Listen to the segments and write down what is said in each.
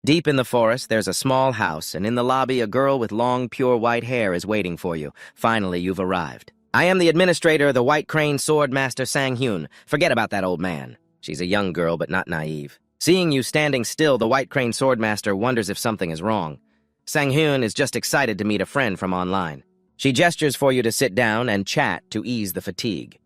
Deep in the forest, there's a small house, and in the lobby, a girl with long, pure white hair is waiting for you. Finally, you've arrived. I am the administrator, the White Crane Sword Master Sang-hyun. Forget about that old man. She's a young girl, but not naive. Seeing you standing still, the White Crane Sword Master wonders if something is wrong. Sang-hyun is just excited to meet a friend from online. She gestures for you to sit down and chat to ease the fatigue.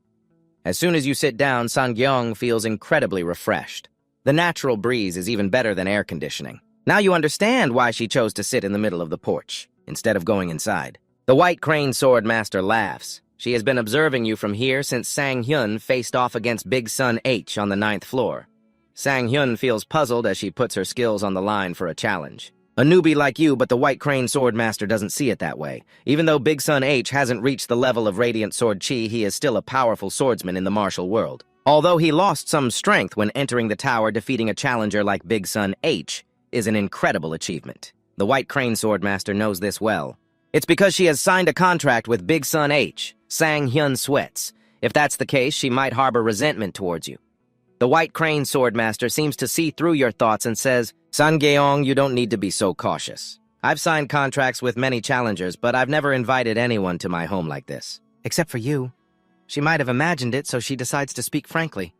As soon as you sit down, Sang-gyong feels incredibly refreshed. The natural breeze is even better than air conditioning. Now you understand why she chose to sit in the middle of the porch, instead of going inside. The White Crane Sword Master laughs. She has been observing you from here since Sang-hyun faced off against Big Son H on the 9th floor. Sang-hyun feels puzzled as she puts her skills on the line for a challenge. A newbie like you, but the White Crane Sword Master doesn't see it that way. Even though Big Son H hasn't reached the level of Radiant Sword Chi, he is still a powerful swordsman in the martial world. Although he lost some strength when entering the tower, defeating a challenger like Big Son H is an incredible achievement. The White Crane Sword Master knows this well. It's because she has signed a contract with Big Son H. Sang-hyun sweats. If that's the case, she might harbor resentment towards you. The White Crane Sword Master seems to see through your thoughts and says, Sang-gyong, you don't need to be so cautious. I've signed contracts with many challengers, but I've never invited anyone to my home like this. Except for you. She might have imagined it, so she decides to speak frankly.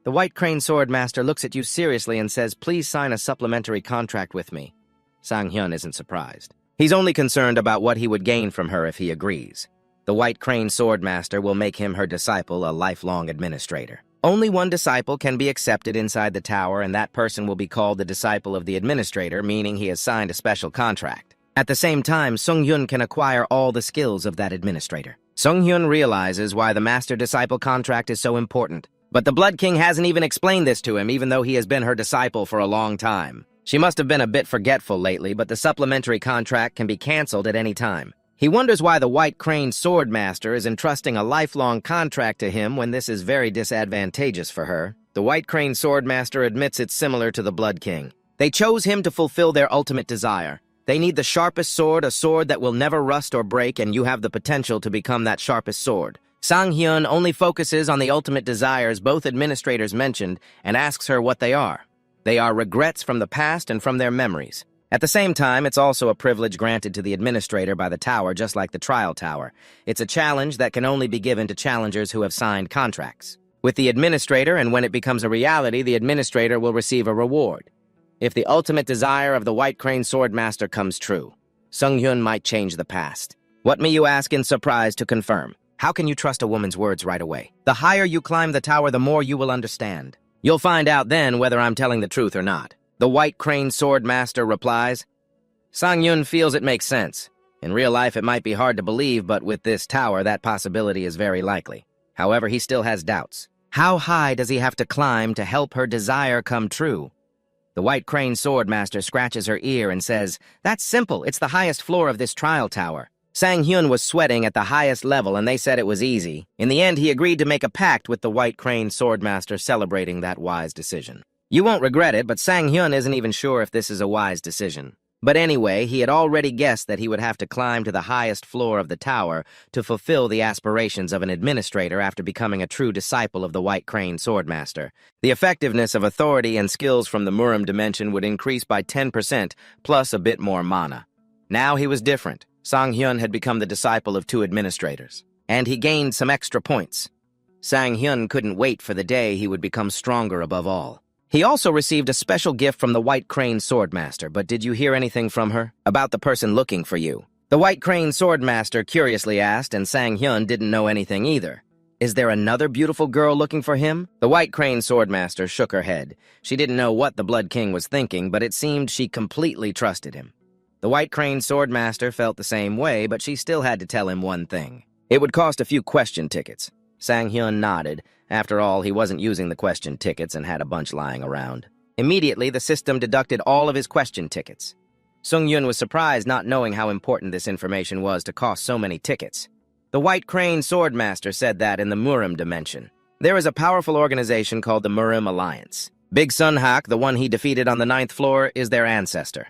The White Crane Sword Master looks at you seriously and says, please sign a supplementary contract with me. Sang-hyun isn't surprised. He's only concerned about what he would gain from her if he agrees. The White Crane Sword Master will make him her disciple, a lifelong administrator. Only one disciple can be accepted inside the tower, and that person will be called the disciple of the administrator, meaning he has signed a special contract. At the same time, Sung-hyun can acquire all the skills of that administrator. Sung-hyun realizes why the master-disciple contract is so important. But the Blood King hasn't even explained this to him, even though he has been her disciple for a long time. She must have been a bit forgetful lately, but the supplementary contract can be canceled at any time. He wonders why the White Crane Sword Master is entrusting a lifelong contract to him when this is very disadvantageous for her. The White Crane Sword Master admits it's similar to the Blood King. They chose him to fulfill their ultimate desire. They need the sharpest sword, a sword that will never rust or break, and you have the potential to become that sharpest sword. Sang-hyun only focuses on the ultimate desires both administrators mentioned and asks her what they are. They are regrets from the past and from their memories. At the same time, it's also a privilege granted to the administrator by the tower, just like the trial tower. It's a challenge that can only be given to challengers who have signed contracts. With the administrator, and when it becomes a reality, the administrator will receive a reward. If the ultimate desire of the White Crane Sword Master comes true, Sung-hyun might change the past. What may you ask in surprise to confirm? How can you trust a woman's words right away? The higher you climb the tower, the more you will understand. You'll find out then whether I'm telling the truth or not. The White Crane Sword Master replies. Sang-hyun feels it makes sense. In real life, it might be hard to believe, but with this tower, that possibility is very likely. However, he still has doubts. How high does he have to climb to help her desire come true? The White Crane Sword Master scratches her ear and says, that's simple, it's the highest floor of this trial tower. Sang-hyun was sweating at the highest level, and they said it was easy. In the end, he agreed to make a pact with the White Crane Sword Master, celebrating that wise decision. You won't regret it, but Sang-hyun isn't even sure if this is a wise decision. But anyway, he had already guessed that he would have to climb to the highest floor of the tower to fulfill the aspirations of an administrator after becoming a true disciple of the White Crane Sword Master. The effectiveness of authority and skills from the Murim dimension would increase by 10%, plus a bit more mana. Now he was different. Sang-hyun had become the disciple of 2 administrators, and he gained some extra points. Sang-hyun couldn't wait for the day he would become stronger above all. He also received a special gift from the White Crane Sword Master, but did you hear anything from her? About the person looking for you? The White Crane Sword Master curiously asked, and Sang-hyun didn't know anything either. Is there another beautiful girl looking for him? The White Crane Sword Master shook her head. She didn't know what the Blood King was thinking, but it seemed she completely trusted him. The White Crane Sword Master felt the same way, but she still had to tell him one thing. It would cost a few question tickets. Sang-hyun nodded. After all, he wasn't using the question tickets and had a bunch lying around. Immediately, the system deducted all of his question tickets. Sung-hyun was surprised, not knowing how important this information was to cost so many tickets. The White Crane Sword Master said that in the Murim dimension. There is a powerful organization called the Murim Alliance. Big Sun Hak, the one he defeated on the 9th floor, is their ancestor.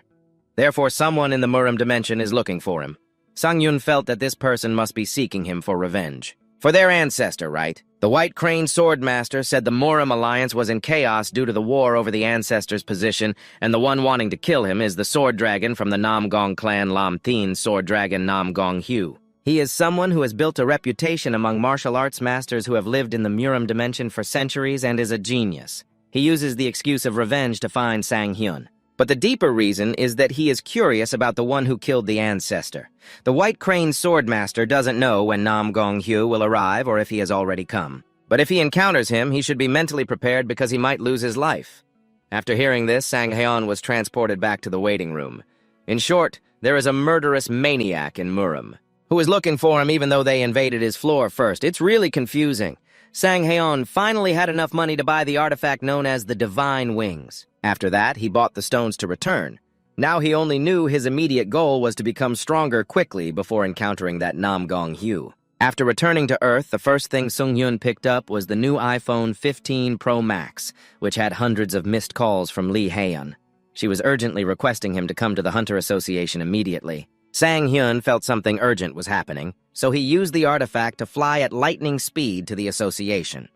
Therefore, someone in the Murim dimension is looking for him. Sang-hyun felt that this person must be seeking him for revenge. For their ancestor, right? The White Crane Swordmaster said the Murim alliance was in chaos due to the war over the ancestor's position, and the one wanting to kill him is the sword dragon from the Namgong clan Lam Thin sword dragon Namgong Hyu. He is someone who has built a reputation among martial arts masters who have lived in the Murim dimension for centuries and is a genius. He uses the excuse of revenge to find Sang-hyun. But the deeper reason is that he is curious about the one who killed the ancestor. The White Crane Swordmaster doesn't know when Namgong Hyu will arrive or if he has already come. But if he encounters him, he should be mentally prepared because he might lose his life. After hearing this, Sang-hyun was transported back to the waiting room. In short, there is a murderous maniac in Murim, who is looking for him even though they invaded his floor first. It's really confusing. Sang-hyun finally had enough money to buy the artifact known as the Divine Wings. After that, he bought the stones to return. Now he only knew his immediate goal was to become stronger quickly before encountering that Namgong Hyu. After returning to Earth, the first thing Sung-hyun picked up was the new iPhone 15 Pro Max, which had hundreds of missed calls from Lee Hae-yeon. She was urgently requesting him to come to the Hunter Association immediately. Sang-hyun felt something urgent was happening, so he used the artifact to fly at lightning speed to the association.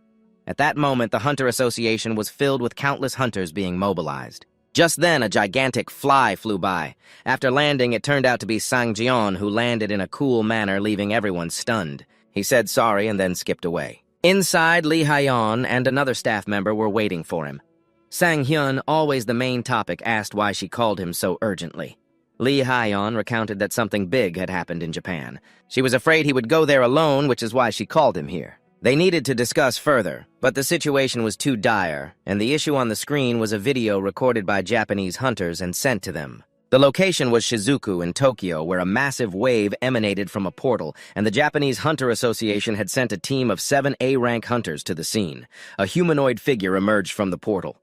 At that moment, the Hunter Association was filled with countless hunters being mobilized. Just then, a gigantic fly flew by. After landing, it turned out to be Sang-jeon, who landed in a cool manner, leaving everyone stunned. He said sorry and then skipped away. Inside, Lee Hae-yeon and another staff member were waiting for him. Sang-hyun, always the main topic, asked why she called him so urgently. Lee Hae-yeon recounted that something big had happened in Japan. She was afraid he would go there alone, which is why she called him here. They needed to discuss further, but the situation was too dire, and the issue on the screen was a video recorded by Japanese hunters and sent to them. The location was Shizuku in Tokyo, where a massive wave emanated from a portal, and the Japanese Hunter Association had sent a team of 7 A-rank hunters to the scene. A humanoid figure emerged from the portal.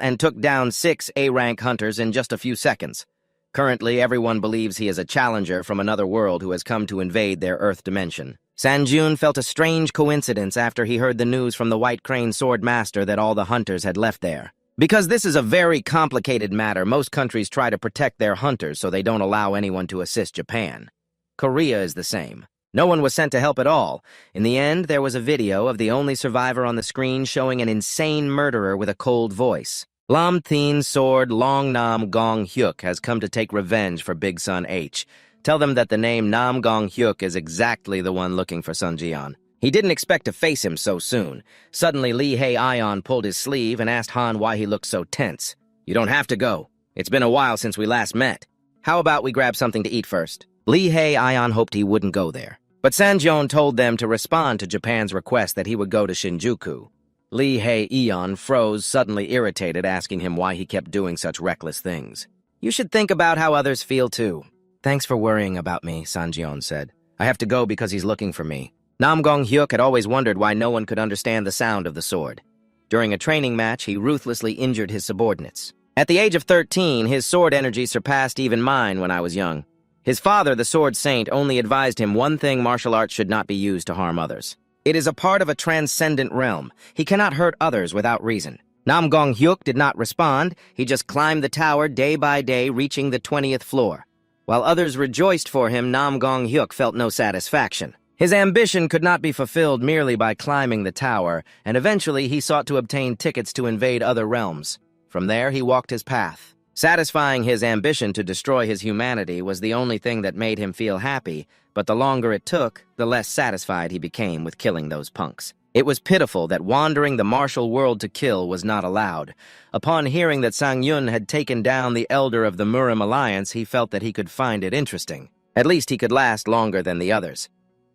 And took down 6 A-rank hunters in just a few seconds. Currently, everyone believes he is a challenger from another world who has come to invade their Earth dimension. Sang-jun felt a strange coincidence after he heard the news from the White Crane Swordmaster that all the hunters had left there. Because this is a very complicated matter, most countries try to protect their hunters so they don't allow anyone to assist Japan. Korea is the same. No one was sent to help at all. In the end, there was a video of the only survivor on the screen showing an insane murderer with a cold voice. Lam Thin sword Long Nam Gong Hyuk has come to take revenge for Big Son H. Tell them that the name Nam Gong Hyuk is exactly the one looking for Sun Jian. He didn't expect to face him so soon. Suddenly, Lee Hae-yeon pulled his sleeve and asked Han why he looked so tense. You don't have to go. It's been a while since we last met. How about we grab something to eat first? Lee Hae-yeon hoped he wouldn't go there. But Sang-jeon told them to respond to Japan's request that he would go to Shinjuku. Lee Hae-yeon froze, suddenly irritated, asking him why he kept doing such reckless things. You should think about how others feel, too. Thanks for worrying about me, Sang-jeon said. I have to go because he's looking for me. Namgong Hyuk had always wondered why no one could understand the sound of the sword. During a training match, he ruthlessly injured his subordinates. At the age of 13, his sword energy surpassed even mine when I was young. His father, the Sword Saint, only advised him one thing: martial arts should not be used to harm others. It is a part of a transcendent realm. He cannot hurt others without reason. Namgong Hyuk did not respond. He just climbed the tower day by day, reaching the 20th floor. While others rejoiced for him, Namgong Hyuk felt no satisfaction. His ambition could not be fulfilled merely by climbing the tower, and eventually he sought to obtain tickets to invade other realms. From there, he walked his path. Satisfying his ambition to destroy his humanity was the only thing that made him feel happy, but the longer it took, the less satisfied he became with killing those punks. It was pitiful that wandering the martial world to kill was not allowed. Upon hearing that Sang-hyun had taken down the elder of the Murim Alliance, he felt that he could find it interesting. At least he could last longer than the others.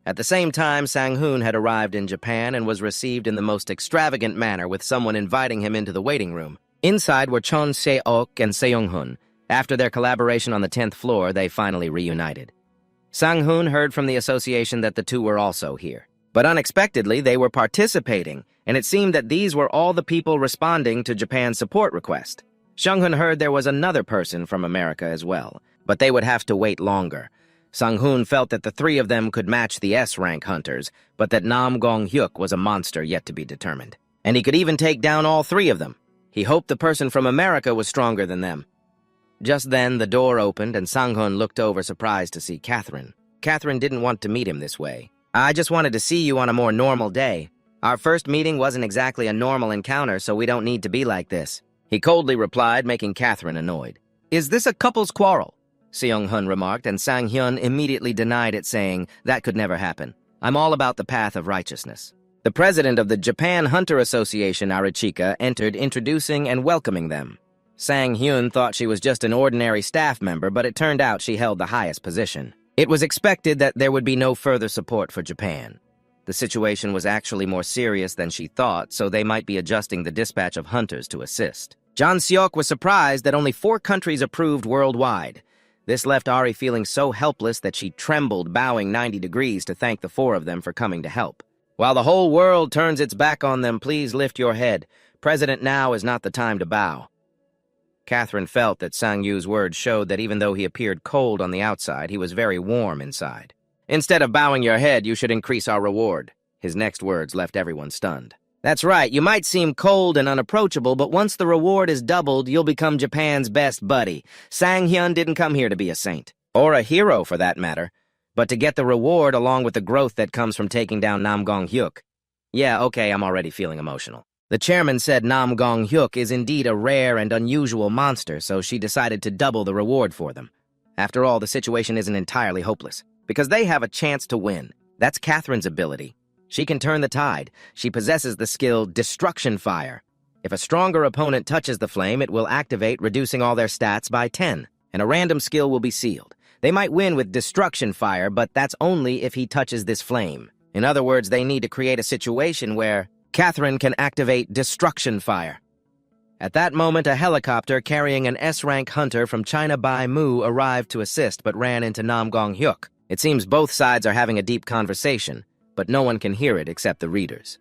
At the same time, Sang-hoon had arrived in Japan and was received in the most extravagant manner, with someone inviting him into the waiting room. Inside were Chon Se-ok and Seong-hun. After their collaboration on the 10th floor, they finally reunited. Sang-hoon heard from the association that the two were also here. But unexpectedly, they were participating, and it seemed that these were all the people responding to Japan's support request. Seong-hun heard there was another person from America as well, but they would have to wait longer. Sang-hoon felt that the three of them could match the S-rank hunters, but that Namgong Hyuk was a monster yet to be determined. And he could even take down all three of them. He hoped the person from America was stronger than them. Just then, the door opened, and Sang-hoon looked over, surprised to see Catherine. Catherine didn't want to meet him this way. I just wanted to see you on a more normal day. Our first meeting wasn't exactly a normal encounter, so we don't need to be like this. He coldly replied, making Catherine annoyed. Is this a couple's quarrel? Seong-hun remarked, and Sang-hyun immediately denied it, saying, that could never happen. I'm all about the path of righteousness. The president of the Japan Hunter Association, Arachika, entered, introducing and welcoming them. Sang-hyun thought she was just an ordinary staff member, but it turned out she held the highest position. It was expected that there would be no further support for Japan. The situation was actually more serious than she thought, so they might be adjusting the dispatch of hunters to assist. John Seok was surprised that only 4 countries approved worldwide. This left Ari feeling so helpless that she trembled, bowing 90 degrees to thank the 4 of them for coming to help. While the whole world turns its back on them, please lift your head. President now is not the time to bow. Catherine felt that Sang-yu's words showed that even though he appeared cold on the outside, he was very warm inside. Instead of bowing your head, you should increase our reward. His next words left everyone stunned. That's right, you might seem cold and unapproachable, but once the reward is doubled, you'll become Japan's best buddy. Sang-hyun didn't come here to be a saint, or a hero for that matter, but to get the reward along with the growth that comes from taking down Nam Gong-hyuk. Yeah, okay, I'm already feeling emotional. The chairman said Nam Gong-hyuk is indeed a rare and unusual monster, so she decided to double the reward for them. After all, the situation isn't entirely hopeless, because they have a chance to win. That's Catherine's ability. She can turn the tide. She possesses the skill Destruction Fire. If a stronger opponent touches the flame, it will activate, reducing all their stats by 10, and a random skill will be sealed. They might win with Destruction Fire, but that's only if he touches this flame. In other words, they need to create a situation where Catherine can activate Destruction Fire. At that moment, a helicopter carrying an S-rank hunter from China Bai Mu arrived to assist, but ran into Nam Gong-hyuk. It seems both sides are having a deep conversation, but no one can hear it except the readers.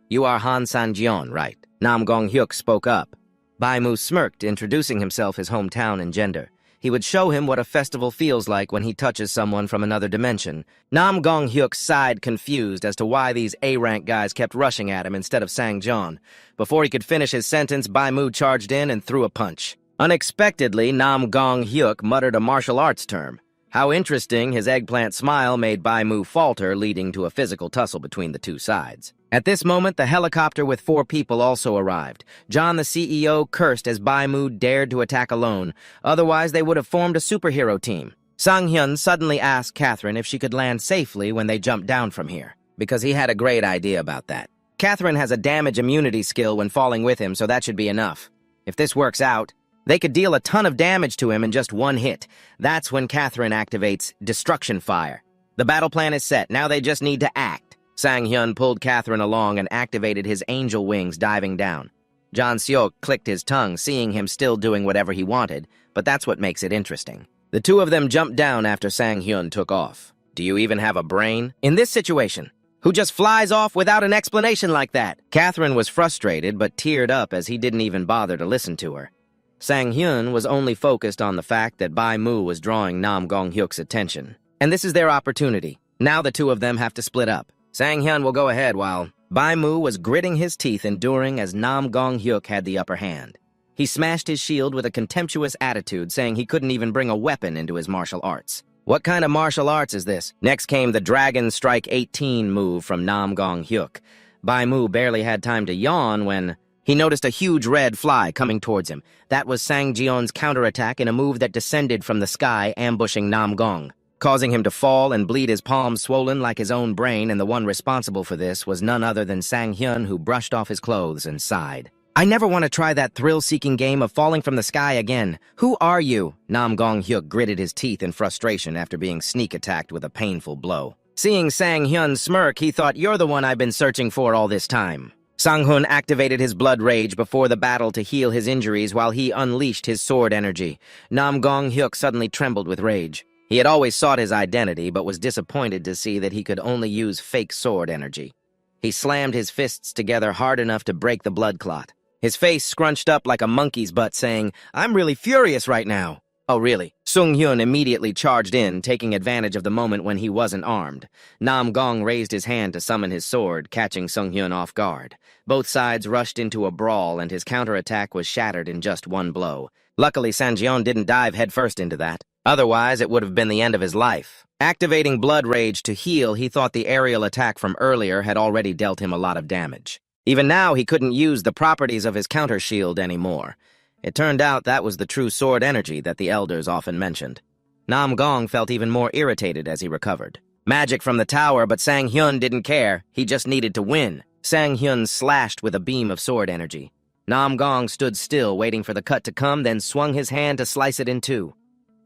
You are Han San-jeon, right? Nam Gong-hyuk spoke up. Bai Mu smirked, introducing himself, his hometown, and gender. He would show him what a festival feels like when he touches someone from another dimension. Nam Gong-hyuk sighed, confused as to why these A-rank guys kept rushing at him instead of Sang-jeon. Before he could finish his sentence, Bai Mu charged in and threw a punch. Unexpectedly, Nam Gong-hyuk muttered a martial arts term. How interesting, his eggplant smile made Bai Mu falter, leading to a physical tussle between the two sides. At this moment, the helicopter with 4 people also arrived. John, the CEO, cursed as Bai Mu dared to attack alone. Otherwise, they would have formed a superhero team. Sang-hyun suddenly asked Catherine if she could land safely when they jumped down from here, because he had a great idea about that. Catherine has a damage immunity skill when falling with him, so that should be enough. If this works out, they could deal a ton of damage to him in just 1 hit. That's when Catherine activates Destruction Fire. The battle plan is set. Now they just need to act. Sang-hyun pulled Catherine along and activated his angel wings, diving down. John Seok clicked his tongue, seeing him still doing whatever he wanted, but that's what makes it interesting. The 2 of them jumped down after Sang-hyun took off. Do you even have a brain? In this situation, who just flies off without an explanation like that? Catherine was frustrated, but teared up as he didn't even bother to listen to her. Sang-hyun was only focused on the fact that Bai Mu was drawing Nam Gong-hyuk's attention. And this is their opportunity. Now the 2 of them have to split up. Sang-hyun will go ahead while Bai Mu was gritting his teeth, enduring as Nam Gong-hyuk had the upper hand. He smashed his shield with a contemptuous attitude, saying he couldn't even bring a weapon into his martial arts. What kind of martial arts is this? Next came the Dragon Strike 18 move from Nam Gong-hyuk. Bai Mu barely had time to yawn when he noticed a huge red fly coming towards him. That was Sang-jeon's counterattack in a move that descended from the sky, ambushing Nam Gong, causing him to fall and bleed, his palms swollen like his own brain, and the one responsible for this was none other than Sang-hyun, who brushed off his clothes and sighed. I never want to try that thrill-seeking game of falling from the sky again. Who are you? Nam Gong-hyuk gritted his teeth in frustration after being sneak-attacked with a painful blow. Seeing Sang-hyun smirk, he thought, you're the one I've been searching for all this time. Sang-hun activated his blood rage before the battle to heal his injuries while he unleashed his sword energy. Nam Gong-hyuk suddenly trembled with rage. He had always sought his identity, but was disappointed to see that he could only use fake sword energy. He slammed his fists together hard enough to break the blood clot. His face scrunched up like a monkey's butt, saying, I'm really furious right now. Oh, really? Sung-hyun immediately charged in, taking advantage of the moment when he wasn't armed. Nam Gong raised his hand to summon his sword, catching Sung-hyun off guard. Both sides rushed into a brawl, and his counterattack was shattered in just 1 blow. Luckily, Sang-jeon didn't dive headfirst into that. Otherwise, it would have been the end of his life. Activating Blood Rage to heal, he thought the aerial attack from earlier had already dealt him a lot of damage. Even now, he couldn't use the properties of his counter shield anymore. It turned out that was the true sword energy that the elders often mentioned. Nam Gong felt even more irritated as he recovered. Magic from the tower, but Sang Hyun didn't care. He just needed to win. Sang Hyun slashed with a beam of sword energy. Nam Gong stood still, waiting for the cut to come, then swung his hand to slice it in two.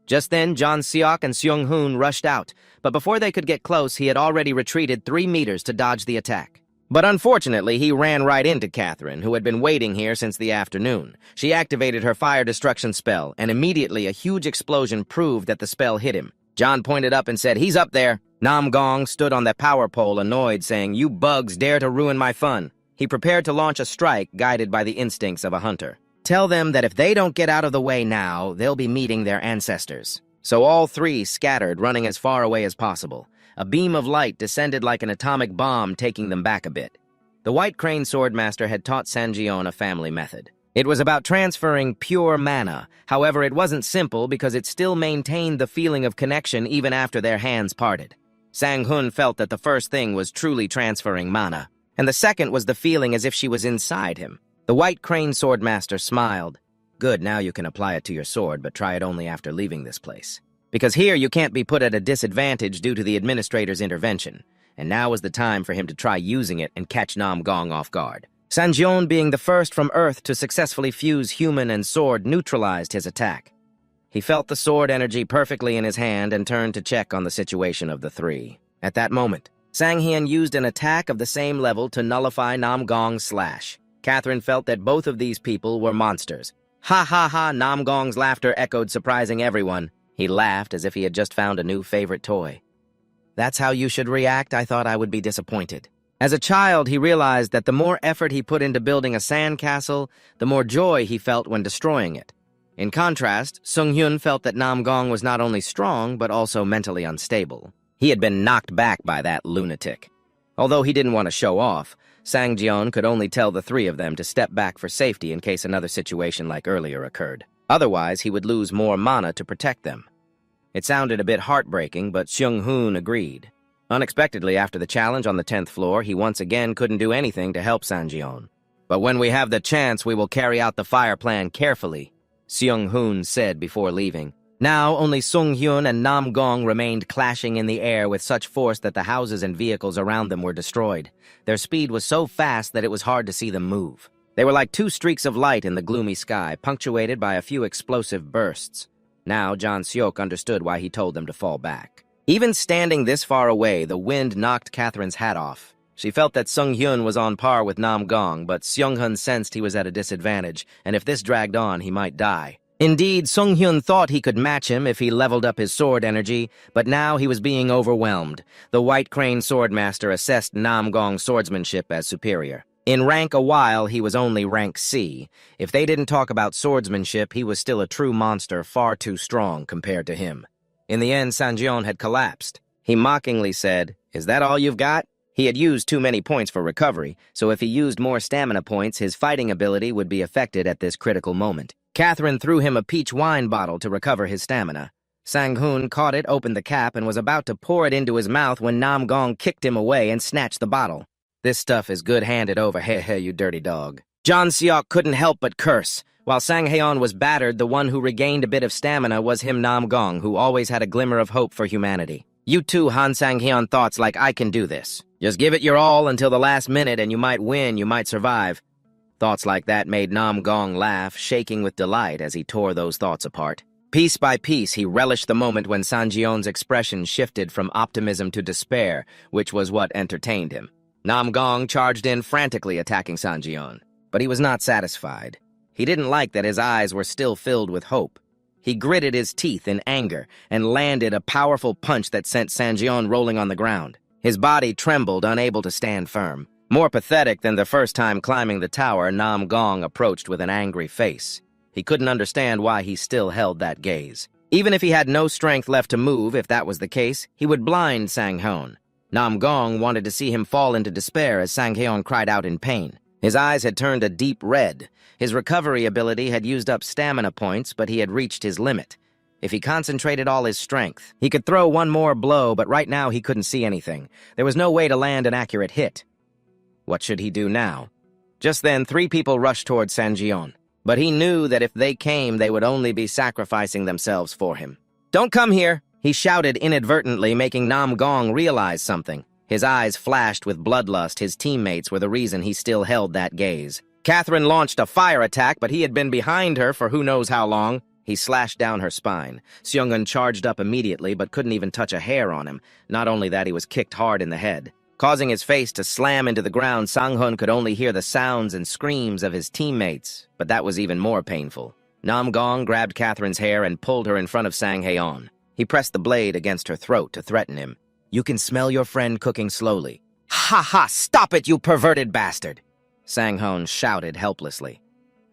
Just then, John Seok and Seung Hoon rushed out, but before they could get close, he had already retreated 3 meters to dodge the attack. But unfortunately, he ran right into Catherine, who had been waiting here since the afternoon. She activated her fire destruction spell, and immediately a huge explosion proved that the spell hit him. John pointed up and said, "He's up there." Nam Gong stood on the power pole, annoyed, saying, "You bugs dare to ruin my fun." He prepared to launch a strike, guided by the instincts of a hunter. Tell them that if they don't get out of the way now, they'll be meeting their ancestors. So all three scattered, running as far away as possible. A beam of light descended like an atomic bomb, taking them back a bit. The White Crane Swordmaster had taught Sanjion a family method. It was about transferring pure mana. However, it wasn't simple because it still maintained the feeling of connection even after their hands parted. Sang-hun felt that the first thing was truly transferring mana, and the second was the feeling as if she was inside him. The White Crane Swordmaster smiled. "Good, now you can apply it to your sword, but try it only after leaving this place. Because here you can't be put at a disadvantage due to the administrator's intervention, and now is the time for him to try using it and catch Nam Gong off guard." Sanjion, being the first from Earth to successfully fuse human and sword, neutralized his attack. He felt the sword energy perfectly in his hand and turned to check on the situation of the three. At that moment, Sang-hyun used an attack of the same level to nullify Nam Gong's slash. Catherine felt that both of these people were monsters. "Ha ha ha!" Nam Gong's laughter echoed, surprising everyone. He laughed as if he had just found a new favorite toy. "That's how you should react? I thought I would be disappointed." As a child, he realized that the more effort he put into building a sandcastle, the more joy he felt when destroying it. In contrast, Sung-hyun felt that Nam Gong was not only strong, but also mentally unstable. He had been knocked back by that lunatic. Although he didn't want to show off, Sang-jeon could only tell the three of them to step back for safety in case another situation like earlier occurred. Otherwise, he would lose more mana to protect them. It sounded a bit heartbreaking, but Seung-hoon agreed. Unexpectedly, after the challenge on the 10th floor, he once again couldn't do anything to help Sanjion. "But when we have the chance, we will carry out the fire plan carefully," Seung-hoon said before leaving. Now, only Sung-hyun and Nam Gong remained clashing in the air with such force that the houses and vehicles around them were destroyed. Their speed was so fast that it was hard to see them move. They were like two streaks of light in the gloomy sky, punctuated by a few explosive bursts. Now, John Seok understood why he told them to fall back. Even standing this far away, the wind knocked Catherine's hat off. She felt that Sung-hyun was on par with Nam Gong, but Seung-hun sensed he was at a disadvantage, and if this dragged on, he might die. Indeed, Sung-hyun thought he could match him if he leveled up his sword energy, but now he was being overwhelmed. The White Crane Swordmaster assessed Nam Gong's swordsmanship as superior. In rank a while, he was only rank C. If they didn't talk about swordsmanship, he was still a true monster, far too strong compared to him. In the end, Sanjion had collapsed. He mockingly said, "Is that all you've got?" He had used too many points for recovery, so if he used more stamina points, his fighting ability would be affected at this critical moment. Catherine threw him a peach wine bottle to recover his stamina. Sang-hoon caught it, opened the cap, and was about to pour it into his mouth when Nam Gong kicked him away and snatched the bottle. "This stuff is good-handed over, heh, you dirty dog." John Seok couldn't help but curse. While Sang-haeon was battered, the one who regained a bit of stamina was him Nam Gong, who always had a glimmer of hope for humanity. "You too, Han Sang-haeon thoughts like I can do this. Just give it your all until the last minute and you might win, you might survive." Thoughts like that made Nam Gong laugh, shaking with delight as he tore those thoughts apart. Piece by piece, he relished the moment when Sanjion's expression shifted from optimism to despair, which was what entertained him. Nam Gong charged in frantically, attacking Sanjion. But he was not satisfied. He didn't like that his eyes were still filled with hope. He gritted his teeth in anger and landed a powerful punch that sent Sanjion rolling on the ground. His body trembled, unable to stand firm. More pathetic than the first time climbing the tower, Nam Gong approached with an angry face. He couldn't understand why he still held that gaze. Even if he had no strength left to move, if that was the case, he would blind Sang-hoon. Nam Gong wanted to see him fall into despair as Sang-haeon cried out in pain. His eyes had turned a deep red. His recovery ability had used up stamina points, but he had reached his limit. If he concentrated all his strength, he could throw one more blow, but right now he couldn't see anything. There was no way to land an accurate hit. What should he do now? Just then, 3 people rushed toward Sanjion, but he knew that if they came, they would only be sacrificing themselves for him. "Don't come here!" he shouted inadvertently, making Nam Gong realize something. His eyes flashed with bloodlust. His teammates were the reason he still held that gaze. Catherine launched a fire attack, but he had been behind her for who knows how long. He slashed down her spine. Seung-eun charged up immediately, but couldn't even touch a hair on him. Not only that, he was kicked hard in the head. Causing his face to slam into the ground, Sang-hun could only hear the sounds and screams of his teammates, but that was even more painful. Nam Gong grabbed Catherine's hair and pulled her in front of Sang Haeon. He pressed the blade against her throat to threaten him. "You can smell your friend cooking slowly." "Ha ha! Stop it, you perverted bastard!" Sang-hun shouted helplessly.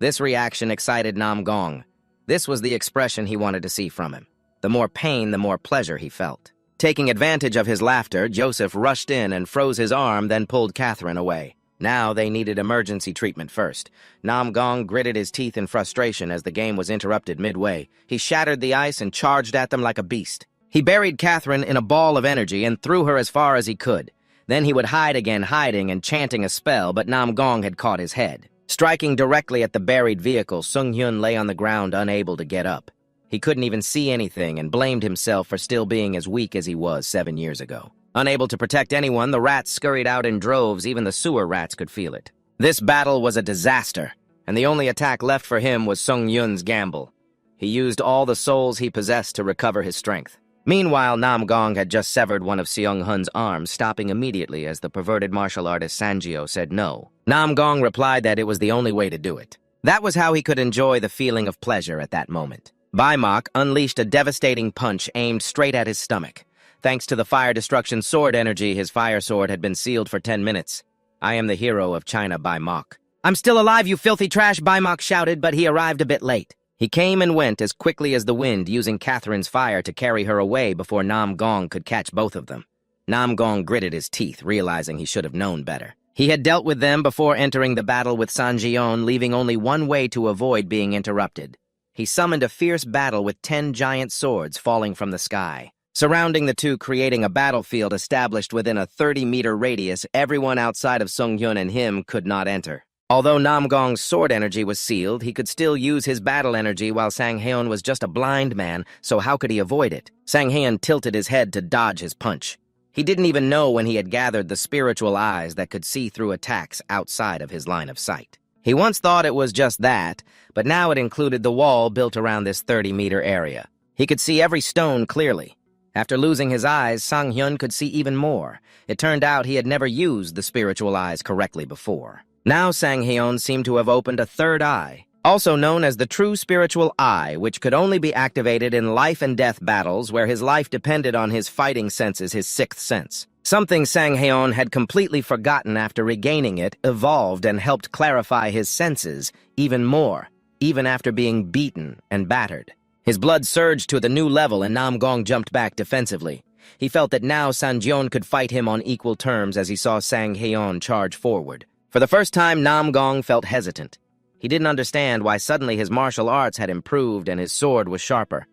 This reaction excited Nam Gong. This was the expression he wanted to see from him. The more pain, the more pleasure he felt. Taking advantage of his laughter, Joseph rushed in and froze his arm, then pulled Catherine away. Now they needed emergency treatment first. Nam Gong gritted his teeth in frustration as the game was interrupted midway. He shattered the ice and charged at them like a beast. He buried Catherine in a ball of energy and threw her as far as he could. Then he would hide again, hiding and chanting a spell, but Nam Gong had caught his head. Striking directly at the buried vehicle, Sung-hyun lay on the ground, unable to get up. He couldn't even see anything and blamed himself for still being as weak as he was 7 years ago. Unable to protect anyone, the rats scurried out in droves. Even the sewer rats could feel it. This battle was a disaster, and the only attack left for him was Sung-hyun's gamble. He used all the souls he possessed to recover his strength. Meanwhile, Nam Gong had just severed one of Seung-hun's arms, stopping immediately as the perverted martial artist Sanjio said no. Nam Gong replied that it was the only way to do it. That was how he could enjoy the feeling of pleasure at that moment. Baimak unleashed a devastating punch aimed straight at his stomach. Thanks to the fire destruction sword energy, his fire sword had been sealed for 10 minutes. "I am the hero of China, Baimak." "I'm still alive, you filthy trash," Baimak shouted, but he arrived a bit late. He came and went as quickly as the wind, using Catherine's fire to carry her away before Nam Gong could catch both of them. Nam Gong gritted his teeth, realizing he should have known better. He had dealt with them before entering the battle with Sanjion, leaving only one way to avoid being interrupted. He summoned a fierce battle with 10 giant swords falling from the sky. Surrounding the two, creating a battlefield established within a 30-meter radius, everyone outside of Sung-hyun and him could not enter. Although Nam Gong's sword energy was sealed, he could still use his battle energy while Sang Haeon was just a blind man, so how could he avoid it? Sang Haeon tilted his head to dodge his punch. He didn't even know when he had gathered the spiritual eyes that could see through attacks outside of his line of sight. He once thought it was just that, but now it included the wall built around this 30-meter area. He could see every stone clearly. After losing his eyes, Sang-hyun could see even more. It turned out he had never used the spiritual eyes correctly before. Now Sang Haeon seemed to have opened a third eye, also known as the true spiritual eye, which could only be activated in life and death battles where his life depended on his fighting senses, his 6th sense. Something Sang Haeon had completely forgotten after regaining it, evolved and helped clarify his senses even more, even after being beaten and battered. His blood surged to the new level and Nam Gong jumped back defensively. He felt that now Sanjion could fight him on equal terms as he saw Sang Haeon charge forward. For the first time, Nam Gong felt hesitant. He didn't understand why suddenly his martial arts had improved and his sword was sharper.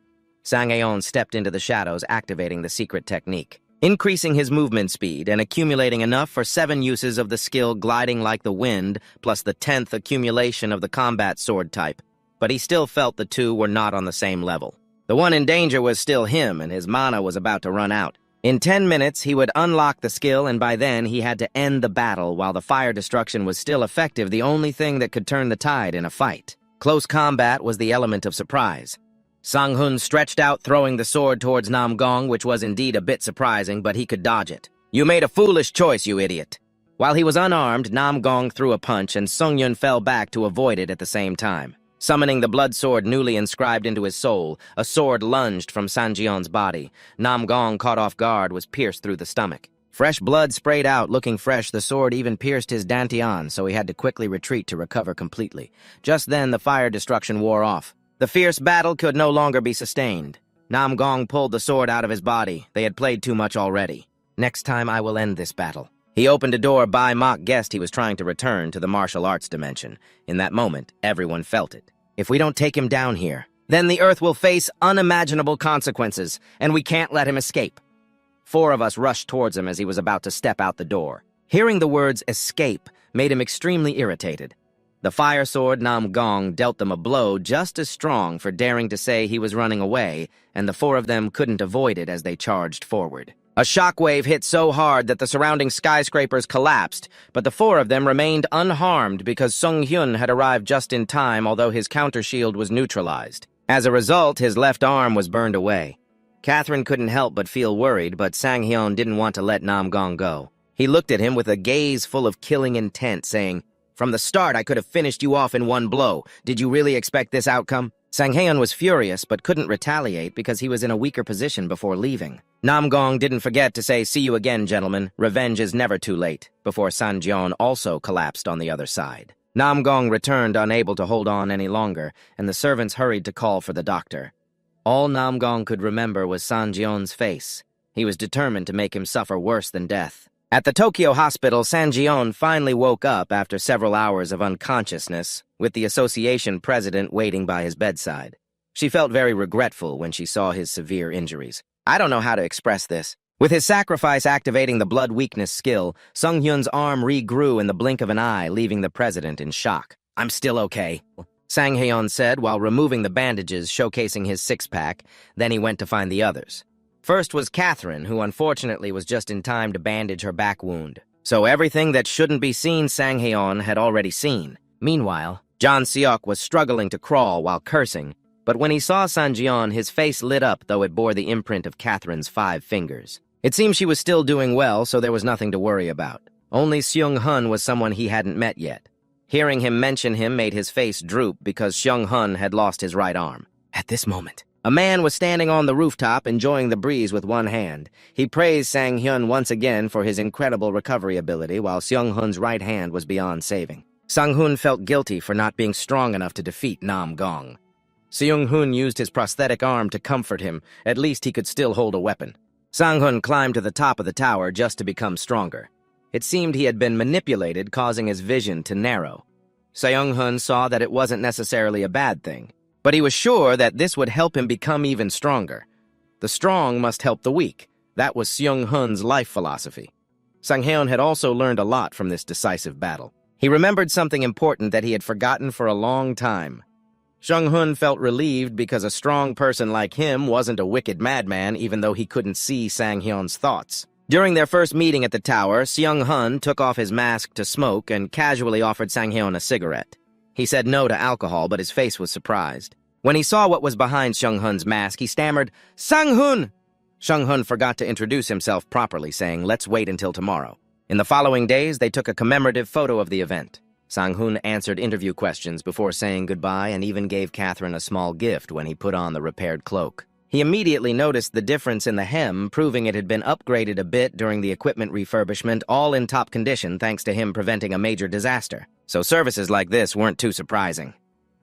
Sang Haeon stepped into the shadows, activating the secret technique, increasing his movement speed and accumulating enough for 7 uses of the skill gliding like the wind, plus the 10th accumulation of the combat sword type. But he still felt the two were not on the same level. The one in danger was still him, and his mana was about to run out. In 10 minutes, he would unlock the skill, and by then he had to end the battle. While the fire destruction was still effective, the only thing that could turn the tide in a fight. Close combat was the element of surprise. Sang-hun stretched out, throwing the sword towards Nam Gong, which was indeed a bit surprising, but he could dodge it. "You made a foolish choice, you idiot." While he was unarmed, Nam Gong threw a punch, and Sung-hyun fell back to avoid it at the same time. Summoning the blood sword newly inscribed into his soul, a sword lunged from Sanjion's body. Nam Gong, caught off guard, was pierced through the stomach. Fresh blood sprayed out. Looking fresh, the sword even pierced his dantian, so he had to quickly retreat to recover completely. Just then, the fire destruction wore off. The fierce battle could no longer be sustained. Nam Gong pulled the sword out of his body. They had played too much already. "Next time I will end this battle." He opened a door. Baimak guessed he was trying to return to the martial arts dimension. In that moment, everyone felt it. "If we don't take him down here, Then the Earth will face unimaginable consequences, and we can't let him escape. 4 of us rushed towards him as he was about to step out the door. Hearing the words escape made him extremely irritated. The fire sword Nam Gong dealt them a blow just as strong for daring to say he was running away, and the 4 of them couldn't avoid it as they charged forward. A shockwave hit so hard that the surrounding skyscrapers collapsed, but the 4 of them remained unharmed because Sung Hyun had arrived just in time, although his counter-shield was neutralized. As a result, his left arm was burned away. Catherine couldn't help but feel worried, but Sang Hyun didn't want to let Nam Gong go. He looked at him with a gaze full of killing intent, saying, "From the start, I could have finished you off in one blow. Did you really expect this outcome?" Sang Hyun was furious, but couldn't retaliate because he was in a weaker position before leaving. Nam Gong didn't forget to say, "See you again, gentlemen. Revenge is never too late," before San Jion also collapsed on the other side. Nam Gong returned unable to hold on any longer, and the servants hurried to call for the doctor. All Nam Gong could remember was San Jion's face. He was determined to make him suffer worse than death. At the Tokyo hospital, San Jion finally woke up after several hours of unconsciousness, with the association president waiting by his bedside. She felt very regretful when she saw his severe injuries. "I don't know how to express this." With his sacrifice activating the blood weakness skill, Sung Hyun's arm regrew in the blink of an eye, leaving the president in shock. "I'm still okay," Sang Hyun said while removing the bandages showcasing his six-pack. Then he went to find the others. First was Catherine, who unfortunately was just in time to bandage her back wound. So everything that shouldn't be seen Sang Hyun had already seen. Meanwhile, John Seok was struggling to crawl while cursing, but when he saw San Jion, his face lit up, though it bore the imprint of Catherine's 5 fingers. It seemed she was still doing well, so there was nothing to worry about. Only Seung Hun was someone he hadn't met yet. Hearing him mention him made his face droop because Seung Hun had lost his right arm. At this moment, a man was standing on the rooftop enjoying the breeze with one hand. He praised Sang Hyun once again for his incredible recovery ability, while Seung Hun's right hand was beyond saving. Sang Hun felt guilty for not being strong enough to defeat Nam Gong. Seung Hun used his prosthetic arm to comfort him. At least he could still hold a weapon. Sang Hun climbed to the top of the tower just to become stronger. It seemed he had been manipulated, causing his vision to narrow. Seung Hun saw that it wasn't necessarily a bad thing, but he was sure that this would help him become even stronger. The strong must help the weak. That was Seung Hun's life philosophy. Sang Hyun had also learned a lot from this decisive battle. He remembered something important that he had forgotten for a long time. Seung Hun felt relieved because a strong person like him wasn't a wicked madman, even though he couldn't see Sang Hyun's thoughts. During their first meeting at the tower, Seung Hun took off his mask to smoke and casually offered Sang Hyun a cigarette. He said no to alcohol, but his face was surprised. When he saw what was behind Seung Hun's mask, he stammered, "Sang Hun!" Seung Hun forgot to introduce himself properly, saying, "Let's wait until tomorrow." In the following days, they took a commemorative photo of the event. Sang Hun answered interview questions before saying goodbye and even gave Catherine a small gift when he put on the repaired cloak. He immediately noticed the difference in the hem, proving it had been upgraded a bit during the equipment refurbishment, all in top condition thanks to him preventing a major disaster. So services like this weren't too surprising.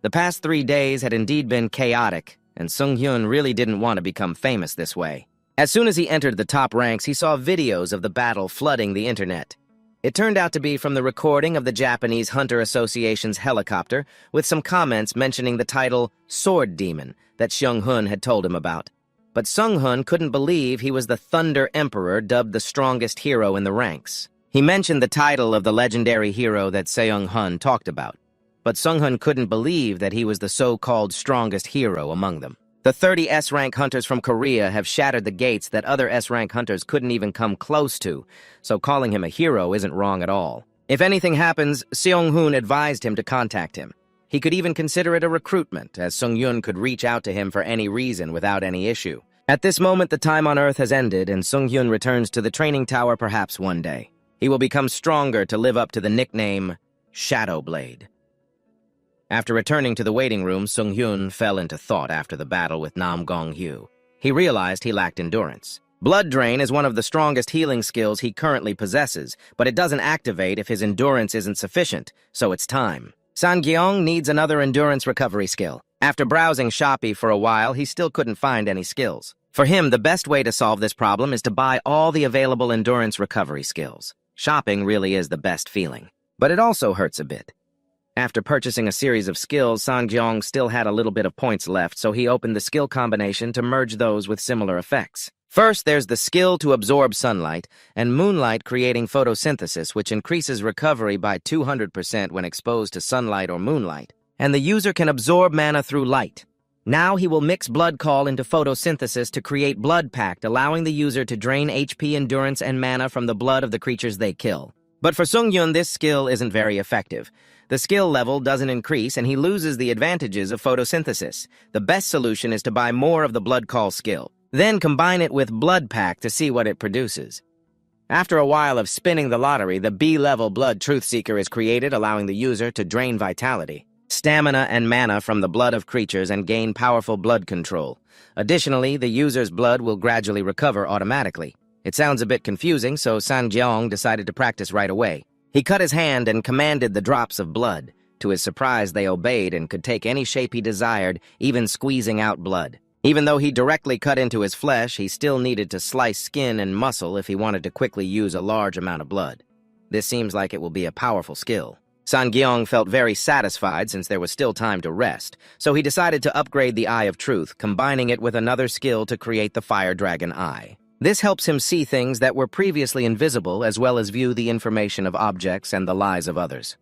The past 3 days had indeed been chaotic, and Sung Hyun really didn't want to become famous this way. As soon as he entered the top ranks, he saw videos of the battle flooding the internet. It turned out to be from the recording of the Japanese Hunter Association's helicopter, with some comments mentioning the title Sword Demon that Seung Hun had told him about. But Sung Hun couldn't believe he was the Thunder Emperor, dubbed the strongest hero in the ranks. He mentioned the title of the legendary hero that Seung Hun talked about, but Sung Hun couldn't believe that he was the so-called strongest hero among them. The 30 S-rank hunters from Korea have shattered the gates that other S-rank hunters couldn't even come close to, so calling him a hero isn't wrong at all. If anything happens, Seung Hun advised him to contact him. He could even consider it a recruitment, as Sung Yun could reach out to him for any reason without any issue. At this moment, the time on Earth has ended, and Sung Hyun returns to the training tower perhaps one day. He will become stronger to live up to the nickname Shadow Blade. After returning to the waiting room, Sung Hyun fell into thought after the battle with Nam Gong Hyu. He realized he lacked endurance. Blood Drain is one of the strongest healing skills he currently possesses, but it doesn't activate if his endurance isn't sufficient, so it's time. San Gyeong needs another endurance recovery skill. After browsing Shopee for a while, he still couldn't find any skills. For him, the best way to solve this problem is to buy all the available endurance recovery skills. Shopping really is the best feeling, but it also hurts a bit. After purchasing a series of skills, Sang still had a little bit of points left, so he opened the skill combination to merge those with similar effects. First, there's the skill to absorb sunlight, and moonlight creating photosynthesis, which increases recovery by 200% when exposed to sunlight or moonlight. And the user can absorb mana through light. Now he will mix Blood Call into photosynthesis to create Blood Pact, allowing the user to drain HP, endurance, and mana from the blood of the creatures they kill. But for Sungyun, this skill isn't very effective. The skill level doesn't increase, and he loses the advantages of photosynthesis. The best solution is to buy more of the Blood Call skill. Then combine it with Blood Pact to see what it produces. After a while of spinning the lottery, the B-level Blood Truth Seeker is created, allowing the user to drain vitality, stamina, and mana from the blood of creatures and gain powerful blood control. Additionally, the user's blood will gradually recover automatically. It sounds a bit confusing, so Sang decided to practice right away. He cut his hand and commanded the drops of blood. To his surprise, they obeyed and could take any shape he desired, even squeezing out blood. Even though he directly cut into his flesh, he still needed to slice skin and muscle if he wanted to quickly use a large amount of blood. This seems like it will be a powerful skill. Sang felt very satisfied since there was still time to rest, so he decided to upgrade the Eye of Truth, combining it with another skill to create the Fire Dragon Eye. This helps him see things that were previously invisible, as well as view the information of objects and the lies of others.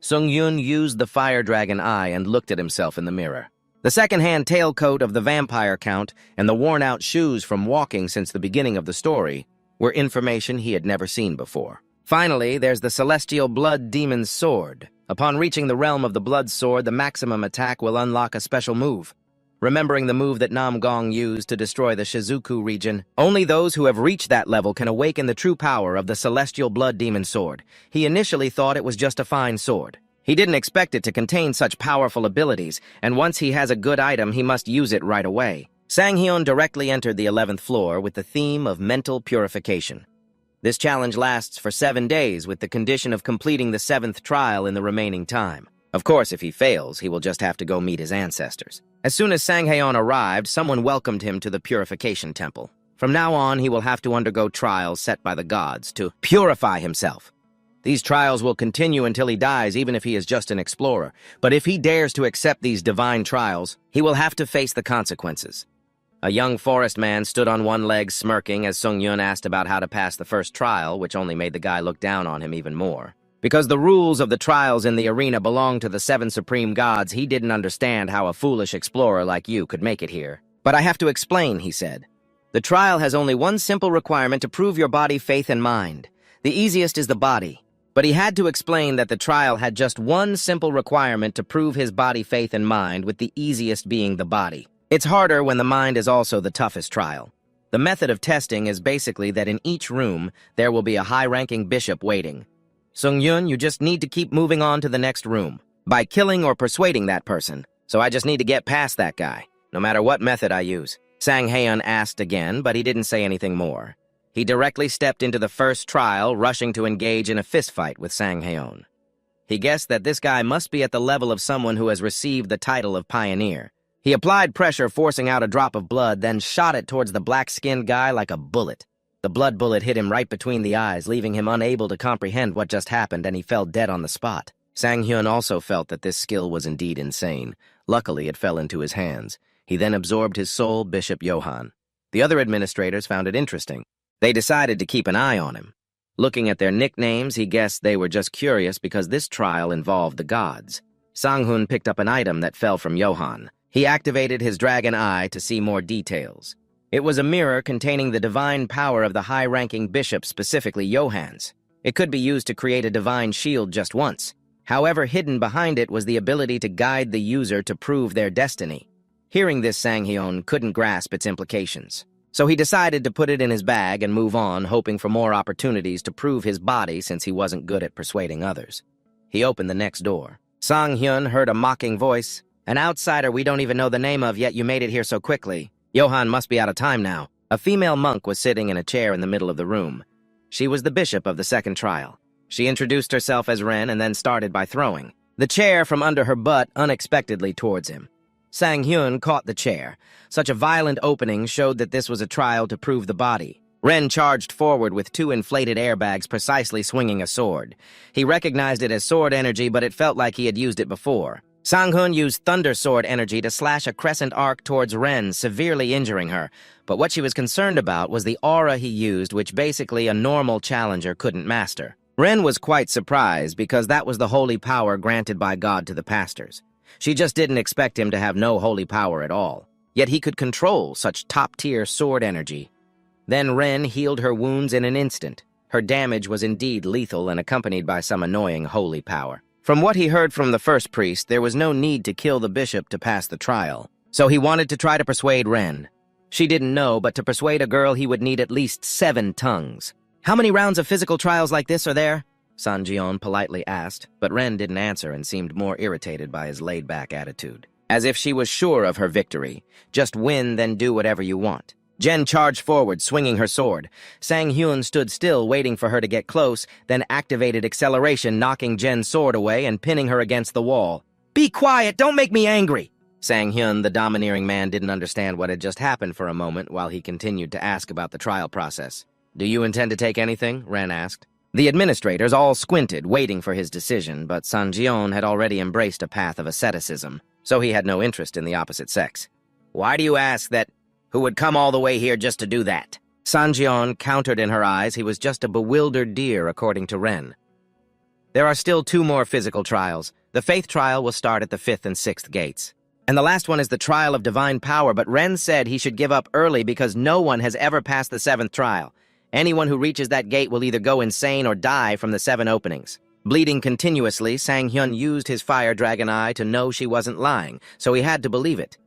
Sungyun used the Fire Dragon Eye and looked at himself in the mirror. The second-hand tailcoat of the vampire count and the worn-out shoes from walking since the beginning of the story were information he had never seen before. Finally, there's the Celestial Blood Demon's Sword. Upon reaching the realm of the Blood Sword, the maximum attack will unlock a special move. Remembering the move that Nam Gong used to destroy the Shizuku region, only those who have reached that level can awaken the true power of the Celestial Blood Demon's Sword. He initially thought it was just a fine sword. He didn't expect it to contain such powerful abilities, and once he has a good item, he must use it right away. Sang directly entered the 11th floor with the theme of mental purification. This challenge lasts for 7 days with the condition of completing the 7th trial in the remaining time. Of course, if he fails, he will just have to go meet his ancestors. As soon as Sang arrived, someone welcomed him to the Purification Temple. From now on, he will have to undergo trials set by the gods to purify himself. These trials will continue until he dies, even if he is just an explorer. But if he dares to accept these divine trials, he will have to face the consequences. A young forest man stood on one leg smirking as Sungyun asked about how to pass the first trial, which only made the guy look down on him even more. Because the rules of the trials in the arena belong to the 7 supreme gods, he didn't understand how a foolish explorer like you could make it here. But I have to explain, he said. The trial has only one simple requirement to prove your body, faith, and mind. The easiest is the body. But he had to explain that the trial had just one simple requirement to prove his body, faith, and mind, with the easiest being the body. It's harder when the mind is also the toughest trial. The method of testing is basically that in each room, there will be a high-ranking bishop waiting. Sungyun, you just need to keep moving on to the next room, by killing or persuading that person. So I just need to get past that guy, no matter what method I use. Sang asked again, but he didn't say anything more. He directly stepped into the first trial, rushing to engage in a fistfight with Sang He guessed that this guy must be at the level of someone who has received the title of Pioneer. He applied pressure, forcing out a drop of blood, then shot it towards the black-skinned guy like a bullet. The blood bullet hit him right between the eyes, leaving him unable to comprehend what just happened, and he fell dead on the spot. Sang also felt that this skill was indeed insane. Luckily, it fell into his hands. He then absorbed his soul, Bishop Johann. The other administrators found it interesting. They decided to keep an eye on him. Looking at their nicknames, he guessed they were just curious because this trial involved the gods. Sang picked up an item that fell from Johann. He activated his dragon eye to see more details. It was a mirror containing the divine power of the high-ranking bishop, specifically Johann's. It could be used to create a divine shield just once. However, hidden behind it was the ability to guide the user to prove their destiny. Hearing this, Sang couldn't grasp its implications. So he decided to put it in his bag and move on, hoping for more opportunities to prove his body since he wasn't good at persuading others. He opened the next door. Sang heard a mocking voice. An outsider we don't even know the name of, yet you made it here so quickly. Johann must be out of time now. A female monk was sitting in a chair in the middle of the room. She was the bishop of the second trial. She introduced herself as Ren and then started by throwing the chair from under her butt unexpectedly towards him. Sang caught the chair. Such a violent opening showed that this was a trial to prove the body. Ren charged forward with two inflated airbags precisely swinging a sword. He recognized it as sword energy, but it felt like he had used it before. Sang-hun used thunder sword energy to slash a crescent arc towards Ren, severely injuring her. But what she was concerned about was the aura he used, which basically a normal challenger couldn't master. Ren was quite surprised because that was the holy power granted by God to the pastors. She just didn't expect him to have no holy power at all. Yet he could control such top-tier sword energy. Then Ren healed her wounds in an instant. Her damage was indeed lethal and accompanied by some annoying holy power. From what he heard from the first priest, there was no need to kill the bishop to pass the trial. So he wanted to try to persuade Ren. She didn't know, but to persuade a girl he would need at least 7 tongues. "How many rounds of physical trials like this are there?" Sanjion politely asked, but Ren didn't answer and seemed more irritated by his laid-back attitude. As if she was sure of her victory. Just win, then do whatever you want. Jen charged forward, swinging her sword. Sang-hyun stood still, waiting for her to get close, then activated acceleration, knocking Jen's sword away and pinning her against the wall. "Be quiet! Don't make me angry!" Sang-hyun, the domineering man, didn't understand what had just happened for a moment while he continued to ask about the trial process. "Do you intend to take anything?" Ren asked. The administrators all squinted, waiting for his decision, but Sanjion had already embraced a path of asceticism, so he had no interest in the opposite sex. "Why do you ask that? Who would come all the way here just to do that?" Sanjion countered in her eyes he was just a bewildered deer, according to Ren. There are still 2 more physical trials. The faith trial will start at the 5th and 6th gates. And the last one is the trial of divine power, but Ren said he should give up early because no one has ever passed the 7th trial. Anyone who reaches that gate will either go insane or die from the 7 openings. Bleeding continuously, Sang-hyun used his fire dragon eye to know she wasn't lying, so he had to believe it.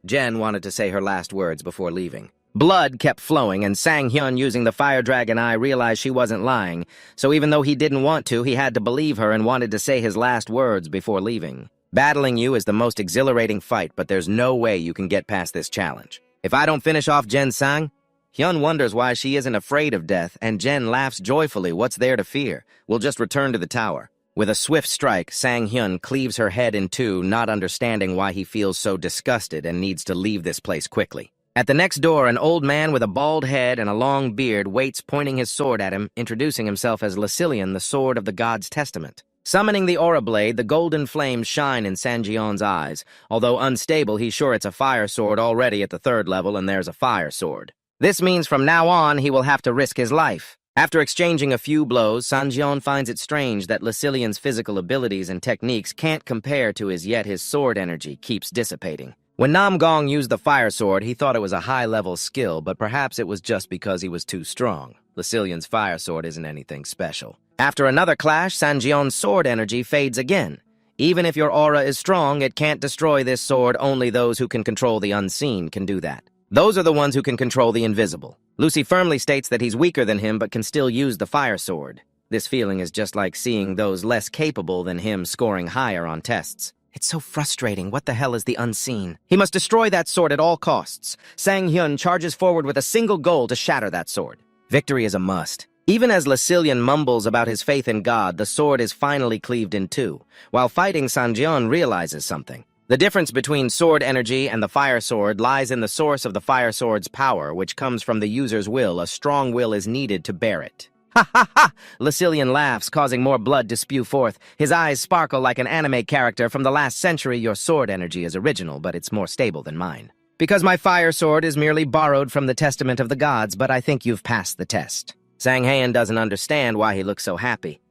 Jen wanted to say her last words before leaving. Blood kept flowing, and Sang-hyun, using the fire dragon eye, realized she wasn't lying, so even though he didn't want to, he had to believe her and wanted to say his last words before leaving. Battling you is the most exhilarating fight, but there's no way you can get past this challenge. If I don't finish off Jen Sang, Hyun wonders why she isn't afraid of death, and Jen laughs joyfully. What's there to fear? We'll just return to the tower. With a swift strike, Sang-hyun cleaves her head in 2, not understanding why he feels so disgusted and needs to leave this place quickly. At the next door, an old man with a bald head and a long beard waits, pointing his sword at him, introducing himself as Lucilian, the sword of the God's Testament. Summoning the aura blade, the golden flames shine in Sanjion's eyes. Although unstable, he's sure it's a fire sword already at the 3rd level, and there's a fire sword. This means from now on, he will have to risk his life. After exchanging a few blows, Sanjion finds it strange that Lucilian's physical abilities and techniques can't compare to his, yet his sword energy keeps dissipating. When Nam-gong used the fire sword, he thought it was a high-level skill, but perhaps it was just because he was too strong. Lucilian's fire sword isn't anything special. After another clash, Sanjion's sword energy fades again. Even if your aura is strong, it can't destroy this sword. Only those who can control the unseen can do that. Those are the ones who can control the invisible. Lucy firmly states that he's weaker than him but can still use the fire sword. This feeling is just like seeing those less capable than him scoring higher on tests. It's so frustrating. What the hell is the unseen? He must destroy that sword at all costs. Sang-hyun charges forward with a single goal to shatter that sword. Victory is a must. Even as Lucilian mumbles about his faith in God, the sword is finally cleaved in 2. While fighting, Sanjion realizes something. The difference between sword energy and the fire sword lies in the source of the fire sword's power, which comes from the user's will. A strong will is needed to bear it. Ha ha ha! Lucilian laughs, causing more blood to spew forth. His eyes sparkle like an anime character from the last century. Your sword energy is original, but it's more stable than mine. Because my fire sword is merely borrowed from the testament of the gods, but I think you've passed the test. Sang-hyun doesn't understand why he looks so happy.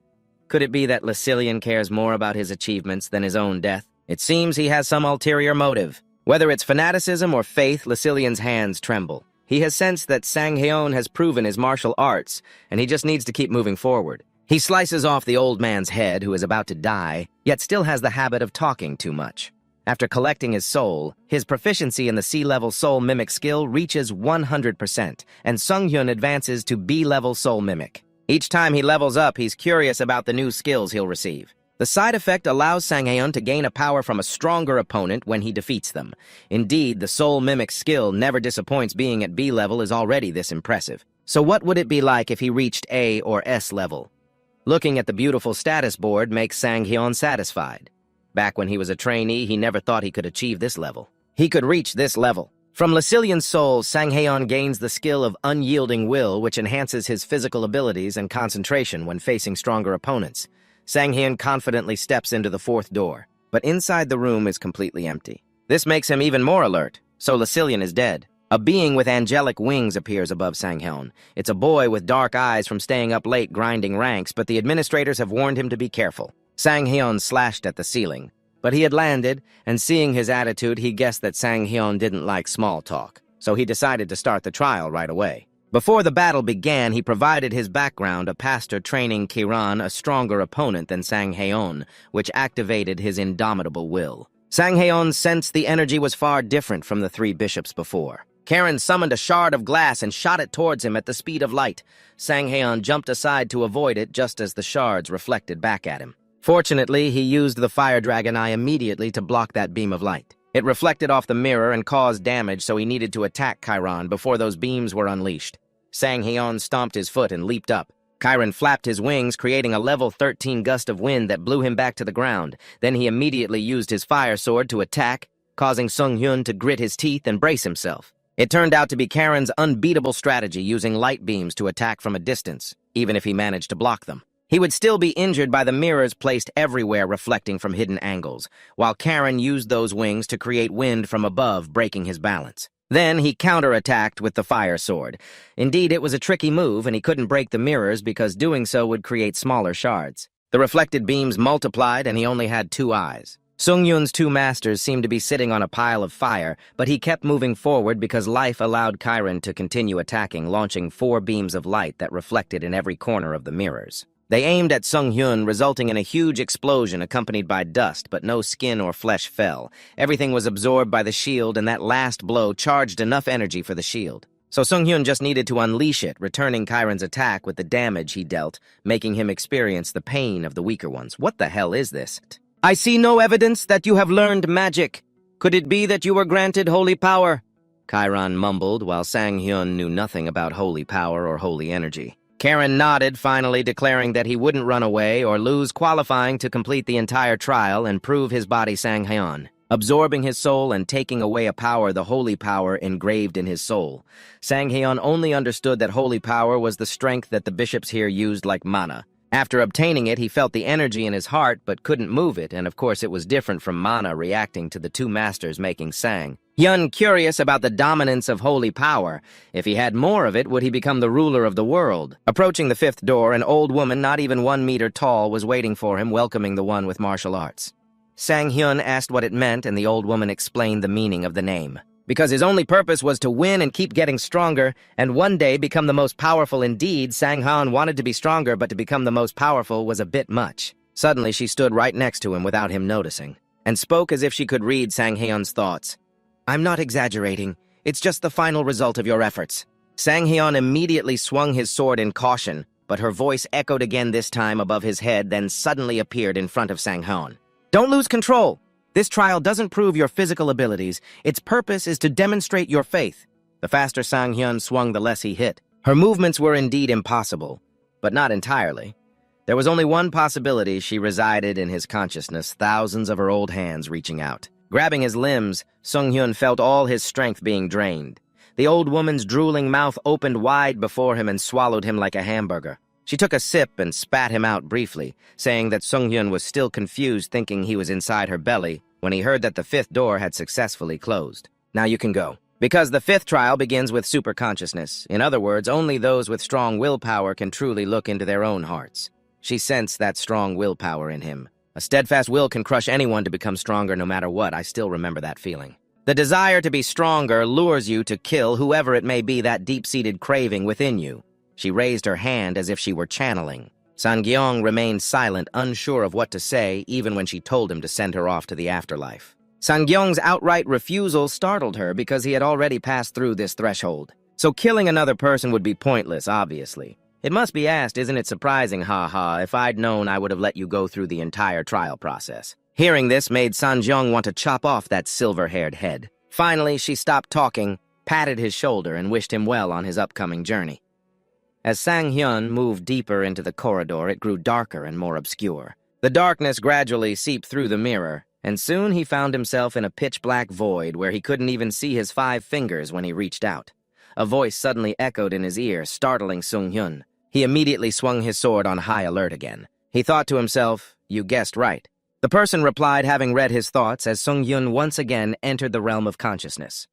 Could it be that Lucilian cares more about his achievements than his own death? It seems he has some ulterior motive. Whether it's fanaticism or faith, Lucilian's hands tremble. He has sensed that Sang-hyun has proven his martial arts, and he just needs to keep moving forward. He slices off the old man's head, who is about to die, yet still has the habit of talking too much. After collecting his soul, his proficiency in the C-level soul mimic skill reaches 100%, and Sung-hyun advances to B-level soul mimic. Each time he levels up, he's curious about the new skills he'll receive. The side effect allows Sang-hyun to gain a power from a stronger opponent when he defeats them. Indeed, the soul mimic skill never disappoints. Being at B level is already this impressive. So what would it be like if he reached A or S level? Looking at the beautiful status board makes Sang-hyun satisfied. Back when he was a trainee, he never thought he could achieve this level. He could reach this level. From Lucilian's soul, Sang Haeon gains the skill of unyielding will, which enhances his physical abilities and concentration when facing stronger opponents. Sang Haeon confidently steps into the fourth door, but inside the room is completely empty. This makes him even more alert, so Lucilian is dead. A being with angelic wings appears above Sang Haeon. It's a boy with dark eyes from staying up late grinding ranks, but the administrators have warned him to be careful. Sang Haeon slashed at the ceiling. But he had landed, and seeing his attitude, he guessed that Sang Haeon didn't like small talk, so he decided to start the trial right away. Before the battle began, he provided his background, a pastor training Kiran, a stronger opponent than Sang Haeon, which activated his indomitable will. Sang Haeon sensed the energy was far different from the three bishops before. Karen summoned a shard of glass and shot it towards him at the speed of light. Sang Haeon jumped aside to avoid it just as the shards reflected back at him. Fortunately, he used the fire dragon eye immediately to block that beam of light. It reflected off the mirror and caused damage, so he needed to attack Chiron before those beams were unleashed. Sang Haeon stomped his foot and leaped up. Chiron flapped his wings, creating a level 13 gust of wind that blew him back to the ground. Then he immediately used his fire sword to attack, causing Sung Hyun to grit his teeth and brace himself. It turned out to be Karen's unbeatable strategy, using light beams to attack from a distance, even if he managed to block them. He would still be injured by the mirrors placed everywhere reflecting from hidden angles, while Karen used those wings to create wind from above, breaking his balance. Then he counterattacked with the fire sword. Indeed, it was a tricky move, and he couldn't break the mirrors because doing so would create smaller shards. The reflected beams multiplied, and he only had 2 eyes. Sung Yun's 2 masters seemed to be sitting on a pile of fire, but he kept moving forward because life allowed Chiron to continue attacking, launching 4 beams of light that reflected in every corner of the mirrors. They aimed at Sung Hyun, resulting in a huge explosion accompanied by dust, but no skin or flesh fell. Everything was absorbed by the shield, and that last blow charged enough energy for the shield. So Sung Hyun just needed to unleash it, returning Chiron's attack with the damage he dealt, making him experience the pain of the weaker ones. What the hell is this? I see no evidence that you have learned magic. Could it be that you were granted holy power? Chiron mumbled, while Sang Hyun knew nothing about holy power or holy energy. Karen nodded, finally declaring that he wouldn't run away or lose, qualifying to complete the entire trial and prove his body Sang Haeon, absorbing his soul and taking away a power, the holy power, engraved in his soul. Sang Haeon only understood that holy power was the strength that the bishops here used like mana. After obtaining it, he felt the energy in his heart but couldn't move it, and of course it was different from mana reacting to the 2 masters making Sang. Hyun, curious about the dominance of holy power. If he had more of it, would he become the ruler of the world? Approaching the 5th door, an old woman not even 1 meter tall was waiting for him, welcoming the one with martial arts. Sang Hyun asked what it meant, and the old woman explained the meaning of the name. Because his only purpose was to win and keep getting stronger, and one day become the most powerful indeed, Sang Haeon wanted to be stronger, but to become the most powerful was a bit much. Suddenly, she stood right next to him without him noticing, and spoke as if she could read Sang Haeon's thoughts. I'm not exaggerating. It's just the final result of your efforts. Sang Haeon immediately swung his sword in caution, but her voice echoed again, this time above his head, then suddenly appeared in front of Sang Haeon. Don't lose control! This trial doesn't prove your physical abilities. Its purpose is to demonstrate your faith. The faster Sang Hyun swung, the less he hit. Her movements were indeed impossible, but not entirely. There was only one possibility. She resided in his consciousness, thousands of her old hands reaching out. Grabbing his limbs, Sung Hyun felt all his strength being drained. The old woman's drooling mouth opened wide before him and swallowed him like a hamburger. She took a sip and spat him out briefly, saying that Sung Hyun was still confused, thinking he was inside her belly, when he heard that the 5th door had successfully closed. Now you can go. Because the 5th trial begins with superconsciousness. In other words, only those with strong willpower can truly look into their own hearts. She sensed that strong willpower in him. A steadfast will can crush anyone to become stronger no matter what. I still remember that feeling. The desire to be stronger lures you to kill whoever it may be, that deep-seated craving within you. She raised her hand as if she were channeling. Sang-gyeong remained silent, unsure of what to say, even when she told him to send her off to the afterlife. Sang-gyeong's outright refusal startled her because he had already passed through this threshold. So killing another person would be pointless, obviously. It must be asked, isn't it surprising, haha, if I'd known I would have let you go through the entire trial process. Hearing this made Sang-gyeong want to chop off that silver-haired head. Finally, she stopped talking, patted his shoulder, and wished him well on his upcoming journey. As Sang Hyun moved deeper into the corridor, it grew darker and more obscure. The darkness gradually seeped through the mirror, and soon he found himself in a pitch-black void where he couldn't even see his 5 fingers when he reached out. A voice suddenly echoed in his ear, startling Sung-hyun. He immediately swung his sword on high alert again. He thought to himself, "You guessed right." The person replied, having read his thoughts, as Sung-hyun once again entered the realm of consciousness.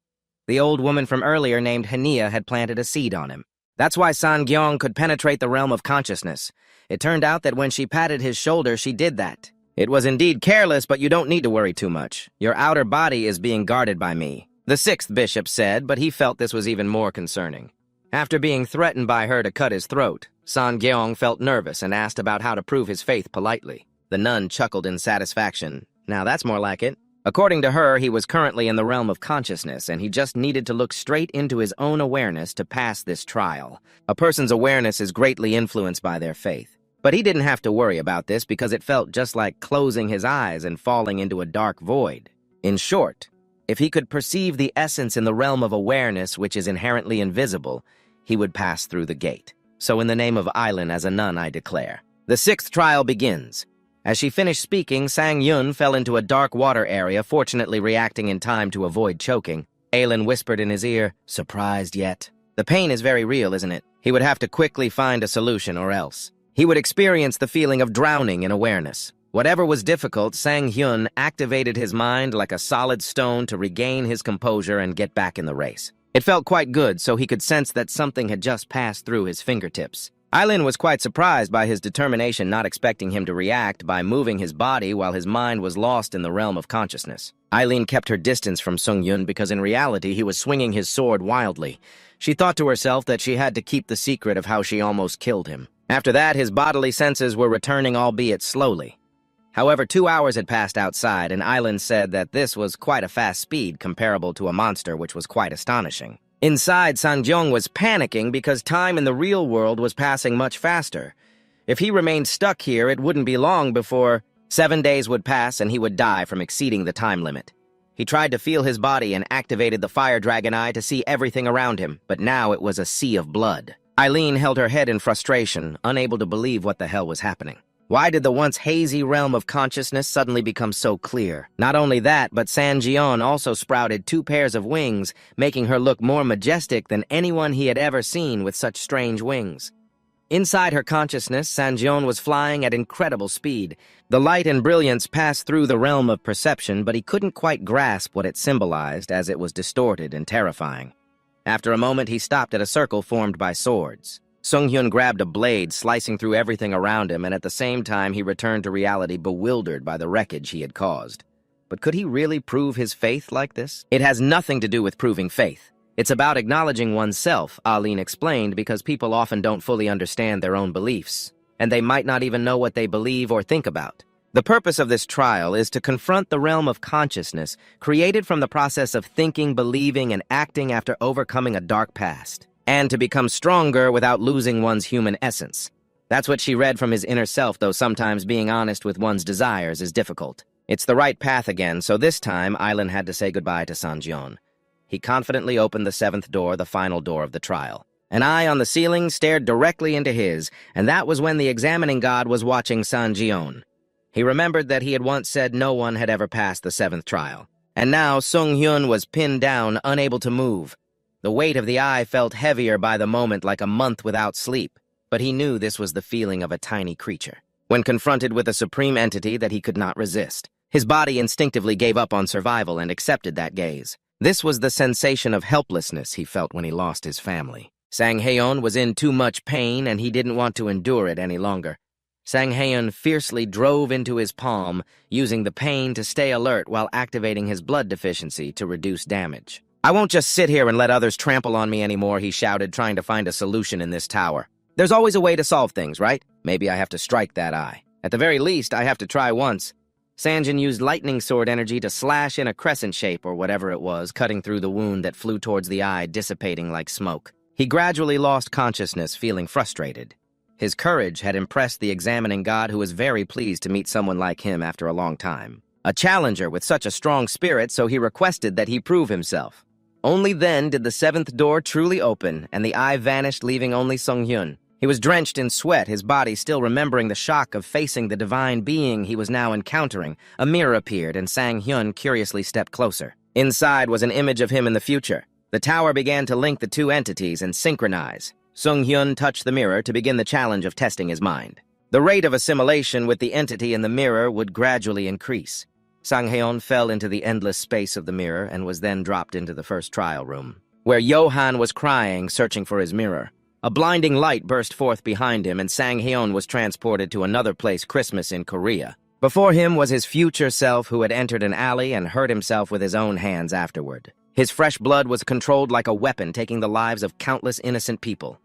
The old woman from earlier named Hania had planted a seed on him. That's why Sang-gyong could penetrate the realm of consciousness. It turned out that when she patted his shoulder, she did that. It was indeed careless, but you don't need to worry too much. Your outer body is being guarded by me, the 6th bishop said, but he felt this was even more concerning. After being threatened by her to cut his throat, Sang-gyong felt nervous and asked about how to prove his faith politely. The nun chuckled in satisfaction. Now that's more like it. According to her, he was currently in the realm of consciousness, and he just needed to look straight into his own awareness to pass this trial. A person's awareness is greatly influenced by their faith. But he didn't have to worry about this because it felt just like closing his eyes and falling into a dark void. In short, if he could perceive the essence in the realm of awareness, which is inherently invisible, he would pass through the gate. So in the name of Aileen as a nun, I declare. The 6th trial begins. As she finished speaking, Sang-hyun fell into a dark water area, fortunately reacting in time to avoid choking. Aileen whispered in his ear, "Surprised yet?" The pain is very real, isn't it? He would have to quickly find a solution or else. He would experience the feeling of drowning in awareness. Whatever was difficult, Sang-hyun activated his mind like a solid stone to regain his composure and get back in the race. It felt quite good, so he could sense that something had just passed through his fingertips. Aileen was quite surprised by his determination, not expecting him to react by moving his body while his mind was lost in the realm of consciousness. Aileen kept her distance from Sung-hyun because in reality he was swinging his sword wildly. She thought to herself that she had to keep the secret of how she almost killed him. After that, his bodily senses were returning, albeit slowly. However, 2 hours had passed outside, and Aileen said that this was quite a fast speed comparable to a monster, which was quite astonishing. Inside, Sang-gyong was panicking because time in the real world was passing much faster. If he remained stuck here, it wouldn't be long before 7 days would pass and he would die from exceeding the time limit. He tried to feel his body and activated the fire dragon eye to see everything around him, but now it was a sea of blood. Aileen held her head in frustration, unable to believe what the hell was happening. Why did the once hazy realm of consciousness suddenly become so clear? Not only that, but Sang-gyong also sprouted 2 pairs of wings, making her look more majestic than anyone he had ever seen with such strange wings. Inside her consciousness, Sang-gyong was flying at incredible speed. The light and brilliance passed through the realm of perception, but he couldn't quite grasp what it symbolized as it was distorted and terrifying. After a moment, he stopped at a circle formed by swords. Sung-hyun grabbed a blade, slicing through everything around him, and at the same time he returned to reality bewildered by the wreckage he had caused. But could he really prove his faith like this? It has nothing to do with proving faith. It's about acknowledging oneself, Aileen explained, because people often don't fully understand their own beliefs, and they might not even know what they believe or think about. The purpose of this trial is to confront the realm of consciousness, created from the process of thinking, believing, and acting after overcoming a dark past, and to become stronger without losing one's human essence. That's what she read from his inner self, though sometimes being honest with one's desires is difficult. It's the right path again, so this time Aileen had to say goodbye to Sang-gyong. He confidently opened the 7th door, the final door of the trial. An eye on the ceiling stared directly into his, and that was when the examining god was watching Sang-gyong. He remembered that he had once said no one had ever passed the 7th trial. And now Sung-hyun was pinned down, unable to move. The weight of the eye felt heavier by the moment, like a month without sleep, but he knew this was the feeling of a tiny creature. When confronted with a supreme entity that he could not resist, his body instinctively gave up on survival and accepted that gaze. This was the sensation of helplessness he felt when he lost his family. Sang-hyun was in too much pain, and he didn't want to endure it any longer. Sang-hyun fiercely drove into his palm, using the pain to stay alert while activating his blood deficiency to reduce damage. "I won't just sit here and let others trample on me anymore," he shouted, trying to find a solution in this tower. "There's always a way to solve things, right? Maybe I have to strike that eye. At the very least, I have to try once." Sanjin used lightning sword energy to slash in a crescent shape or whatever it was, cutting through the wound that flew towards the eye, dissipating like smoke. He gradually lost consciousness, feeling frustrated. His courage had impressed the examining god, who was very pleased to meet someone like him after a long time. A challenger with such a strong spirit, so he requested that he prove himself. Only then did the 7th door truly open, and the eye vanished, leaving only Sung-hyun. He was drenched in sweat, his body still remembering the shock of facing the divine being he was now encountering. A mirror appeared, and Sang-hyun curiously stepped closer. Inside was an image of him in the future. The tower began to link the two entities and synchronize. Sung-hyun touched the mirror to begin the challenge of testing his mind. The rate of assimilation with the entity in the mirror would gradually increase. Sang-hyun fell into the endless space of the mirror and was then dropped into the first trial room, where Johan was crying, searching for his mirror. A blinding light burst forth behind him, and Sang-hyun was transported to another place, Christmas in Korea. Before him was his future self, who had entered an alley and hurt himself with his own hands afterward. His fresh blood was controlled like a weapon, taking the lives of countless innocent people.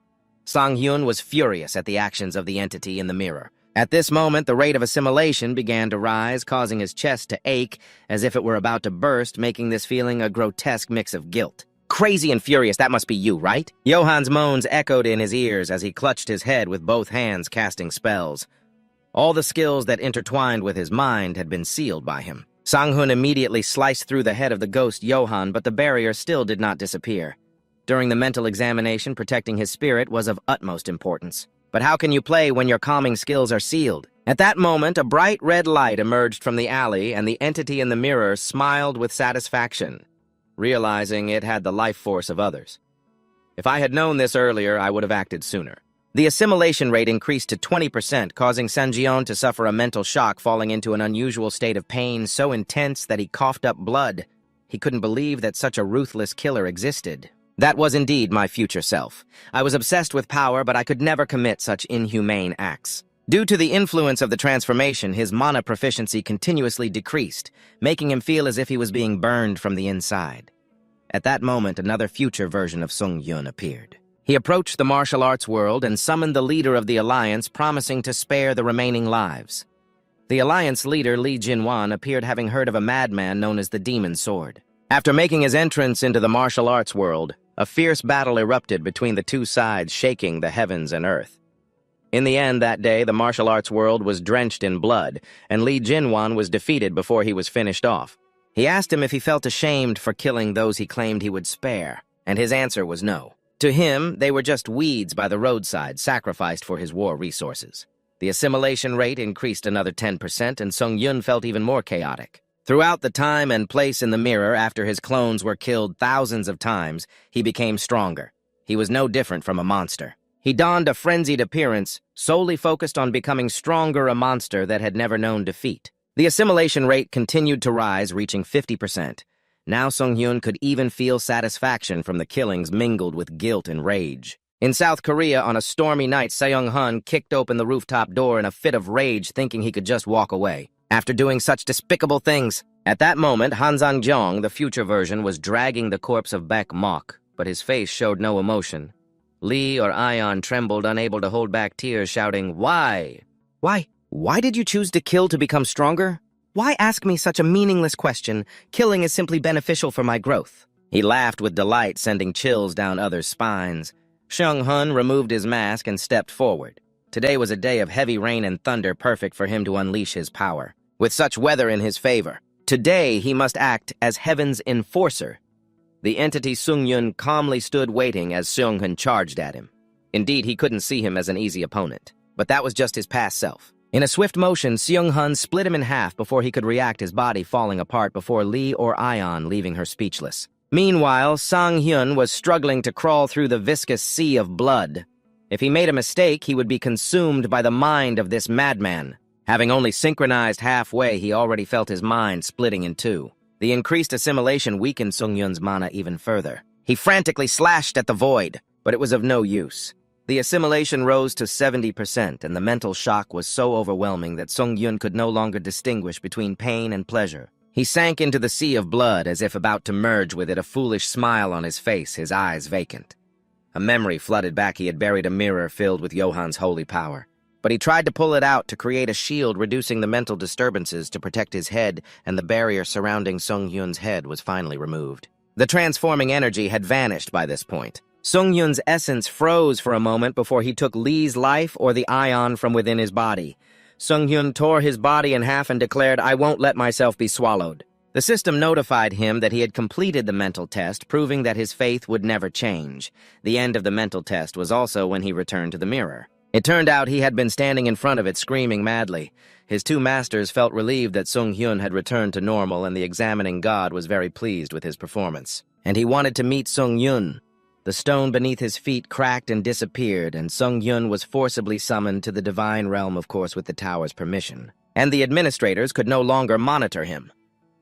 Sang-hyun was furious at the actions of the entity in the mirror. At this moment, the rate of assimilation began to rise, causing his chest to ache as if it were about to burst, making this feeling a grotesque mix of guilt. Crazy and furious, that must be you, right? Johan's moans echoed in his ears as he clutched his head with both hands, casting spells. All the skills that intertwined with his mind had been sealed by him. Sang-hyun immediately sliced through the head of the ghost Johan, but the barrier still did not disappear. During the mental examination, protecting his spirit was of utmost importance. But how can you play when your calming skills are sealed? At that moment, a bright red light emerged from the alley, and the entity in the mirror smiled with satisfaction, realizing it had the life force of others. If I had known this earlier, I would have acted sooner. The assimilation rate increased to 20%, causing Sang-hyun to suffer a mental shock, falling into an unusual state of pain so intense that he coughed up blood. He couldn't believe that such a ruthless killer existed. That was indeed my future self. I was obsessed with power, but I could never commit such inhumane acts. Due to the influence of the transformation, his mana proficiency continuously decreased, making him feel as if he was being burned from the inside. At that moment, another future version of Sung-hyun appeared. He approached the martial arts world and summoned the leader of the alliance, promising to spare the remaining lives. The alliance leader, Lee Jin-wan, appeared, having heard of a madman known as the Demon Sword. After making his entrance into the martial arts world, a fierce battle erupted between the two sides, shaking the heavens and earth. In the end that day, the martial arts world was drenched in blood, and Lee Jin-wan was defeated before he was finished off. He asked him if he felt ashamed for killing those he claimed he would spare, and his answer was no. To him, they were just weeds by the roadside, sacrificed for his war resources. The assimilation rate increased another 10%, and Sung-hyun felt even more chaotic. Throughout the time and place in the mirror, after his clones were killed thousands of times, he became stronger. He was no different from a monster. He donned a frenzied appearance, solely focused on becoming stronger, a monster that had never known defeat. The assimilation rate continued to rise, reaching 50%. Now Sung-hyun could even feel satisfaction from the killings mingled with guilt and rage. In South Korea, on a stormy night, Seong-hun kicked open the rooftop door in a fit of rage, thinking he could just walk away. After doing such despicable things. At that moment, Han Sang-jeong, the future version, was dragging the corpse of Baek Mok, but his face showed no emotion. Lee or Ion trembled, unable to hold back tears, shouting, "Why? Why did you choose to kill to become stronger? Why ask me such a meaningless question? Killing is simply beneficial for my growth." He laughed with delight, sending chills down others' spines. Seong-hun removed his mask and stepped forward. Today was a day of heavy rain and thunder, perfect for him to unleash his power. With such weather in his favor, today he must act as heaven's enforcer. The entity Sung-hyun calmly stood waiting as Seong-hun charged at him. Indeed, he couldn't see him as an easy opponent, but that was just his past self. In a swift motion, Seong-hun split him in half before he could react, his body falling apart before Lee or Ion leaving her speechless. Meanwhile, Sang-hyun was struggling to crawl through the viscous sea of blood. If he made a mistake, he would be consumed by the mind of this madman. Having only synchronized halfway, he already felt his mind splitting in two. The increased assimilation weakened Sung-hyun's mana even further. He frantically slashed at the void, but it was of no use. The assimilation rose to 70%, and the mental shock was so overwhelming that Sung-hyun could no longer distinguish between pain and pleasure. He sank into the sea of blood as if about to merge with it, a foolish smile on his face, his eyes vacant. A memory flooded back. He had buried a mirror filled with Johan's holy power. But he tried to pull it out to create a shield, reducing the mental disturbances to protect his head, and the barrier surrounding Sung-hyun's head was finally removed. The transforming energy had vanished by this point. Sung-hyun's essence froze for a moment before he took Lee's life or the ion from within his body. Sung-hyun tore his body in half and declared, "I won't let myself be swallowed." The system notified him that he had completed the mental test, proving that his faith would never change. The end of the mental test was also when he returned to the mirror. It turned out he had been standing in front of it screaming madly. His two masters felt relieved that Sung-hyun had returned to normal, and the examining god was very pleased with his performance. And he wanted to meet Sung-hyun. The stone beneath his feet cracked and disappeared, and Sung-hyun was forcibly summoned to the divine realm, of course with the tower's permission. And the administrators could no longer monitor him.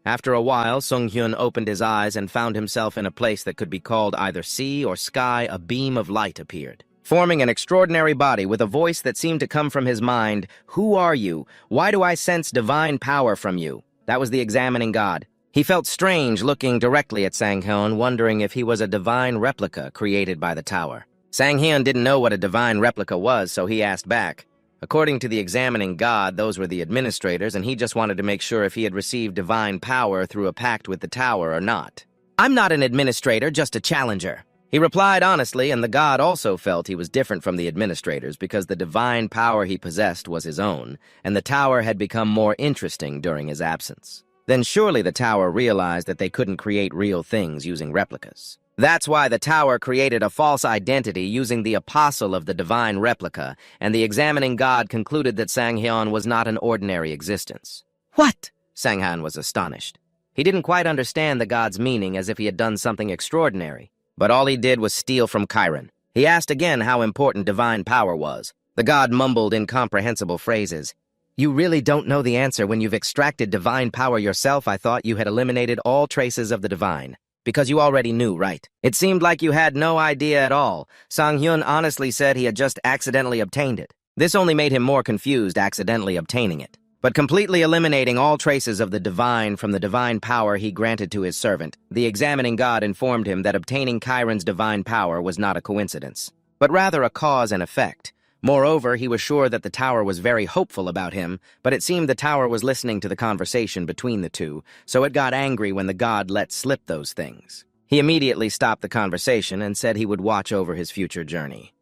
After a while, Sung-hyun opened his eyes and found himself in a place that could be called either sea or sky. A beam of light appeared, forming an extraordinary body with a voice that seemed to come from his mind. "Who are you? Why do I sense divine power from you?" That was the examining god. He felt strange looking directly at Sang-hyun, wondering if he was a divine replica created by the tower. Sang-hyun didn't know what a divine replica was, so he asked back. According to the examining god, those were the administrators, and he just wanted to make sure if he had received divine power through a pact with the tower or not. "I'm not an administrator, just a challenger." He replied honestly, and the god also felt he was different from the administrators because the divine power he possessed was his own, and the tower had become more interesting during his absence. Then surely the tower realized that they couldn't create real things using replicas. That's why the tower created a false identity using the apostle of the divine replica, and the examining god concluded that Sang-hyun was not an ordinary existence. "What?" Sang-hyun was astonished. He didn't quite understand the god's meaning, as if he had done something extraordinary. But all he did was steal from Chiron. He asked again how important divine power was. The god mumbled incomprehensible phrases. "You really don't know the answer when you've extracted divine power yourself. I thought you had eliminated all traces of the divine. Because you already knew, right? It seemed like you had no idea at all." Sang-hyun honestly said he had just accidentally obtained it. This only made him more confused, accidentally obtaining it. But completely eliminating all traces of the divine from the divine power he granted to his servant, the examining god informed him that obtaining Chiron's divine power was not a coincidence, but rather a cause and effect. Moreover, he was sure that the tower was very hopeful about him, but it seemed the tower was listening to the conversation between the two, so it got angry when the god let slip those things. He immediately stopped the conversation and said he would watch over his future journey.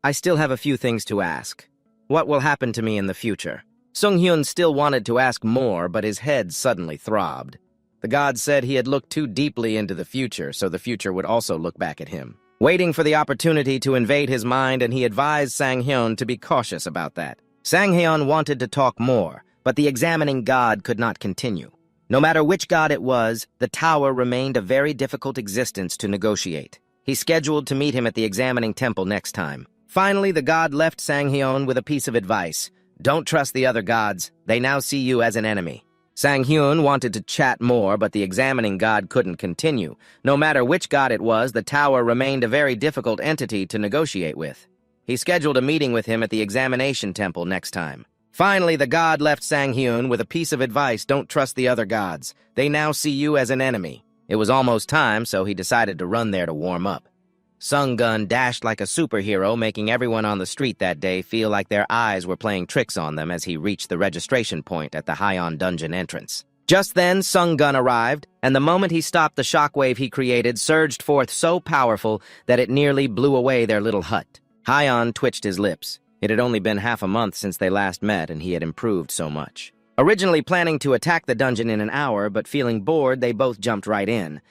"I still have a few things to ask. What will happen to me in the future?" Sung-hyun still wanted to ask more, but his head suddenly throbbed. The god said he had looked too deeply into the future, so the future would also look back at him, waiting for the opportunity to invade his mind, and he advised Sang-hyun to be cautious about that. Sang-hyun wanted to talk more, but the examining god could not continue. No matter which god it was, the tower remained a very difficult existence to negotiate. He scheduled to meet him at the examining temple next time. Finally, the god left Sang-hyun with a piece of advice. "Don't trust the other gods. They now see you as an enemy." Sang-hyun wanted to chat more, but the examining god couldn't continue. No matter which god it was, the tower remained a very difficult entity to negotiate with. He scheduled a meeting with him at the examination temple next time. Finally, the god left Sang-hyun with a piece of advice. "Don't trust the other gods. They now see you as an enemy." It was almost time, so he decided to run there to warm up. Sung-gun dashed like a superhero, making everyone on the street that day feel like their eyes were playing tricks on them as he reached the registration point at the Hyeon dungeon entrance. Just then, Sung-gun arrived, and the moment he stopped, the shockwave he created surged forth so powerful that it nearly blew away their little hut. Hyeon twitched his lips. It had only been half a month since they last met, and he had improved so much. Originally planning to attack the dungeon in an hour, but feeling bored, they both jumped right in.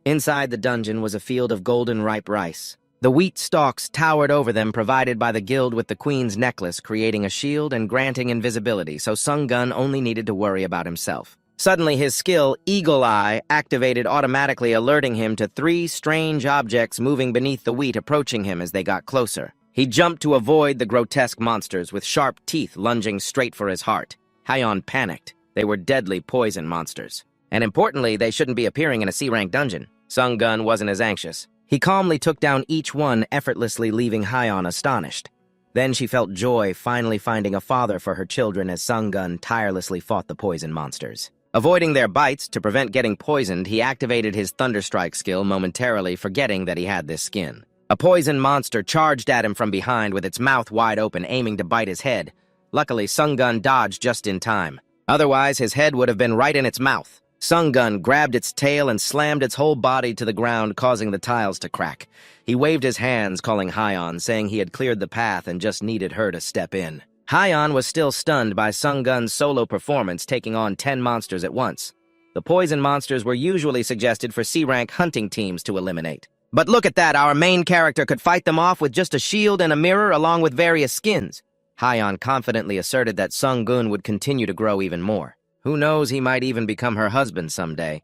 Inside the dungeon was a field of golden ripe rice. The wheat stalks towered over them, provided by the guild with the queen's necklace, creating a shield and granting invisibility, so Sung-gun only needed to worry about himself. Suddenly, his skill, Eagle Eye, activated automatically, alerting him to 3 strange objects moving beneath the wheat, approaching him as they got closer. He jumped to avoid the grotesque monsters, with sharp teeth lunging straight for his heart. Hyeon panicked. They were deadly poison monsters. And importantly, they shouldn't be appearing in a C-rank dungeon. Sung-gun wasn't as anxious. He calmly took down each one, effortlessly leaving Hyeon astonished. Then she felt joy, finally finding a father for her children as Sung-gun tirelessly fought the poison monsters. Avoiding their bites to prevent getting poisoned, he activated his Thunderstrike skill momentarily, forgetting that he had this skin. A poison monster charged at him from behind with its mouth wide open, aiming to bite his head. Luckily, Sung-gun dodged just in time. Otherwise, his head would have been right in its mouth. Sung-gun grabbed its tail and slammed its whole body to the ground, causing the tiles to crack. He waved his hands, calling Hyeon, saying he had cleared the path and just needed her to step in. Hyeon was still stunned by Sung-gun's solo performance, taking on 10 monsters at once. The poison monsters were usually suggested for C-rank hunting teams to eliminate. But look at that, our main character could fight them off with just a shield and a mirror along with various skins. Hyeon confidently asserted that Sung-gun would continue to grow even more. Who knows, he might even become her husband someday.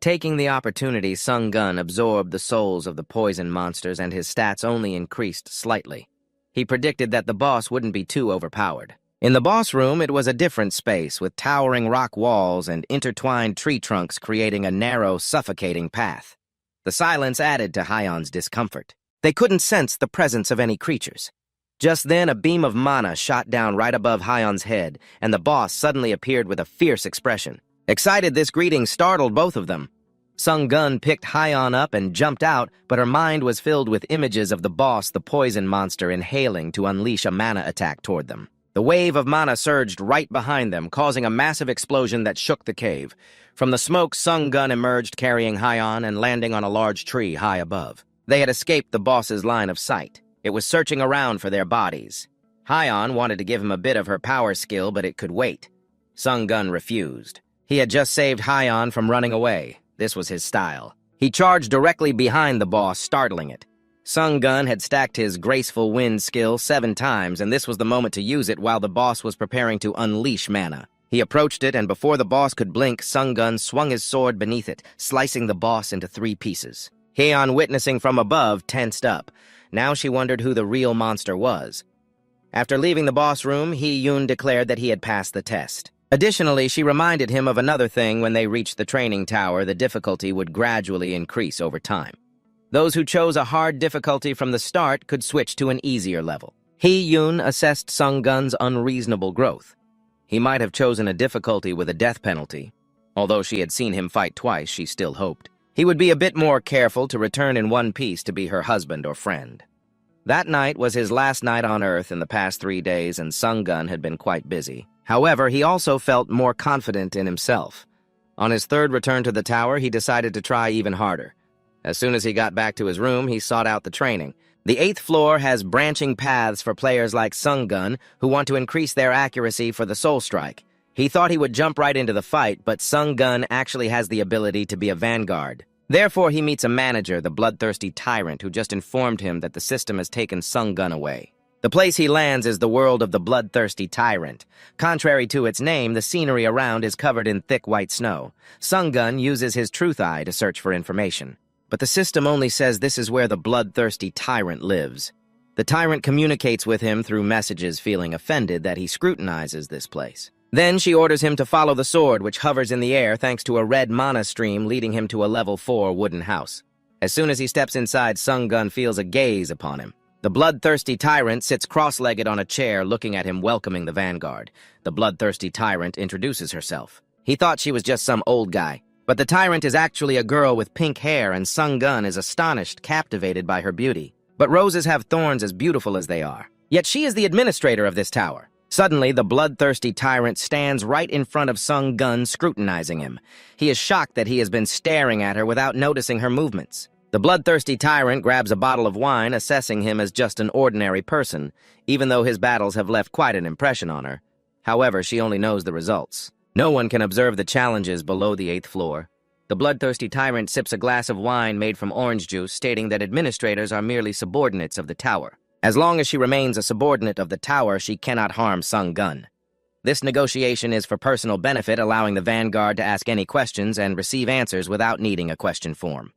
Taking the opportunity, Sung-gun absorbed the souls of the poison monsters and his stats only increased slightly. He predicted that the boss wouldn't be too overpowered. In the boss room, it was a different space with towering rock walls and intertwined tree trunks creating a narrow, suffocating path. The silence added to Hyeon's discomfort. They couldn't sense the presence of any creatures. Just then, a beam of mana shot down right above Hyeon's head, and the boss suddenly appeared with a fierce expression. Excited, this greeting startled both of them. Sung-gun picked Hyeon up and jumped out, but her mind was filled with images of the boss, the poison monster, inhaling to unleash a mana attack toward them. The wave of mana surged right behind them, causing a massive explosion that shook the cave. From the smoke, Sung-gun emerged carrying Hyeon and landing on a large tree high above. They had escaped the boss's line of sight. It was searching around for their bodies. Hyeon wanted to give him a bit of her power skill, but it could wait. Sung-gun refused. He had just saved Hyeon from running away. This was his style. He charged directly behind the boss, startling it. Sung-gun had stacked his graceful wind skill 7 times, and this was the moment to use it while the boss was preparing to unleash mana. He approached it, and before the boss could blink, Sung-gun swung his sword beneath it, slicing the boss into 3 pieces. Hyeon, witnessing from above, tensed up. Now she wondered who the real monster was. After leaving the boss room, Hee-yoon declared that he had passed the test. Additionally, she reminded him of another thing: when they reached the training tower, the difficulty would gradually increase over time. Those who chose a hard difficulty from the start could switch to an easier level. Hee-yoon assessed Sung-gun's unreasonable growth. He might have chosen a difficulty with a death penalty. Although she had seen him fight twice, she still hoped he would be a bit more careful to return in one piece to be her husband or friend. That night was his last night on Earth in the past 3 days, and Sung-gun had been quite busy. However, he also felt more confident in himself. On his 3rd return to the tower, he decided to try even harder. As soon as he got back to his room, he sought out the training. The 8th floor has branching paths for players like Sung-gun who want to increase their accuracy for the Soul Strike. He thought he would jump right into the fight, but Sung-gun actually has the ability to be a vanguard. Therefore, he meets a manager, the bloodthirsty tyrant, who just informed him that the system has taken Sung-gun away. The place he lands is the world of the bloodthirsty tyrant. Contrary to its name, the scenery around is covered in thick white snow. Sung-gun uses his truth eye to search for information. But the system only says this is where the bloodthirsty tyrant lives. The tyrant communicates with him through messages, feeling offended that he scrutinizes this place. Then she orders him to follow the sword, which hovers in the air thanks to a red mana stream leading him to a level 4 wooden house. As soon as he steps inside, Sung-gun feels a gaze upon him. The bloodthirsty tyrant sits cross-legged on a chair looking at him, welcoming the vanguard. The bloodthirsty tyrant introduces herself. He thought she was just some old guy. But the tyrant is actually a girl with pink hair, and Sung-gun is astonished, captivated by her beauty. But roses have thorns as beautiful as they are. Yet she is the administrator of this tower. Suddenly, the bloodthirsty tyrant stands right in front of Sung-gun, scrutinizing him. He is shocked that he has been staring at her without noticing her movements. The bloodthirsty tyrant grabs a bottle of wine, assessing him as just an ordinary person, even though his battles have left quite an impression on her. However, she only knows the results. No one can observe the challenges below the 8th floor. The bloodthirsty tyrant sips a glass of wine made from orange juice, stating that administrators are merely subordinates of the tower. As long as she remains a subordinate of the tower, she cannot harm Sung-gun. This negotiation is for personal benefit, allowing the vanguard to ask any questions and receive answers without needing a question form.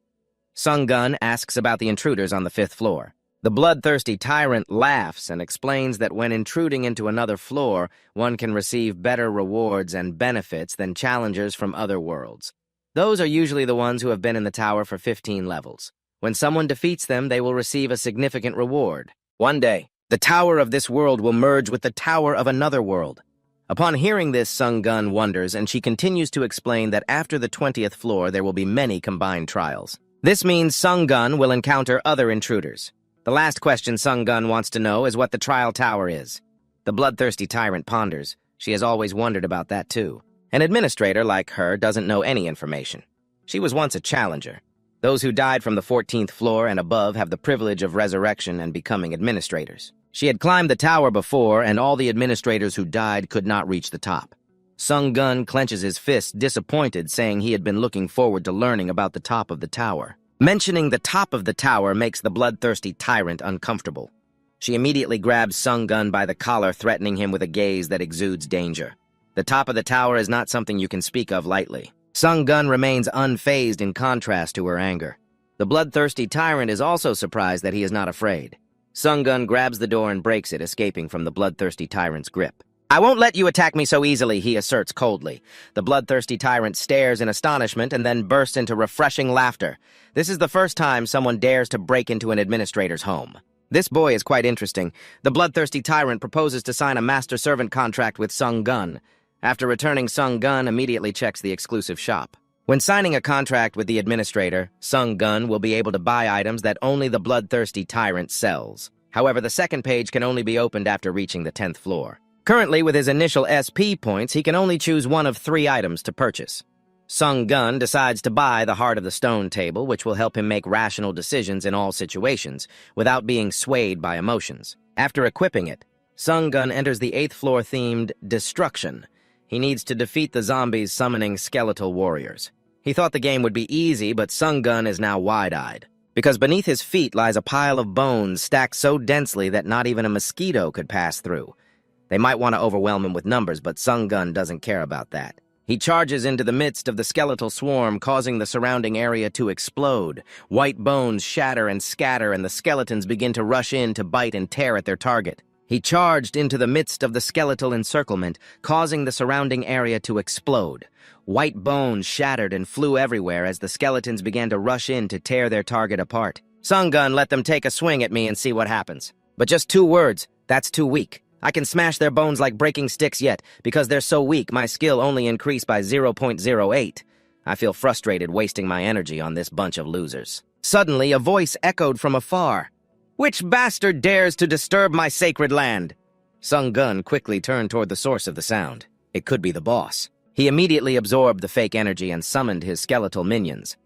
Sung-gun asks about the intruders on the 5th floor. The bloodthirsty tyrant laughs and explains that when intruding into another floor, one can receive better rewards and benefits than challengers from other worlds. Those are usually the ones who have been in the tower for 15 levels. When someone defeats them, they will receive a significant reward. One day, the tower of this world will merge with the tower of another world. Upon hearing this, Sung-gun wonders, and she continues to explain that after the 20th floor, there will be many combined trials. This means Sung-gun will encounter other intruders. The last question Sung-gun wants to know is what the trial tower is. The bloodthirsty tyrant ponders. She has always wondered about that too. An administrator like her doesn't know any information. She was once a challenger. Those who died from the 14th floor and above have the privilege of resurrection and becoming administrators. She had climbed the tower before, and all the administrators who died could not reach the top. Sung Gun clenches his fist, disappointed, saying he had been looking forward to learning about the top of the tower. Mentioning the top of the tower makes the bloodthirsty tyrant uncomfortable. She immediately grabs Sung Gun by the collar, threatening him with a gaze that exudes danger. The top of the tower is not something you can speak of lightly. Sung Gun remains unfazed in contrast to her anger. The bloodthirsty tyrant is also surprised that he is not afraid. Sung Gun grabs the door and breaks it, escaping from the bloodthirsty tyrant's grip. "I won't let you attack me so easily," he asserts coldly. The bloodthirsty tyrant stares in astonishment and then bursts into refreshing laughter. This is the first time someone dares to break into an administrator's home. This boy is quite interesting. The bloodthirsty tyrant proposes to sign a master-servant contract with Sung Gun. After returning, Sung Gun immediately checks the exclusive shop. When signing a contract with the administrator, Sung Gun will be able to buy items that only the bloodthirsty tyrant sells. However, the second page can only be opened after reaching the 10th floor. Currently, with his initial SP points, he can only choose one of 3 items to purchase. Sung Gun decides to buy the Heart of the Stone table, which will help him make rational decisions in all situations, without being swayed by emotions. After equipping it, Sung Gun enters the 8th floor-themed Destruction. He needs to defeat the zombies summoning skeletal warriors. He thought the game would be easy, but Sung Gun is now wide-eyed, because beneath his feet lies a pile of bones stacked so densely that not even a mosquito could pass through. They might want to overwhelm him with numbers, but Sung Gun doesn't care about that. He charges into the midst of the skeletal swarm, causing the surrounding area to explode. White bones shatter and scatter, and the skeletons begin to rush in to bite and tear at their target. He charged into the midst of the skeletal encirclement, causing the surrounding area to explode. White bones shattered and flew everywhere as the skeletons began to rush in to tear their target apart. Sung Gun let them take a swing at me and see what happens. But just 2 words, that's too weak. I can smash their bones like breaking sticks, yet because they're so weak, my skill only increased by 0.08. I feel frustrated wasting my energy on this bunch of losers. Suddenly, a voice echoed from afar. "Which bastard dares to disturb my sacred land?" Sung Gun quickly turned toward the source of the sound. It could be the boss. He immediately absorbed the fake energy and summoned his skeletal minions.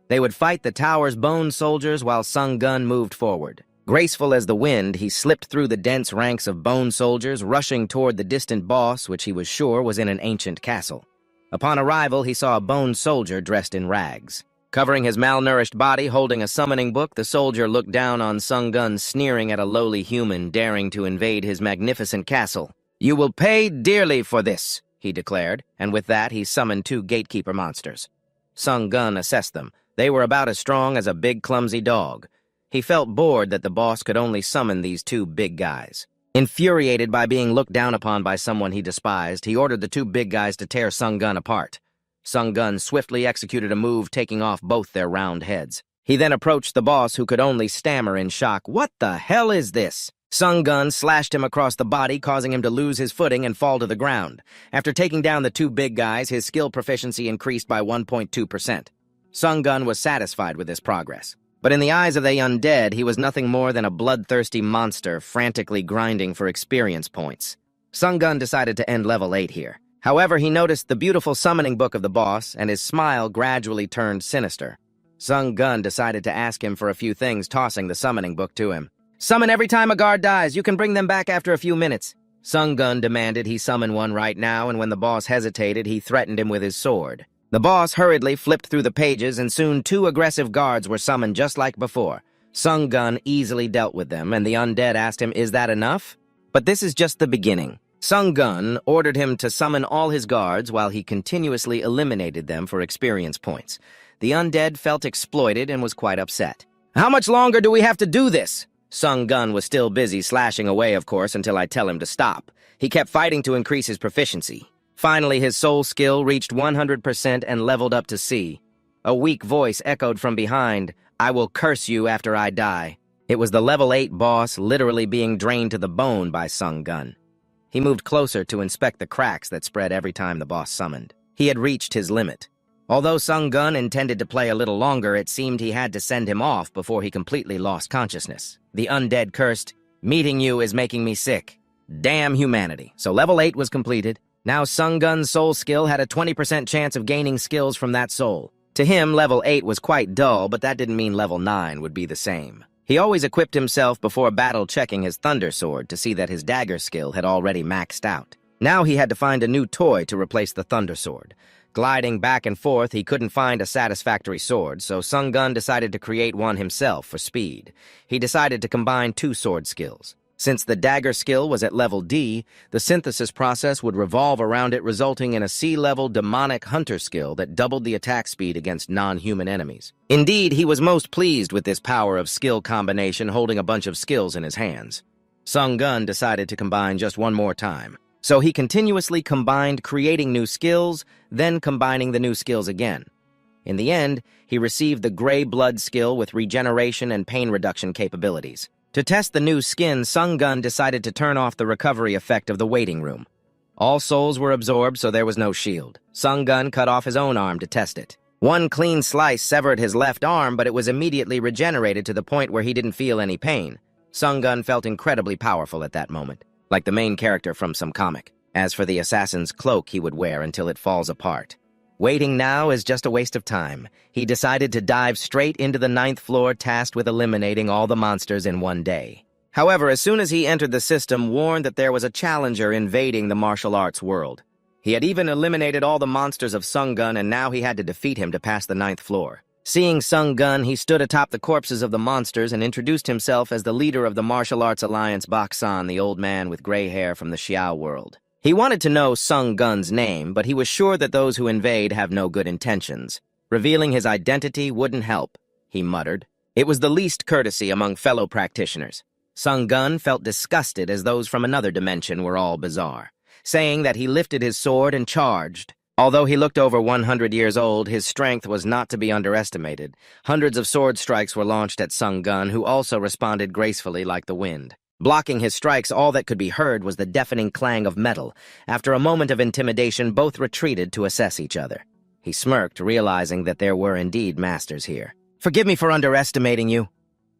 They would fight the tower's bone soldiers while Sung Gun moved forward. Graceful as the wind, he slipped through the dense ranks of bone soldiers, rushing toward the distant boss, which he was sure was in an ancient castle. Upon arrival, he saw a bone soldier dressed in rags. Covering his malnourished body, holding a summoning book, the soldier looked down on Sung Gun, sneering at a lowly human daring to invade his magnificent castle. "You will pay dearly for this," he declared, and with that he summoned 2 gatekeeper monsters. Sung Gun assessed them. They were about as strong as a big, clumsy dog. He felt bored that the boss could only summon these 2 big guys. Infuriated by being looked down upon by someone he despised, he ordered the 2 big guys to tear Sung Gun apart. Sung Gun swiftly executed a move, taking off both their round heads. He then approached the boss, who could only stammer in shock. "What the hell is this?" Sung Gun slashed him across the body, causing him to lose his footing and fall to the ground. After taking down the 2 big guys, his skill proficiency increased by 1.2%. Sung Gun was satisfied with this progress. But in the eyes of the undead, he was nothing more than a bloodthirsty monster frantically grinding for experience points. Sung Gun decided to end level 8 here. However, he noticed the beautiful summoning book of the boss, and his smile gradually turned sinister. Sung Gun decided to ask him for a few things, tossing the summoning book to him. "Summon every time a guard dies. You can bring them back after a few minutes." Sung Gun demanded he summon one right now, and when the boss hesitated, he threatened him with his sword. The boss hurriedly flipped through the pages, and soon 2 aggressive guards were summoned just like before. Sung Gun easily dealt with them, and the undead asked him, "Is that enough?" But this is just the beginning. Sung Gun ordered him to summon all his guards while he continuously eliminated them for experience points. The undead felt exploited and was quite upset. "How much longer do we have to do this?" Sung Gun was still busy slashing away, of course, until I tell him to stop. He kept fighting to increase his proficiency. Finally, his soul skill reached 100% and leveled up to C. A weak voice echoed from behind, "I will curse you after I die." It was the level 8 boss literally being drained to the bone by Sung Gun. He moved closer to inspect the cracks that spread every time the boss summoned. He had reached his limit. Although Sung Gun intended to play a little longer, it seemed he had to send him off before he completely lost consciousness. The undead cursed, "Meeting you is making me sick." Damn humanity. So level 8 was completed. Now Sung Gun's soul skill had a 20% chance of gaining skills from that soul. To him, level 8 was quite dull, but that didn't mean level 9 would be the same. He always equipped himself before battle, checking his thunder sword to see that his dagger skill had already maxed out. Now he had to find a new toy to replace the Thunder Sword. Gliding back and forth, he couldn't find a satisfactory sword, so Sung Gun decided to create one himself for speed. He decided to combine two sword skills. Since the dagger skill was at level D, the synthesis process would revolve around it, resulting in a C-level demonic hunter skill that doubled the attack speed against non-human enemies. Indeed, he was most pleased with this power of skill combination, holding a bunch of skills in his hands. Sung Gun decided to combine just one more time. So he continuously combined, creating new skills, then combining the new skills again. In the end, he received the Gray Blood skill with regeneration and pain reduction capabilities. To test the new skin, Sung Gun decided to turn off the recovery effect of the waiting room. All souls were absorbed, so there was no shield. Sung Gun cut off his own arm to test it. One clean slice severed his left arm, but it was immediately regenerated to the point where he didn't feel any pain. Sung Gun felt incredibly powerful at that moment, like the main character from some comic. As for the assassin's cloak he would wear until it falls apart. Waiting now is just a waste of time. He decided to dive straight into the 9th floor, tasked with eliminating all the monsters in one day. However, as soon as he entered the system, warned that there was a challenger invading the martial arts world. He had even eliminated all the monsters of Sung Gun, and now he had to defeat him to pass the 9th floor. Seeing Sung Gun, he stood atop the corpses of the monsters and introduced himself as the leader of the martial arts alliance, Bak San, the old man with gray hair from the Xiao world. He wanted to know Sung Gun's name, but he was sure that those who invade have no good intentions. Revealing his identity wouldn't help, he muttered. It was the least courtesy among fellow practitioners. Sung Gun felt disgusted as those from another dimension were all bizarre, saying that he lifted his sword and charged. Although he looked over 100 years old, his strength was not to be underestimated. Hundreds of sword strikes were launched at Sung Gun, who also responded gracefully like the wind. Blocking his strikes, all that could be heard was the deafening clang of metal. After a moment of intimidation, both retreated to assess each other. He smirked, realizing that there were indeed masters here. "Forgive me for underestimating you."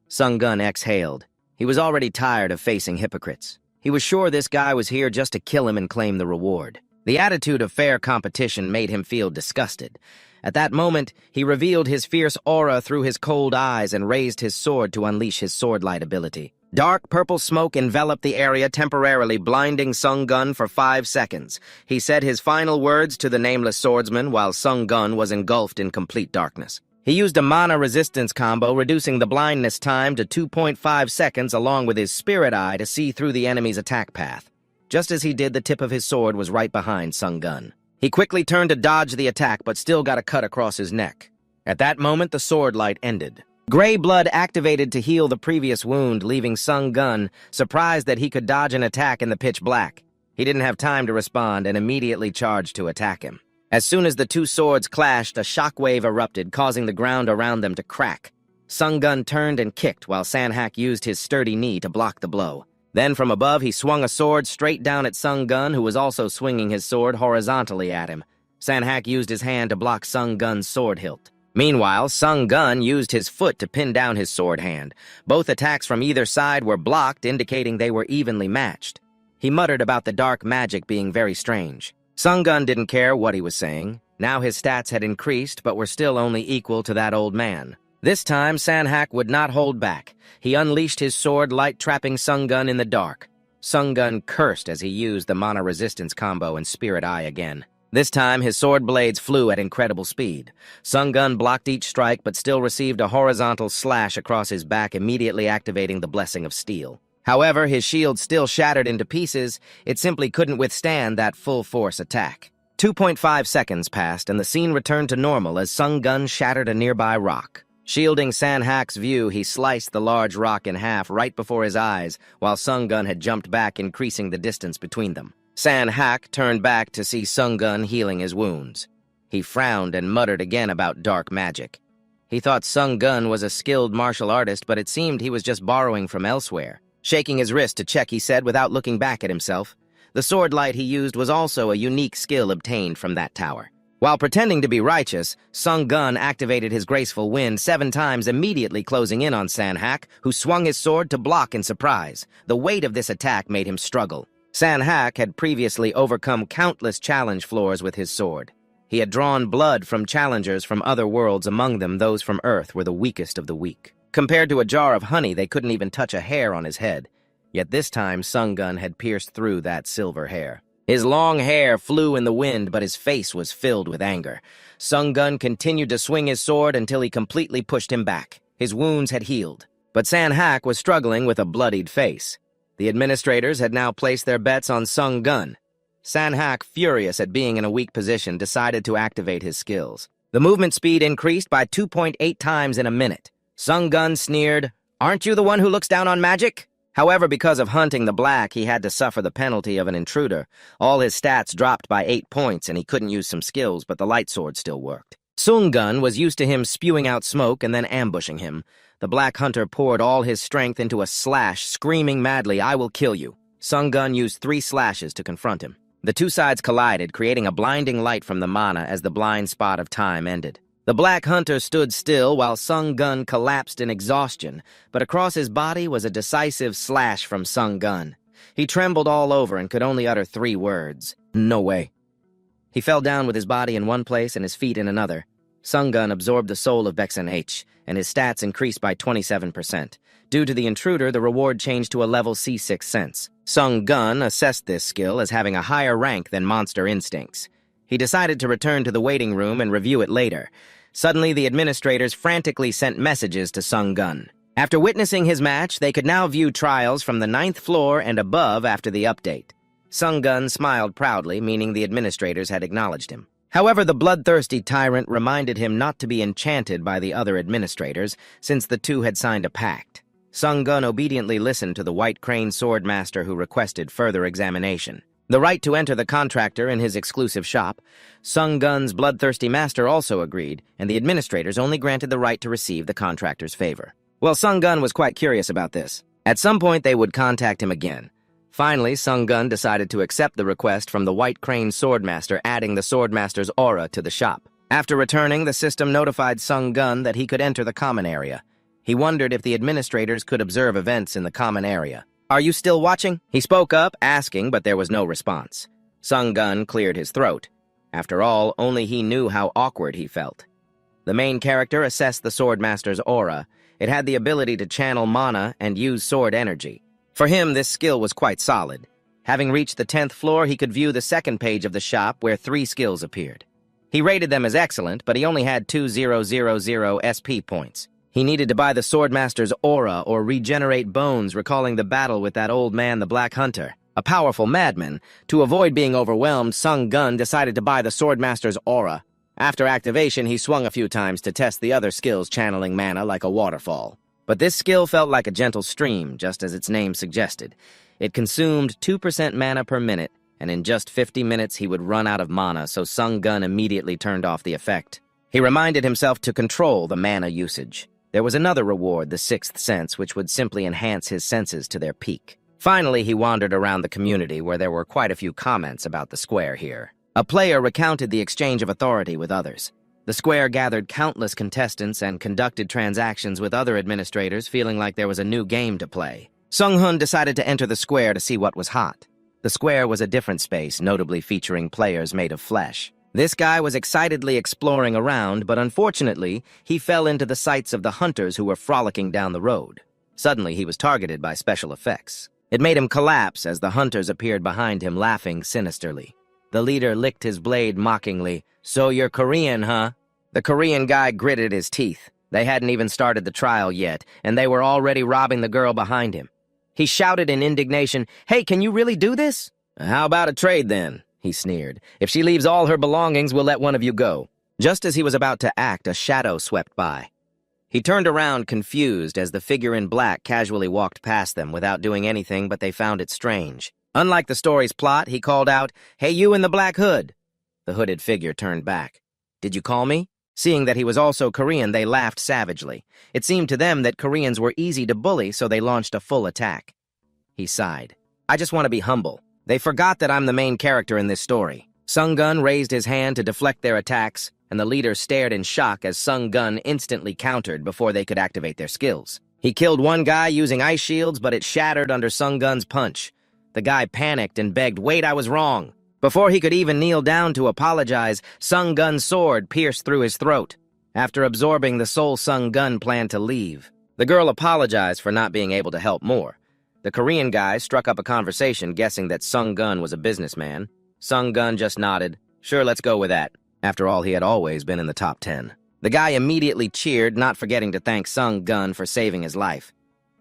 Sung Gun exhaled. He was already tired of facing hypocrites. He was sure this guy was here just to kill him and claim the reward. The attitude of fair competition made him feel disgusted. At that moment, he revealed his fierce aura through his cold eyes and raised his sword to unleash his sword-light ability. Dark purple smoke enveloped the area, temporarily blinding Sung Gun for 5 seconds. He said his final words to the nameless swordsman while Sung Gun was engulfed in complete darkness. He used a mana resistance combo, reducing the blindness time to 2.5 seconds along with his spirit eye to see through the enemy's attack path. Just as he did, the tip of his sword was right behind Sung Gun. He quickly turned to dodge the attack, but still got a cut across his neck. At that moment, the sword light ended. Gray blood activated to heal the previous wound, leaving Sung Gun surprised that he could dodge an attack in the pitch black. He didn't have time to respond and immediately charged to attack him. As soon as the two swords clashed, a shockwave erupted, causing the ground around them to crack. Sung Gun turned and kicked while Sanhak used his sturdy knee to block the blow. Then from above, he swung a sword straight down at Sung Gun, who was also swinging his sword horizontally at him. Sanhak used his hand to block Sung Gun's sword hilt. Meanwhile, Sung Gun used his foot to pin down his sword hand. Both attacks from either side were blocked, indicating they were evenly matched. He muttered about the dark magic being very strange. Sung Gun didn't care what he was saying. Now his stats had increased, but were still only equal to that old man. This time, Sanhak would not hold back. He unleashed his sword, light trapping Sung Gun in the dark. Sung Gun cursed as he used the mana resistance combo and spirit eye again. This time, his sword blades flew at incredible speed. Sung Gun blocked each strike, but still received a horizontal slash across his back, immediately activating the Blessing of Steel. However, his shield still shattered into pieces. It simply couldn't withstand that full-force attack. 2.5 seconds passed, and the scene returned to normal as Sung Gun shattered a nearby rock. Shielding Sanhak's view, he sliced the large rock in half right before his eyes, while Sung Gun had jumped back, increasing the distance between them. Sanhak turned back to see Sung Gun healing his wounds. He frowned and muttered again about dark magic. He thought Sung Gun was a skilled martial artist, but it seemed he was just borrowing from elsewhere. Shaking his wrist to check, he said without looking back at himself. The sword light he used was also a unique skill obtained from that tower. While pretending to be righteous, Sung Gun activated his graceful wind 7 times, immediately closing in on Sanhak, who swung his sword to block in surprise. The weight of this attack made him struggle. Sanhak had previously overcome countless challenge floors with his sword. He had drawn blood from challengers from other worlds, among them those from Earth were the weakest of the weak. Compared to a jar of honey, they couldn't even touch a hair on his head. Yet this time, Sung Gun had pierced through that silver hair. His long hair flew in the wind, but his face was filled with anger. Sung Gun continued to swing his sword until he completely pushed him back. His wounds had healed. But San Hak was struggling with a bloodied face. The administrators had now placed their bets on Sung Gun. San Hak, furious at being in a weak position, decided to activate his skills. The movement speed increased by 2.8 times in a minute. Sung Gun sneered, "Aren't you the one who looks down on magic?" However, because of hunting the black, he had to suffer the penalty of an intruder. All his stats dropped by 8 points, and he couldn't use some skills, but the light sword still worked. Sung Gun was used to him spewing out smoke and then ambushing him. The black hunter poured all his strength into a slash, screaming madly, "I will kill you." Sung Gun used 3 slashes to confront him. The two sides collided, creating a blinding light from the mana as the blind spot of time ended. The black hunter stood still while Sung Gun collapsed in exhaustion, but across his body was a decisive slash from Sung Gun. He trembled all over and could only utter 3 words. "No way." He fell down with his body in one place and his feet in another. Sung Gun absorbed the soul of Bexen H, and his stats increased by 27%. Due to the intruder, the reward changed to a level C6 sense. Sung Gun assessed this skill as having a higher rank than Monster Instincts. He decided to return to the waiting room and review it later. Suddenly, the administrators frantically sent messages to Sung Gun. After witnessing his match, they could now view trials from the 9th floor and above after the update. Sung Gun smiled proudly, meaning the administrators had acknowledged him. However, the bloodthirsty tyrant reminded him not to be enchanted by the other administrators, since the two had signed a pact. Sung Gun obediently listened to the White Crane Swordmaster who requested further examination. The right to enter the contractor in his exclusive shop. Sung Gun's bloodthirsty master also agreed, and the administrators only granted the right to receive the contractor's favor. Well, Sung Gun was quite curious about this. At some point, they would contact him again. Finally, Sung Gun decided to accept the request from the White Crane Swordmaster, adding the Swordmaster's aura to the shop. After returning, the system notified Sung Gun that he could enter the common area. He wondered if the administrators could observe events in the common area. "Are you still watching?" He spoke up, asking, but there was no response. Sung Gun cleared his throat. After all, only he knew how awkward he felt. The main character assessed the Swordmaster's aura. It had the ability to channel mana and use sword energy. For him, this skill was quite solid. Having reached the 10th floor, he could view the second page of the shop where 3 skills appeared. He rated them as excellent, but he only had 2000 SP points. He needed to buy the Swordmaster's aura or regenerate bones, recalling the battle with that old man, the Black Hunter, a powerful madman. To avoid being overwhelmed, Sung Gun decided to buy the Swordmaster's aura. After activation, he swung a few times to test the other skills, channeling mana like a waterfall. But this skill felt like a gentle stream, just as its name suggested. It consumed 2% mana per minute, and in just 50 minutes he would run out of mana, so Sung Gun immediately turned off the effect. He reminded himself to control the mana usage. There was another reward, the 6th sense, which would simply enhance his senses to their peak. Finally, he wandered around the community, where there were quite a few comments about the square here. A player recounted the exchange of authority with others. The square gathered countless contestants and conducted transactions with other administrators, feeling like there was a new game to play. Sung Hun decided to enter the square to see what was hot. The square was a different space, notably featuring players made of flesh. This guy was excitedly exploring around, but unfortunately, he fell into the sights of the hunters who were frolicking down the road. Suddenly, he was targeted by special effects. It made him collapse as the hunters appeared behind him, laughing sinisterly. The leader licked his blade mockingly. "So you're Korean, huh?" The Korean guy gritted his teeth. They hadn't even started the trial yet, and they were already robbing the girl behind him. He shouted in indignation, "Hey, can you really do this?" "How about a trade, then?" he sneered. "If she leaves all her belongings, we'll let one of you go." Just as he was about to act, a shadow swept by. He turned around confused as the figure in black casually walked past them without doing anything, but they found it strange. Unlike the story's plot, he called out, "Hey, you in the black hood!" The hooded figure turned back. "Did you call me?" Seeing that he was also Korean, they laughed savagely. It seemed to them that Koreans were easy to bully, so they launched a full attack. He sighed. "I just want to be humble. They forgot that I'm the main character in this story." Sung Gun raised his hand to deflect their attacks, and the leader stared in shock as Sung Gun instantly countered before they could activate their skills. He killed one guy using ice shields, but it shattered under Sung Gun's punch. The guy panicked and begged, "Wait, I was wrong." Before he could even kneel down to apologize, Sung Gun's sword pierced through his throat. After absorbing the soul, Sung Gun planned to leave. The girl apologized for not being able to help more. The Korean guy struck up a conversation guessing that Sung Gun was a businessman. Sung Gun just nodded. Sure, let's go with that. After all, he had always been in the top 10. The guy immediately cheered, not forgetting to thank Sung Gun for saving his life.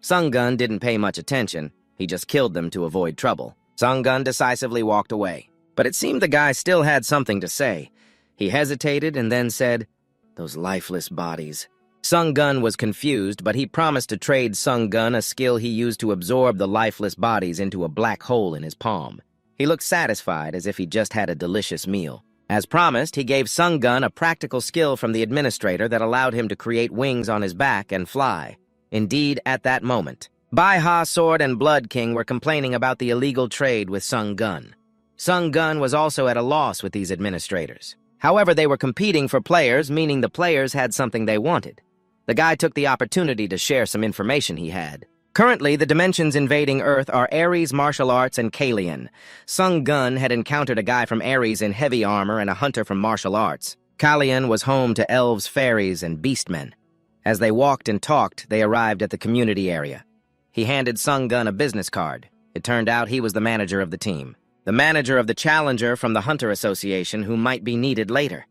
Sung Gun didn't pay much attention. He just killed them to avoid trouble. Sung Gun decisively walked away. But it seemed the guy still had something to say. He hesitated and then said, "Those lifeless bodies." Sung Gun was confused, but he promised to trade Sung Gun a skill he used to absorb the lifeless bodies into a black hole in his palm. He looked satisfied, as if he just had a delicious meal. As promised, he gave Sung Gun a practical skill from the administrator that allowed him to create wings on his back and fly. Indeed, at that moment, Bai Ha Sword and Blood King were complaining about the illegal trade with Sung Gun. Sung Gun was also at a loss with these administrators. However, they were competing for players, meaning the players had something they wanted. The guy took the opportunity to share some information he had. Currently, the dimensions invading Earth are Ares martial arts and Kalian. Sung Gun had encountered a guy from Ares in heavy armor and a hunter from martial arts. Kalian was home to elves, fairies, and beastmen. As they walked and talked, they arrived at the community area. He handed Sung Gun a business card. It turned out he was the manager of the team. The manager of the challenger from the Hunter Association who might be needed later.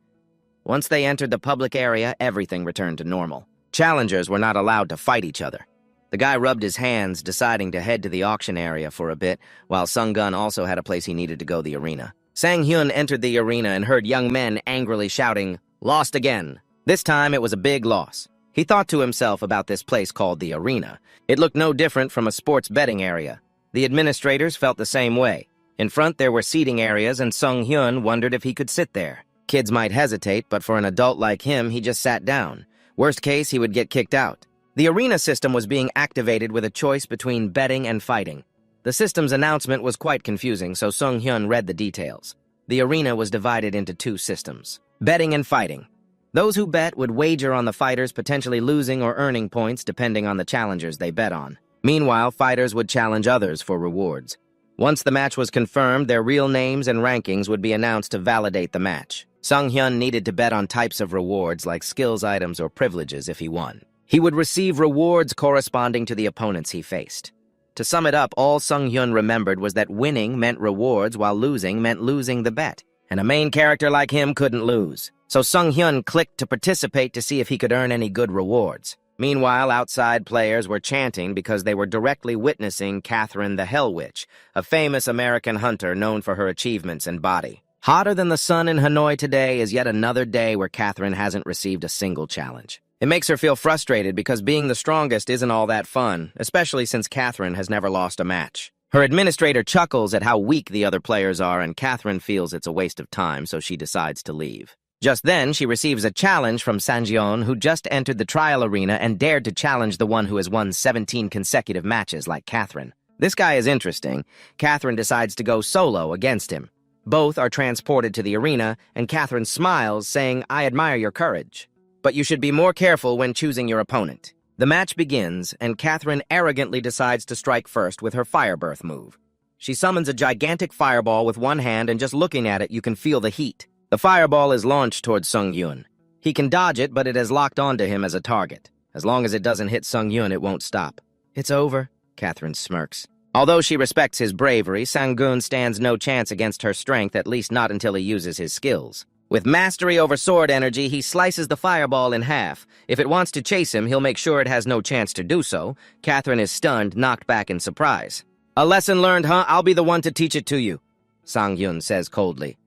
Once they entered the public area, everything returned to normal. Challengers were not allowed to fight each other. The guy rubbed his hands, deciding to head to the auction area for a bit, while Sung Gun also had a place he needed to go, the arena. Sang Hyun entered the arena and heard young men angrily shouting, "Lost again." This time it was a big loss. He thought to himself about this place called the arena. It looked no different from a sports betting area. The administrators felt the same way. In front there were seating areas, and Sung Hyun wondered if he could sit there. Kids might hesitate, but for an adult like him, he just sat down. Worst case, he would get kicked out. The arena system was being activated with a choice between betting and fighting. The system's announcement was quite confusing, so Sung Hyun read the details. The arena was divided into two systems: betting and fighting. Those who bet would wager on the fighters potentially losing or earning points depending on the challengers they bet on. Meanwhile, fighters would challenge others for rewards. Once the match was confirmed, their real names and rankings would be announced to validate the match. Sung Hyun needed to bet on types of rewards like skills items or privileges if he won. He would receive rewards corresponding to the opponents he faced. To sum it up, all Sung Hyun remembered was that winning meant rewards while losing meant losing the bet. And a main character like him couldn't lose. So Sung Hyun clicked to participate to see if he could earn any good rewards. Meanwhile, outside players were chanting because they were directly witnessing Catherine the Hell Witch, a famous American hunter known for her achievements and body. Hotter than the sun in Hanoi today is yet another day where Catherine hasn't received a single challenge. It makes her feel frustrated because being the strongest isn't all that fun, especially since Catherine has never lost a match. Her administrator chuckles at how weak the other players are, and Catherine feels it's a waste of time, so she decides to leave. Just then, she receives a challenge from Sanjeon, who just entered the trial arena and dared to challenge the one who has won 17 consecutive matches like Catherine. This guy is interesting. Catherine decides to go solo against him. Both are transported to the arena, and Catherine smiles, saying, "I admire your courage. But you should be more careful when choosing your opponent." The match begins, and Catherine arrogantly decides to strike first with her Fire Birth move. She summons a gigantic fireball with one hand, and just looking at it, you can feel the heat. The fireball is launched towards Sung Hyun. He can dodge it, but it has locked onto him as a target. As long as it doesn't hit Sung Hyun, it won't stop. "It's over," Catherine smirks. Although she respects his bravery, Sang-gun stands no chance against her strength, at least not until he uses his skills. With mastery over sword energy, he slices the fireball in half. If it wants to chase him, he'll make sure it has no chance to do so. Catherine is stunned, knocked back in surprise. "A lesson learned, huh? I'll be the one to teach it to you," Sang-hyun says coldly.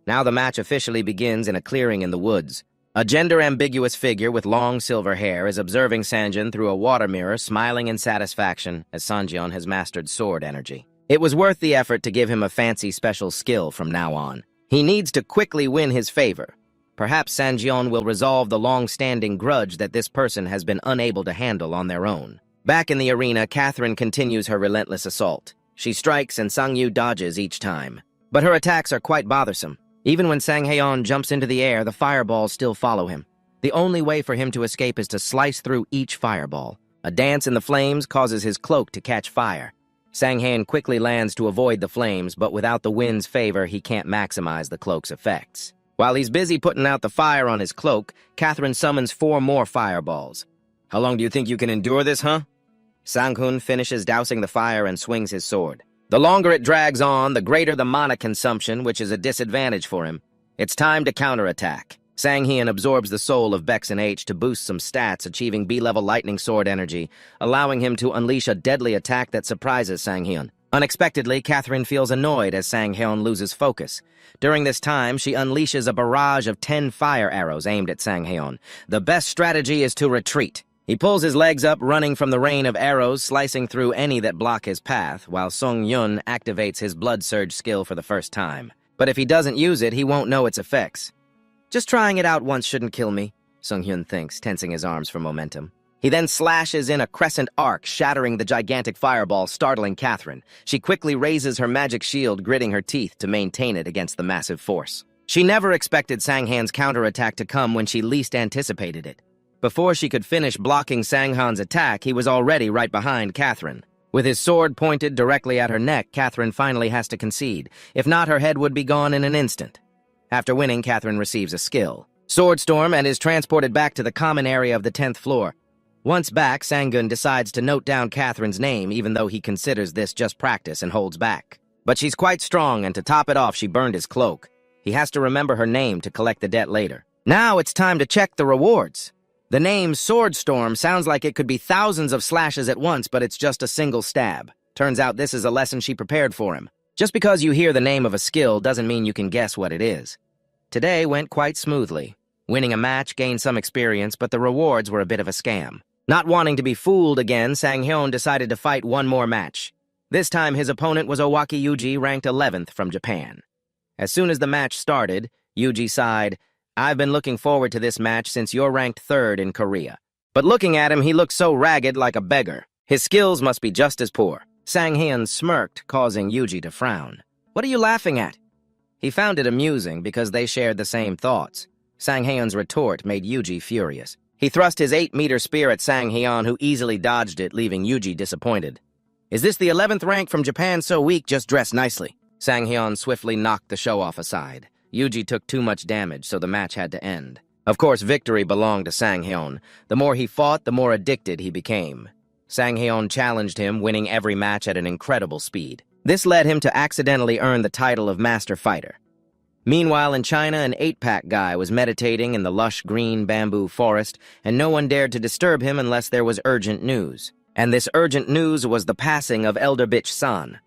Now the match officially begins in a clearing in the woods. A gender-ambiguous figure with long silver hair is observing Sanjeon through a water mirror, smiling in satisfaction as Sanjeon has mastered sword energy. It was worth the effort to give him a fancy special skill from now on. He needs to quickly win his favor. Perhaps Sanjeon will resolve the long-standing grudge that this person has been unable to handle on their own. Back in the arena, Catherine continues her relentless assault. She strikes and Sang-yu dodges each time. But her attacks are quite bothersome. Even when Sang-haeon jumps into the air, the fireballs still follow him. The only way for him to escape is to slice through each fireball. A dance in the flames causes his cloak to catch fire. Sang-haeon quickly lands to avoid the flames, but without the wind's favor, he can't maximize the cloak's effects. While he's busy putting out the fire on his cloak, Catherine summons 4 more fireballs. "How long do you think you can endure this, huh?" Sang-hun finishes dousing the fire and swings his sword. The longer it drags on, the greater the mana consumption, which is a disadvantage for him. It's time to counterattack. Sang-hyun absorbs the soul of Bex and H to boost some stats, achieving B-level lightning sword energy, allowing him to unleash a deadly attack that surprises Sang-hyun. Unexpectedly, Catherine feels annoyed as Sang-hyun loses focus. During this time, she unleashes a barrage of 10 fire arrows aimed at Sang-hyun. The best strategy is to retreat. He pulls his legs up, running from the rain of arrows, slicing through any that block his path, while Sung-yun activates his blood surge skill for the first time. But if he doesn't use it, he won't know its effects. Just trying it out once shouldn't kill me, Sung-hyun thinks, tensing his arms for momentum. He then slashes in a crescent arc, shattering the gigantic fireball, startling Catherine. She quickly raises her magic shield, gritting her teeth to maintain it against the massive force. She never expected Sang-han's counterattack to come when she least anticipated it. Before she could finish blocking Sang-han's attack, he was already right behind Catherine. With his sword pointed directly at her neck, Catherine finally has to concede. If not, her head would be gone in an instant. After winning, Catherine receives a skill, Swordstorm, and is transported back to the common area of the 10th floor. Once back, Sang-gun decides to note down Catherine's name, even though he considers this just practice and holds back. But she's quite strong, and to top it off, she burned his cloak. He has to remember her name to collect the debt later. Now it's time to check the rewards. The name Swordstorm sounds like it could be thousands of slashes at once, but it's just a single stab. Turns out this is a lesson she prepared for him. Just because you hear the name of a skill doesn't mean you can guess what it is. Today went quite smoothly. Winning a match gained some experience, but the rewards were a bit of a scam. Not wanting to be fooled again, Sang-hyun decided to fight one more match. This time his opponent was Owaki Yuji, ranked 11th from Japan. As soon as the match started, Yuji sighed, "I've been looking forward to this match since you're ranked 3rd in Korea." But looking at him, he looked so ragged like a beggar. His skills must be just as poor. Sang-hyun smirked, causing Yuji to frown. "What are you laughing at?" He found it amusing because they shared the same thoughts. Sang-hyun's retort made Yuji furious. He thrust his 8-meter spear at Sang-hyun, who easily dodged it, leaving Yuji disappointed. "Is this the 11th rank from Japan so weak? Just dress nicely." Sang-hyun swiftly knocked the show-off aside. Yuji took too much damage, so the match had to end. Of course, victory belonged to Sang-hyun. The more he fought, the more addicted he became. Sang-hyun challenged him, winning every match at an incredible speed. This led him to accidentally earn the title of Master Fighter. Meanwhile, in China, an 8-pack guy was meditating in the lush green bamboo forest, and no one dared to disturb him unless there was urgent news. And this urgent news was the passing of Elder Bitch-san.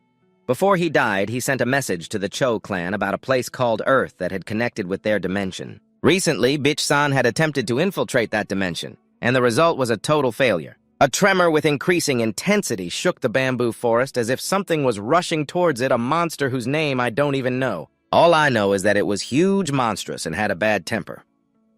Before he died, he sent a message to the Cho clan about a place called Earth that had connected with their dimension. Recently, Bitch-san had attempted to infiltrate that dimension, and the result was a total failure. A tremor with increasing intensity shook the bamboo forest as if something was rushing towards it, a monster whose name I don't even know. All I know is that it was huge, monstrous, and had a bad temper.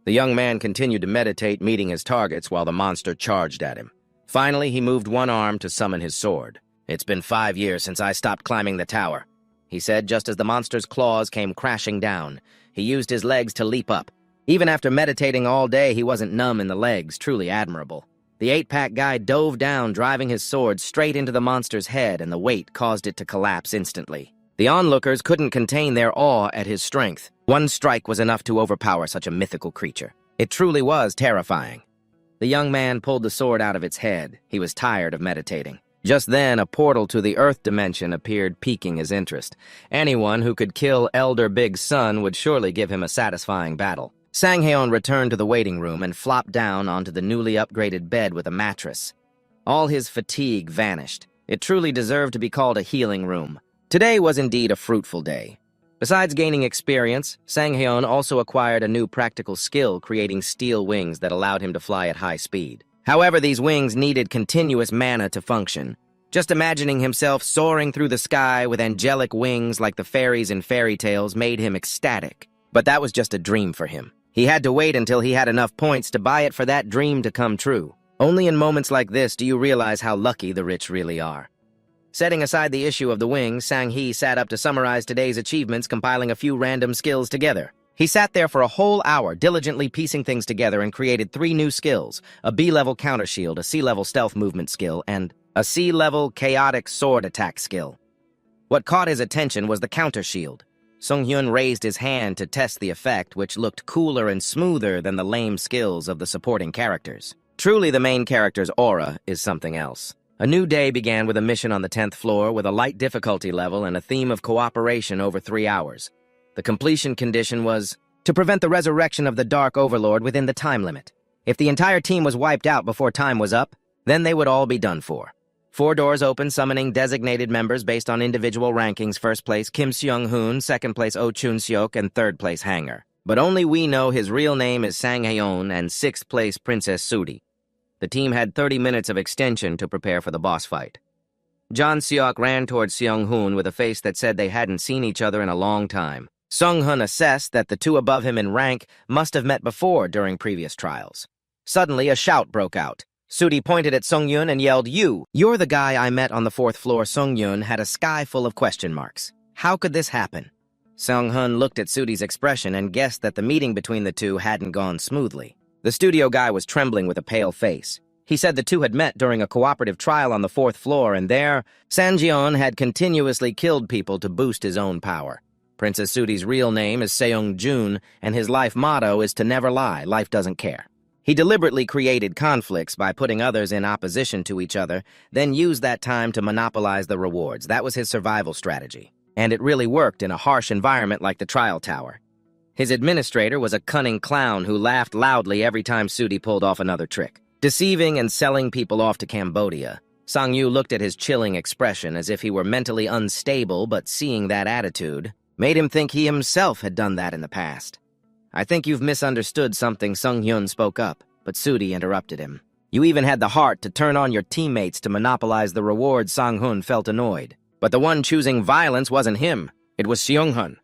The young man continued to meditate, meeting his targets while the monster charged at him. Finally, he moved one arm to summon his sword. "It's been 5 years since I stopped climbing the tower," he said just as the monster's claws came crashing down. He used his legs to leap up. Even after meditating all day, he wasn't numb in the legs, truly admirable. The 8-pack guy dove down, driving his sword straight into the monster's head, and the weight caused it to collapse instantly. The onlookers couldn't contain their awe at his strength. One strike was enough to overpower such a mythical creature. It truly was terrifying. The young man pulled the sword out of its head. He was tired of meditating. Just then, a portal to the Earth dimension appeared, piquing his interest. Anyone who could kill Elder Big Sun would surely give him a satisfying battle. Sang-hyun returned to the waiting room and flopped down onto the newly upgraded bed with a mattress. All his fatigue vanished. It truly deserved to be called a healing room. Today was indeed a fruitful day. Besides gaining experience, Sang-hyun also acquired a new practical skill, creating steel wings that allowed him to fly at high speed. However, these wings needed continuous mana to function. Just imagining himself soaring through the sky with angelic wings like the fairies in fairy tales made him ecstatic. But that was just a dream for him. He had to wait until he had enough points to buy it for that dream to come true. Only in moments like this do you realize how lucky the rich really are. Setting aside the issue of the wings, Sang-hee sat up to summarize today's achievements, compiling a few random skills together. He sat there for a whole hour, diligently piecing things together, and created 3 new skills: a B-level counter shield, a C-level stealth movement skill, and a C-level chaotic sword attack skill. What caught his attention was the counter shield. Sung-hyun raised his hand to test the effect, which looked cooler and smoother than the lame skills of the supporting characters. Truly, the main character's aura is something else. A new day began with a mission on the 10th floor with a light difficulty level and a theme of cooperation over 3 hours. The completion condition was to prevent the resurrection of the Dark Overlord within the time limit. If the entire team was wiped out before time was up, then they would all be done for. 4 doors open, summoning designated members based on individual rankings: first place Kim Seung-hoon, second place Oh Chun-seok, and third place Hanger. But only we know his real name is Sang Hae-on and sixth place Princess Sudi. The team had 30 minutes of extension to prepare for the boss fight. John Seok ran towards Seung-hoon with a face that said they hadn't seen each other in a long time. Seung-hoon assessed that the two above him in rank must have met before during previous trials. Suddenly, a shout broke out. Sudi pointed at Seung-yoon and yelled, "You're the guy I met on the 4th floor." Seung-yoon had a sky full of question marks. How could this happen? Seung-hoon looked at Sudi's expression and guessed that the meeting between the two hadn't gone smoothly. The studio guy was trembling with a pale face. He said the two had met during a cooperative trial on the 4th floor, and there, Sang-jeon had continuously killed people to boost his own power. Princess Sudi's real name is Seung-jun, and his life motto is to never lie, life doesn't care. He deliberately created conflicts by putting others in opposition to each other, then used that time to monopolize the rewards. That was his survival strategy. And it really worked in a harsh environment like the trial tower. His administrator was a cunning clown who laughed loudly every time Sudi pulled off another trick. Deceiving and selling people off to Cambodia, Sang-yu looked at his chilling expression as if he were mentally unstable, but seeing that attitude made him think he himself had done that in the past. "I think you've misunderstood something," Seung-hyun spoke up, but Sudi interrupted him. "You even had the heart to turn on your teammates to monopolize the rewards." Sang-hoon felt annoyed. But the one choosing violence wasn't him. It was Seung-hoon.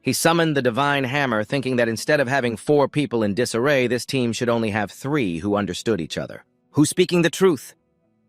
He summoned the divine hammer, thinking that instead of having 4 people in disarray, this team should only have 3 who understood each other. Who's speaking the truth?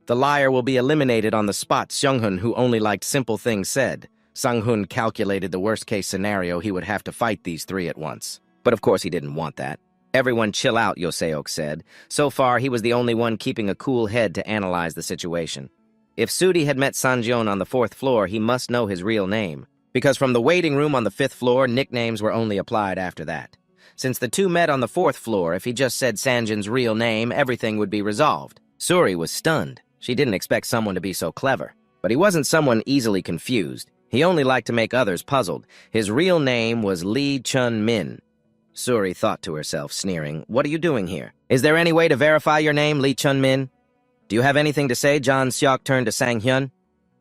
The liar will be eliminated on the spot, Seung-hoon, who only liked simple things, said. Sang-hoon calculated the worst-case scenario: he would have to fight these 3 at once. But of course he didn't want that. "Everyone chill out," Yoseok said. So far, he was the only one keeping a cool head to analyze the situation. If Sudi had met Sang-jeon on the 4th floor, he must know his real name, because from the waiting room on the 5th floor, nicknames were only applied after that. Since the two met on the 4th floor, if he just said Sanjin's real name, everything would be resolved. Suri was stunned. She didn't expect someone to be so clever. But he wasn't someone easily confused. He only liked to make others puzzled. His real name was Lee Chun-min. Suri thought to herself, sneering, "What are you doing here? Is there any way to verify your name, Lee Chun-min?" "Do you have anything to say?" John Seok turned to Sang-hyun.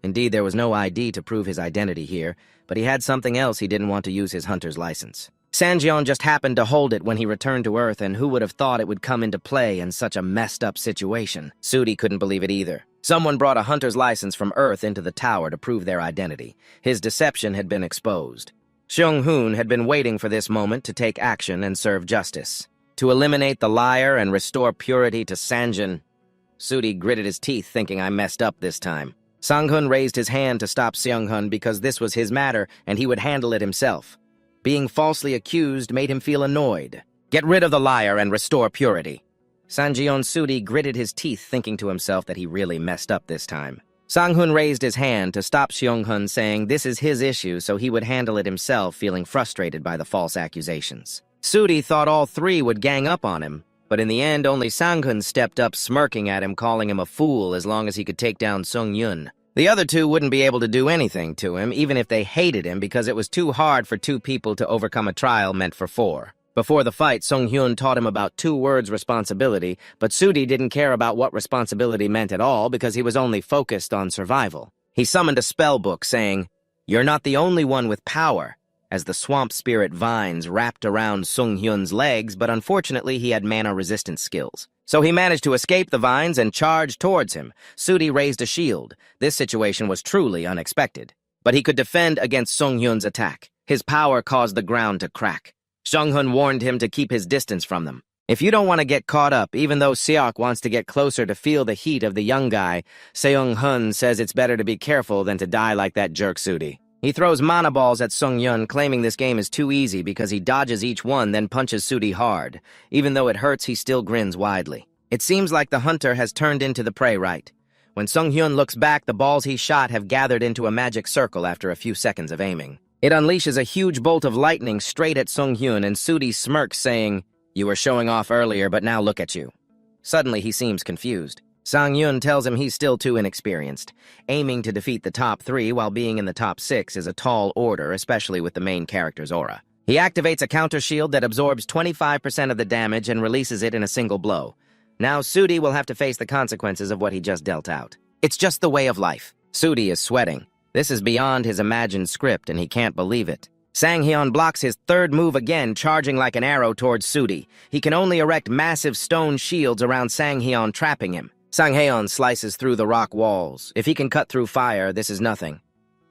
Indeed, there was no ID to prove his identity here, but he had something else he didn't want to use his hunter's license. Sang-jeon just happened to hold it when he returned to Earth, and who would have thought it would come into play in such a messed-up situation? Sudi couldn't believe it either. Someone brought a hunter's license from Earth into the tower to prove their identity. His deception had been exposed. Seung-hoon had been waiting for this moment to take action and serve justice, to eliminate the liar and restore purity to Sanjin. Sudi gritted his teeth, thinking, "I messed up this time." Sang-hoon raised his hand to stop Seung-hoon because this was his matter and he would handle it himself. Being falsely accused made him feel annoyed. "Get rid of the liar and restore purity." Sang-jeon Sudi gritted his teeth, thinking to himself that he really messed up this time. Sang-hoon raised his hand to stop Seung-hoon, saying this is his issue, so he would handle it himself, feeling frustrated by the false accusations. Sudi thought all 3 would gang up on him, but in the end only Sang-hoon stepped up, smirking at him, calling him a fool as long as he could take down Seung-yoon. The other 2 wouldn't be able to do anything to him, even if they hated him, because it was too hard for 2 people to overcome a trial meant for 4. Before the fight, Seung-hyun taught him about 2 words: responsibility, but Sudi didn't care about what responsibility meant at all because he was only focused on survival. He summoned a spell book, saying, "You're not the only one with power," as the swamp spirit vines wrapped around Seung-hyun's legs, but unfortunately he had mana-resistant skills. So he managed to escape the vines and charged towards him. Sudi raised a shield. This situation was truly unexpected. But he could defend against Seung-hyun's attack. His power caused the ground to crack. Seung-hoon warned him to keep his distance from them. "If you don't want to get caught up, even though Seok wants to get closer to feel the heat of the young guy, Seung-hoon says it's better to be careful than to die like that jerk Sudi." He throws mana balls at Seung-hyun, claiming this game is too easy because he dodges each one, then punches Sudi hard. Even though it hurts, he still grins widely. It seems like the hunter has turned into the prey right. When Seung-hyun looks back, the balls he shot have gathered into a magic circle after a few seconds of aiming. It unleashes a huge bolt of lightning straight at Seung-hyun, and Sudi smirks, saying, "You were showing off earlier, but now look at you." Suddenly, he seems confused. Sang-hyun tells him he's still too inexperienced. Aiming to defeat the top 3 while being in the top 6 is a tall order, especially with the main character's aura. He activates a counter shield that absorbs 25% of the damage and releases it in a single blow. Now Sudi will have to face the consequences of what he just dealt out. It's just the way of life. Sudi is sweating. This is beyond his imagined script, and he can't believe it. Sang-hyun blocks his third move again, charging like an arrow towards Sudi. He can only erect massive stone shields around Sang-hyun, trapping him. Sang-hyun slices through the rock walls. If he can cut through fire, this is nothing.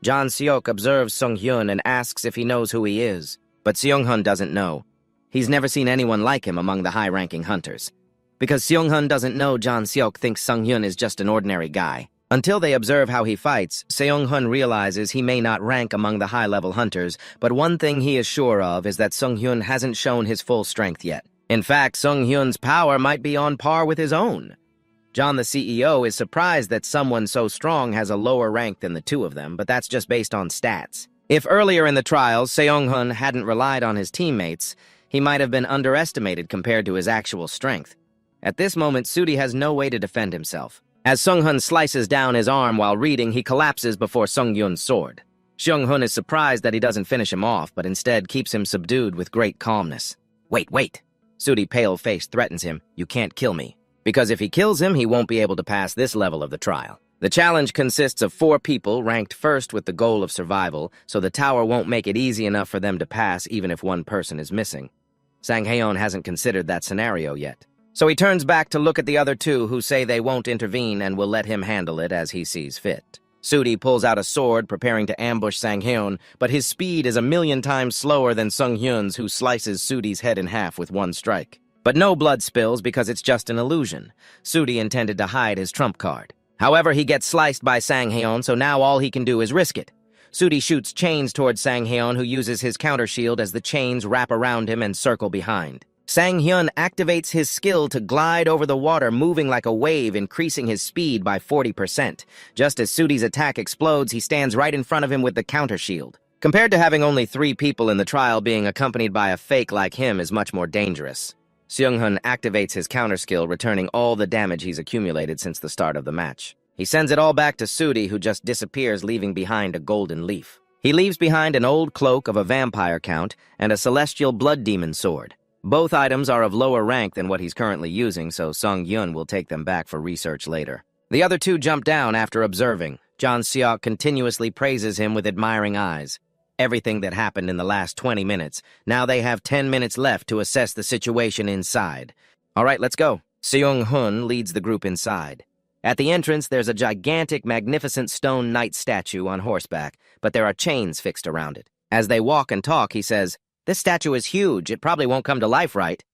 John Seok observes Sung-hyun and asks if he knows who he is. But Seong-hun doesn't know. He's never seen anyone like him among the high-ranking hunters. Because Seong-hun doesn't know, John Seok thinks Sung-hyun is just an ordinary guy. Until they observe how he fights, Seong-hun realizes he may not rank among the high-level hunters, but one thing he is sure of is that Sung-hyun hasn't shown his full strength yet. In fact, Sung-hyun's power might be on par with his own. John the CEO is surprised that someone so strong has a lower rank than the two of them, but that's just based on stats. If earlier in the trials Seong-hun hadn't relied on his teammates, he might have been underestimated compared to his actual strength. At this moment, Sudi has no way to defend himself. As Sung-hun slices down his arm while reading, he collapses before Sung-hyun's sword. Seong-hun is surprised that he doesn't finish him off, but instead keeps him subdued with great calmness. Wait. Sudi, pale-faced, threatens him. You can't kill me. Because if he kills him, he won't be able to pass this level of the trial. The challenge consists of 4 people ranked first with the goal of survival, so the tower won't make it easy enough for them to pass even if one person is missing. Sang-hyun hasn't considered that scenario yet. So he turns back to look at the other 2 who say they won't intervene and will let him handle it as he sees fit. Sudi pulls out a sword, preparing to ambush Sang-hyun, but his speed is 1,000,000 times slower than Sung-hyun's, who slices Sudi's head in half with one strike. But no blood spills because it's just an illusion. Sudi intended to hide his trump card. However, he gets sliced by Sang-hyun, so now all he can do is risk it. Sudi shoots chains towards Sang-hyun, who uses his counter shield as the chains wrap around him and circle behind. Sang-hyun activates his skill to glide over the water, moving like a wave, increasing his speed by 40%. Just as Sudi's attack explodes, he stands right in front of him with the counter shield. Compared to having only 3 people in the trial, being accompanied by a fake like him is much more dangerous. Seong-hun activates his counter skill, returning all the damage he's accumulated since the start of the match. He sends it all back to Sudi, who just disappears, leaving behind a golden leaf. He leaves behind an old cloak of a vampire count and a celestial blood demon sword. Both items are of lower rank than what he's currently using, so Sung-hyun will take them back for research later. The other 2 jump down after observing. John Seok continuously praises him with admiring eyes. Everything that happened in the last 20 minutes. Now they have 10 minutes left to assess the situation inside. All right, let's go. Seong-hun leads the group inside. At the entrance, there's a gigantic, magnificent stone knight statue on horseback, but there are chains fixed around it. As they walk and talk, he says, "This statue is huge. It probably won't come to life, right?"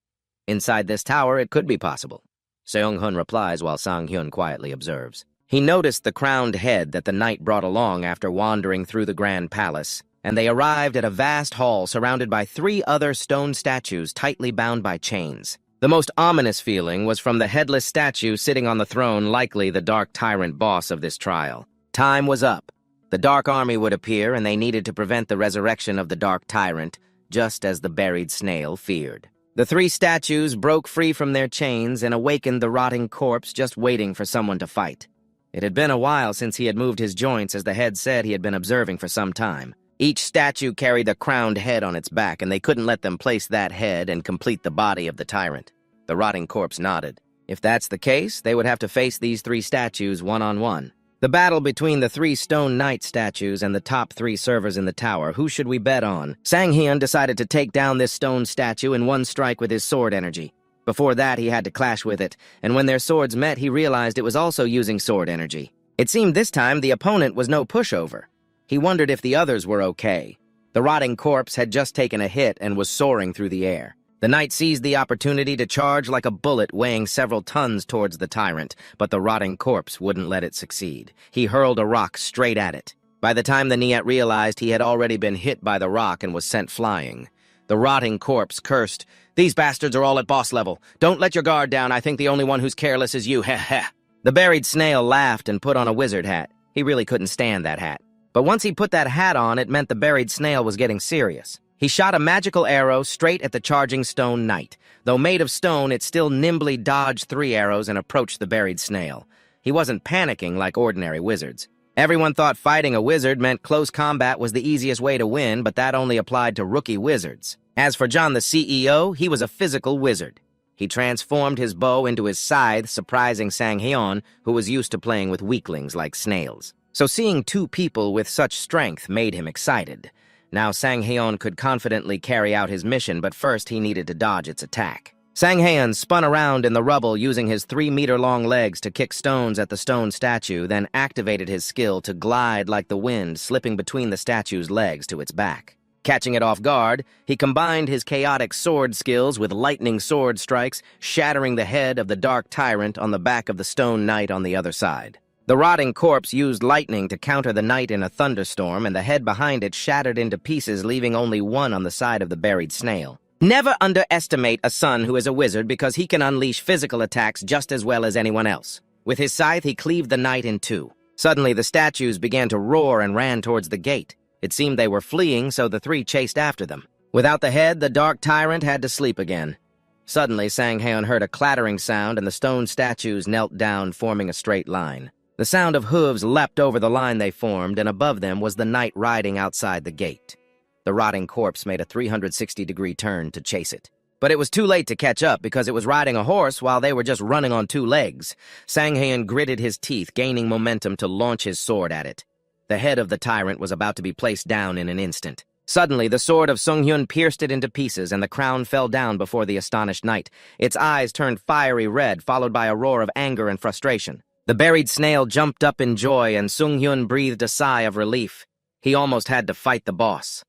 "Inside this tower, it could be possible." Seong-hun replies while Sang-hyun quietly observes. He noticed the crowned head that the knight brought along after wandering through the grand palace, and they arrived at a vast hall surrounded by 3 other stone statues tightly bound by chains. The most ominous feeling was from the headless statue sitting on the throne, likely the Dark Tyrant boss of this trial. Time was up. The Dark Army would appear, and they needed to prevent the resurrection of the Dark Tyrant, just as the buried snail feared. The 3 statues broke free from their chains and awakened the rotting corpse, just waiting for someone to fight. It had been a while since he had moved his joints, as the head said he had been observing for some time. Each statue carried a crowned head on its back, and they couldn't let them place that head and complete the body of the tyrant. The rotting corpse nodded. If that's the case, they would have to face these 3 statues one-on-one. The battle between the 3 stone knight statues and the top 3 servers in the tower, who should we bet on? Sang-hyun decided to take down this stone statue in one strike with his sword energy. Before that, he had to clash with it, and when their swords met, he realized it was also using sword energy. It seemed this time the opponent was no pushover. He wondered if the others were okay. The rotting corpse had just taken a hit and was soaring through the air. The knight seized the opportunity to charge like a bullet, weighing several tons towards the tyrant, but the rotting corpse wouldn't let it succeed. He hurled a rock straight at it. By the time the Niet realized he had already been hit by the rock and was sent flying. The rotting corpse cursed, "These bastards are all at boss level. Don't let your guard down. I think the only one who's careless is you, heh heh." The buried snail laughed and put on a wizard hat. He really couldn't stand that hat. But once he put that hat on, it meant the buried snail was getting serious. He shot a magical arrow straight at the charging stone knight. Though made of stone, it still nimbly dodged 3 arrows and approached the buried snail. He wasn't panicking like ordinary wizards. Everyone thought fighting a wizard meant close combat was the easiest way to win, but that only applied to rookie wizards. As for John the CEO, he was a physical wizard. He transformed his bow into his scythe, surprising Sang-Hyeon, who was used to playing with weaklings like snails. So seeing two people with such strength made him excited. Now Sang-Hyeon could confidently carry out his mission, but first he needed to dodge its attack. Sang-Hyeon spun around in the rubble using his 3-meter-long legs to kick stones at the stone statue, then activated his skill to glide like the wind, slipping between the statue's legs to its back. Catching it off guard, he combined his chaotic sword skills with lightning sword strikes, shattering the head of the dark tyrant on the back of the stone knight on the other side. The rotting corpse used lightning to counter the knight in a thunderstorm, and the head behind it shattered into pieces, leaving only one on the side of the buried snail. Never underestimate a son who is a wizard because he can unleash physical attacks just as well as anyone else. With his scythe, he cleaved the knight in two. Suddenly, the statues began to roar and ran towards the gate. It seemed they were fleeing, so the three chased after them. Without the head, the dark tyrant had to sleep again. Suddenly, Sang-Hyeon heard a clattering sound, and the stone statues knelt down, forming a straight line. The sound of hooves leapt over the line they formed, and above them was the knight riding outside the gate. The rotting corpse made a 360-degree turn to chase it. But it was too late to catch up because it was riding a horse while they were just running on two legs. Sang-Hyeon gritted his teeth, gaining momentum to launch his sword at it. The head of the tyrant was about to be placed down in an instant. Suddenly, the sword of Sung-hyun pierced it into pieces, and the crown fell down before the astonished knight. Its eyes turned fiery red, followed by a roar of anger and frustration. The buried snail jumped up in joy, and Sung-hyun breathed a sigh of relief. He almost had to fight the boss.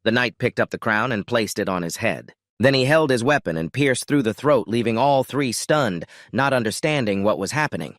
The knight picked up the crown and placed it on his head. Then he held his weapon and pierced through the throat, leaving all three stunned, not understanding what was happening.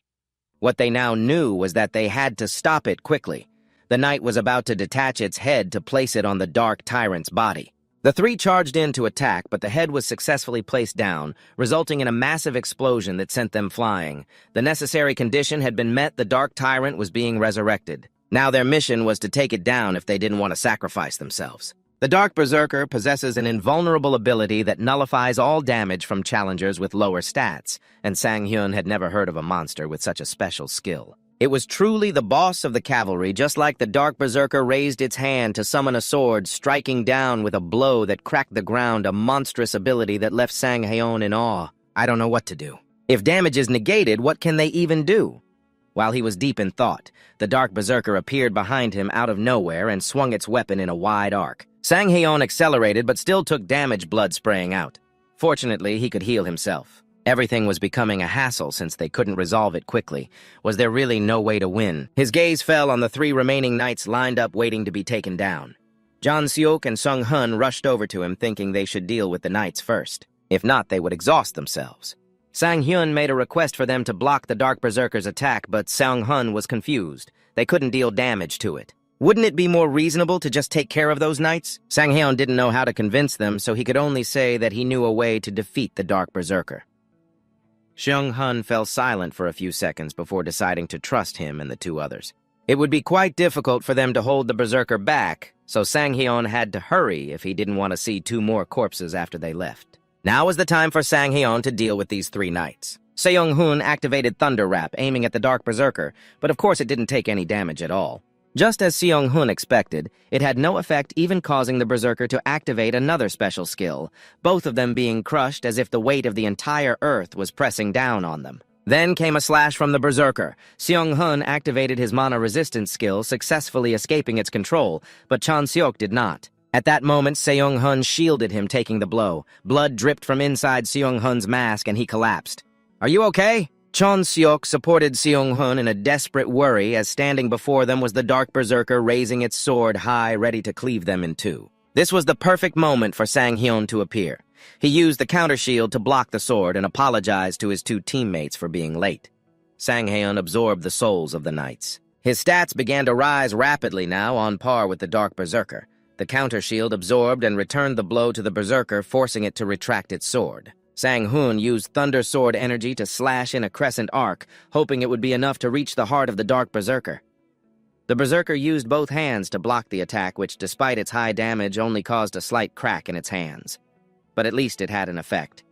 What they now knew was that they had to stop it quickly. The knight was about to detach its head to place it on the dark tyrant's body. The three charged in to attack, but the head was successfully placed down, resulting in a massive explosion that sent them flying. The necessary condition had been met. The dark tyrant was being resurrected. Now their mission was to take it down if they didn't want to sacrifice themselves. The Dark Berserker possesses an invulnerable ability that nullifies all damage from challengers with lower stats, and Sang-Hyun had never heard of a monster with such a special skill. It was truly the boss of the cavalry, just like the Dark Berserker raised its hand to summon a sword, striking down with a blow that cracked the ground, a monstrous ability that left Sang-Hyeon in awe. I don't know what to do. If damage is negated, what can they even do? While he was deep in thought, the Dark Berserker appeared behind him out of nowhere and swung its weapon in a wide arc. Sang-Hyeon accelerated but still took damage, blood spraying out. Fortunately, he could heal himself. Everything was becoming a hassle since they couldn't resolve it quickly. Was there really no way to win? His gaze fell on the three remaining knights lined up waiting to be taken down. John Seok and Sung Hun rushed over to him thinking they should deal with the knights first. If not, they would exhaust themselves. Sang-Hyun made a request for them to block the Dark Berserker's attack, but Sung Hun was confused. They couldn't deal damage to it. Wouldn't it be more reasonable to just take care of those knights? Sang-Hyeon didn't know how to convince them, so he could only say that he knew a way to defeat the Dark Berserker. Sung Hun fell silent for a few seconds before deciding to trust him and the two others. It would be quite difficult for them to hold the Berserker back, so Sang-Hyeon had to hurry if he didn't want to see two more corpses after they left. Now was the time for Sang-Hyeon to deal with these three knights. Seong-hoon activated Thunder Rap, aiming at the Dark Berserker, but of course it didn't take any damage at all. Just as Seong-hoon expected, it had no effect, even causing the Berserker to activate another special skill, both of them being crushed as if the weight of the entire earth was pressing down on them. Then came a slash from the Berserker. Seong-hoon activated his mana resistance skill, successfully escaping its control, but Chan Seok did not. At that moment, Seong-hoon shielded him, taking the blow. Blood dripped from inside Seong-hoon's mask, and he collapsed. "Are you okay?" Chon Seok supported Seong-hoon in a desperate worry as standing before them was the Dark Berserker raising its sword high, ready to cleave them in two. This was the perfect moment for Sang-Hyun to appear. He used the counter-shield to block the sword and apologized to his two teammates for being late. Sang-Hyun absorbed the souls of the knights. His stats began to rise rapidly now, on par with the Dark Berserker. The counter-shield absorbed and returned the blow to the Berserker, forcing it to retract its sword. Sang-hoon used Thunder Sword energy to slash in a crescent arc, hoping it would be enough to reach the heart of the Dark Berserker. The Berserker used both hands to block the attack, which, despite its high damage, only caused a slight crack in its hands. But at least it had an effect.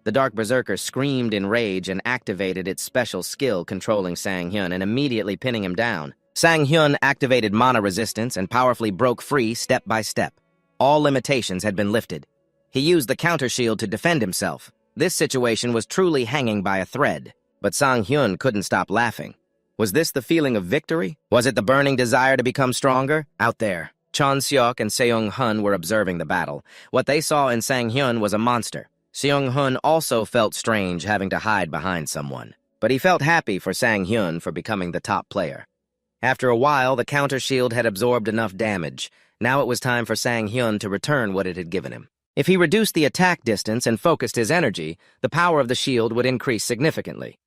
The Dark Berserker screamed in rage and activated its special skill controlling Sang-hyun and immediately pinning him down. Sang-hyun activated mana resistance and powerfully broke free step by step. All limitations had been lifted. He used the counter shield to defend himself. This situation was truly hanging by a thread. But Sang-hyun couldn't stop laughing. Was this the feeling of victory? Was it the burning desire to become stronger? Out there, Chon-seok and Seong-hun were observing the battle. What they saw in Sang-hyun was a monster. Seong-hun also felt strange having to hide behind someone. But he felt happy for Sang-hyun for becoming the top player. After a while, the counter shield had absorbed enough damage. Now it was time for Sang-hyun to return what it had given him. If he reduced the attack distance and focused his energy, the power of the shield would increase significantly.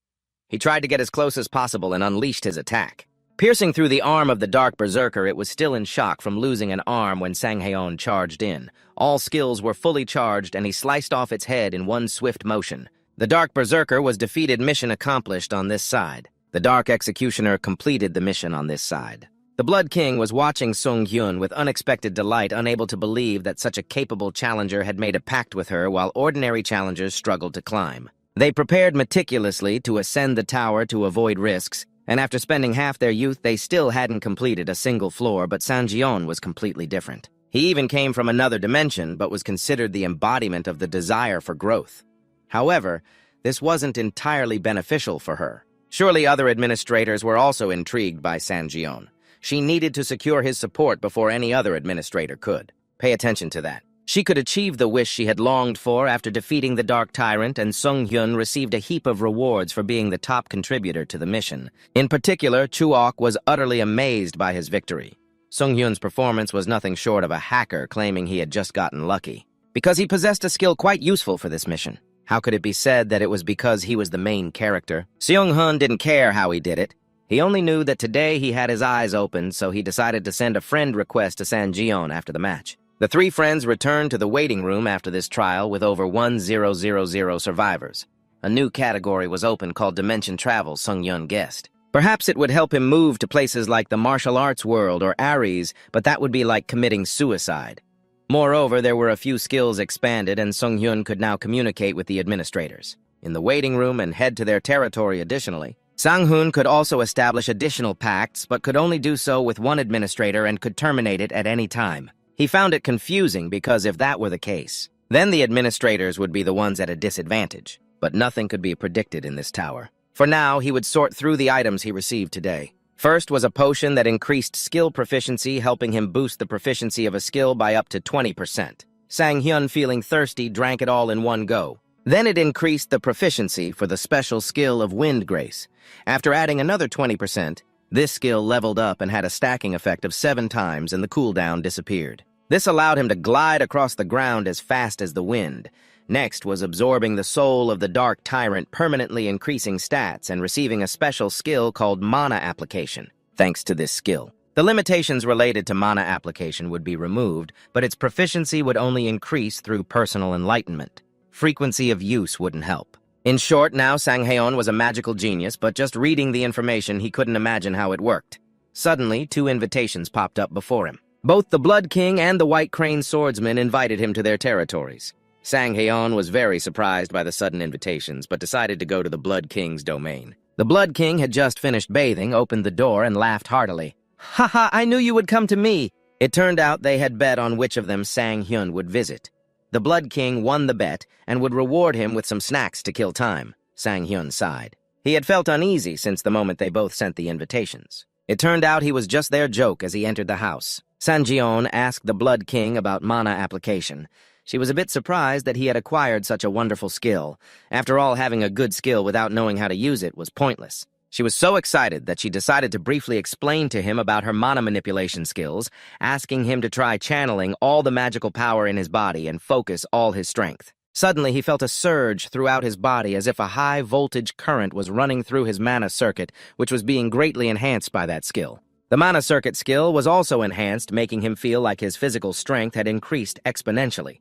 He tried to get as close as possible and unleashed his attack. Piercing through the arm of the Dark Berserker, it was still in shock from losing an arm when Sang-hyun charged in. All skills were fully charged, and he sliced off its head in one swift motion. The Dark Berserker was defeated, mission accomplished on this side. The Dark Executioner completed the mission on this side. The Blood King was watching Sung-hyun with unexpected delight, unable to believe that such a capable challenger had made a pact with her while ordinary challengers struggled to climb. They prepared meticulously to ascend the tower to avoid risks, and after spending half their youth, they still hadn't completed a single floor, but Sang-hyun was completely different. He even came from another dimension, but was considered the embodiment of the desire for growth. However, this wasn't entirely beneficial for her. Surely other administrators were also intrigued by Sang-hyun. She needed to secure his support before any other administrator could. Pay attention to that. She could achieve the wish she had longed for after defeating the Dark Tyrant, and Sung-hyun received a heap of rewards for being the top contributor to the mission. In particular, Chuok was utterly amazed by his victory. Sung-hyun's performance was nothing short of a hacker claiming he had just gotten lucky, because he possessed a skill quite useful for this mission. How could it be said that it was because he was the main character? Seong-hun didn't care how he did it. He only knew that today he had his eyes open, so he decided to send a friend request to Sang-hyun after the match. The three friends returned to the waiting room after this trial with over 1,000 survivors. A new category was open called Dimension Travel, Sung-hyun guessed. Perhaps it would help him move to places like the martial arts world or Ares, but that would be like committing suicide. Moreover, there were a few skills expanded, and Sung-hyun could now communicate with the administrators in the waiting room and head to their territory additionally. Sang-hyun could also establish additional pacts, but could only do so with one administrator and could terminate it at any time. He found it confusing because if that were the case, then the administrators would be the ones at a disadvantage. But nothing could be predicted in this tower. For now, he would sort through the items he received today. First was a potion that increased skill proficiency, helping him boost the proficiency of a skill by up to 20%. Sang-hyun, feeling thirsty, drank it all in one go. Then it increased the proficiency for the special skill of Wind Grace. After adding another 20%, this skill leveled up and had a stacking effect of 7 times, and the cooldown disappeared. This allowed him to glide across the ground as fast as the wind. Next was absorbing the soul of the Dark Tyrant, permanently increasing stats and receiving a special skill called Mana Application. Thanks to this skill, the limitations related to Mana Application would be removed, but its proficiency would only increase through personal enlightenment. Frequency of use wouldn't help. In short, now Sang-hyun was a magical genius, but just reading the information, he couldn't imagine how it worked. Suddenly, 2 invitations popped up before him. Both the Blood King and the White Crane Swordsman invited him to their territories. Sang-hyun was very surprised by the sudden invitations, but decided to go to the Blood King's domain. The Blood King had just finished bathing, opened the door, and laughed heartily. "Ha, I knew you would come to me!" It turned out they had bet on which of them Sang-hyun would visit. The Blood King won the bet and would reward him with some snacks to kill time. Sang-hyun sighed. He had felt uneasy since the moment they both sent the invitations. It turned out he was just their joke as he entered the house. Sang-hyun asked the Blood King about Mana Application. She was a bit surprised that he had acquired such a wonderful skill. After all, having a good skill without knowing how to use it was pointless. She was so excited that she decided to briefly explain to him about her mana manipulation skills, asking him to try channeling all the magical power in his body and focus all his strength. Suddenly, he felt a surge throughout his body as if a high-voltage current was running through his mana circuit, which was being greatly enhanced by that skill. The mana circuit skill was also enhanced, making him feel like his physical strength had increased exponentially.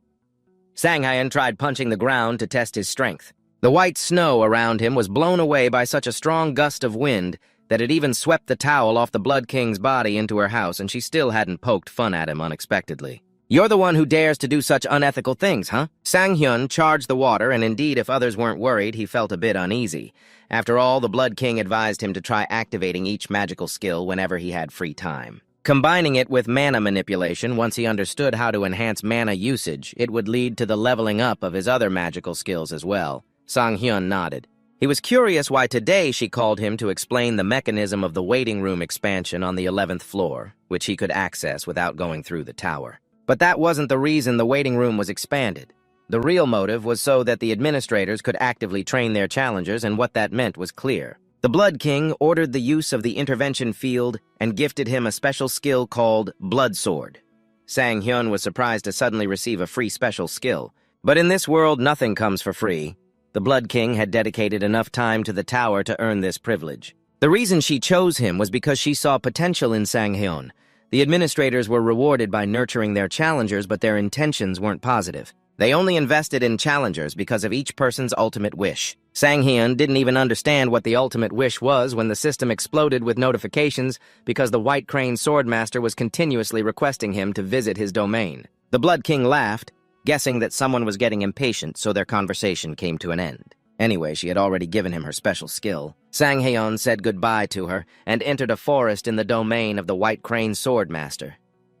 Sang-hyun tried punching the ground to test his strength. The white snow around him was blown away by such a strong gust of wind that it even swept the towel off the Blood King's body into her house, and she still hadn't poked fun at him unexpectedly. You're the one who dares to do such unethical things, huh? Sang-hyun charged the water, and indeed, if others weren't worried, he felt a bit uneasy. After all, the Blood King advised him to try activating each magical skill whenever he had free time. Combining it with mana manipulation, once he understood how to enhance mana usage, it would lead to the leveling up of his other magical skills as well. Sang-hyun nodded. He was curious why today she called him to explain the mechanism of the waiting room expansion on the 11th floor, which he could access without going through the tower. But that wasn't the reason the waiting room was expanded. The real motive was so that the administrators could actively train their challengers, and what that meant was clear. The Blood King ordered the use of the intervention field and gifted him a special skill called Blood Sword. Sang-hyun was surprised to suddenly receive a free special skill. But in this world, nothing comes for free. The Blood King had dedicated enough time to the tower to earn this privilege. The reason she chose him was because she saw potential in Sang-hyun. The administrators were rewarded by nurturing their challengers, but their intentions weren't positive. They only invested in challengers because of each person's ultimate wish. Sang-hyun didn't even understand what the ultimate wish was when the system exploded with notifications because the White Crane Swordmaster was continuously requesting him to visit his domain. The Blood King laughed, guessing that someone was getting impatient, so their conversation came to an end. Anyway, she had already given him her special skill. Sang-hyun said goodbye to her and entered a forest in the domain of the White Crane Swordmaster.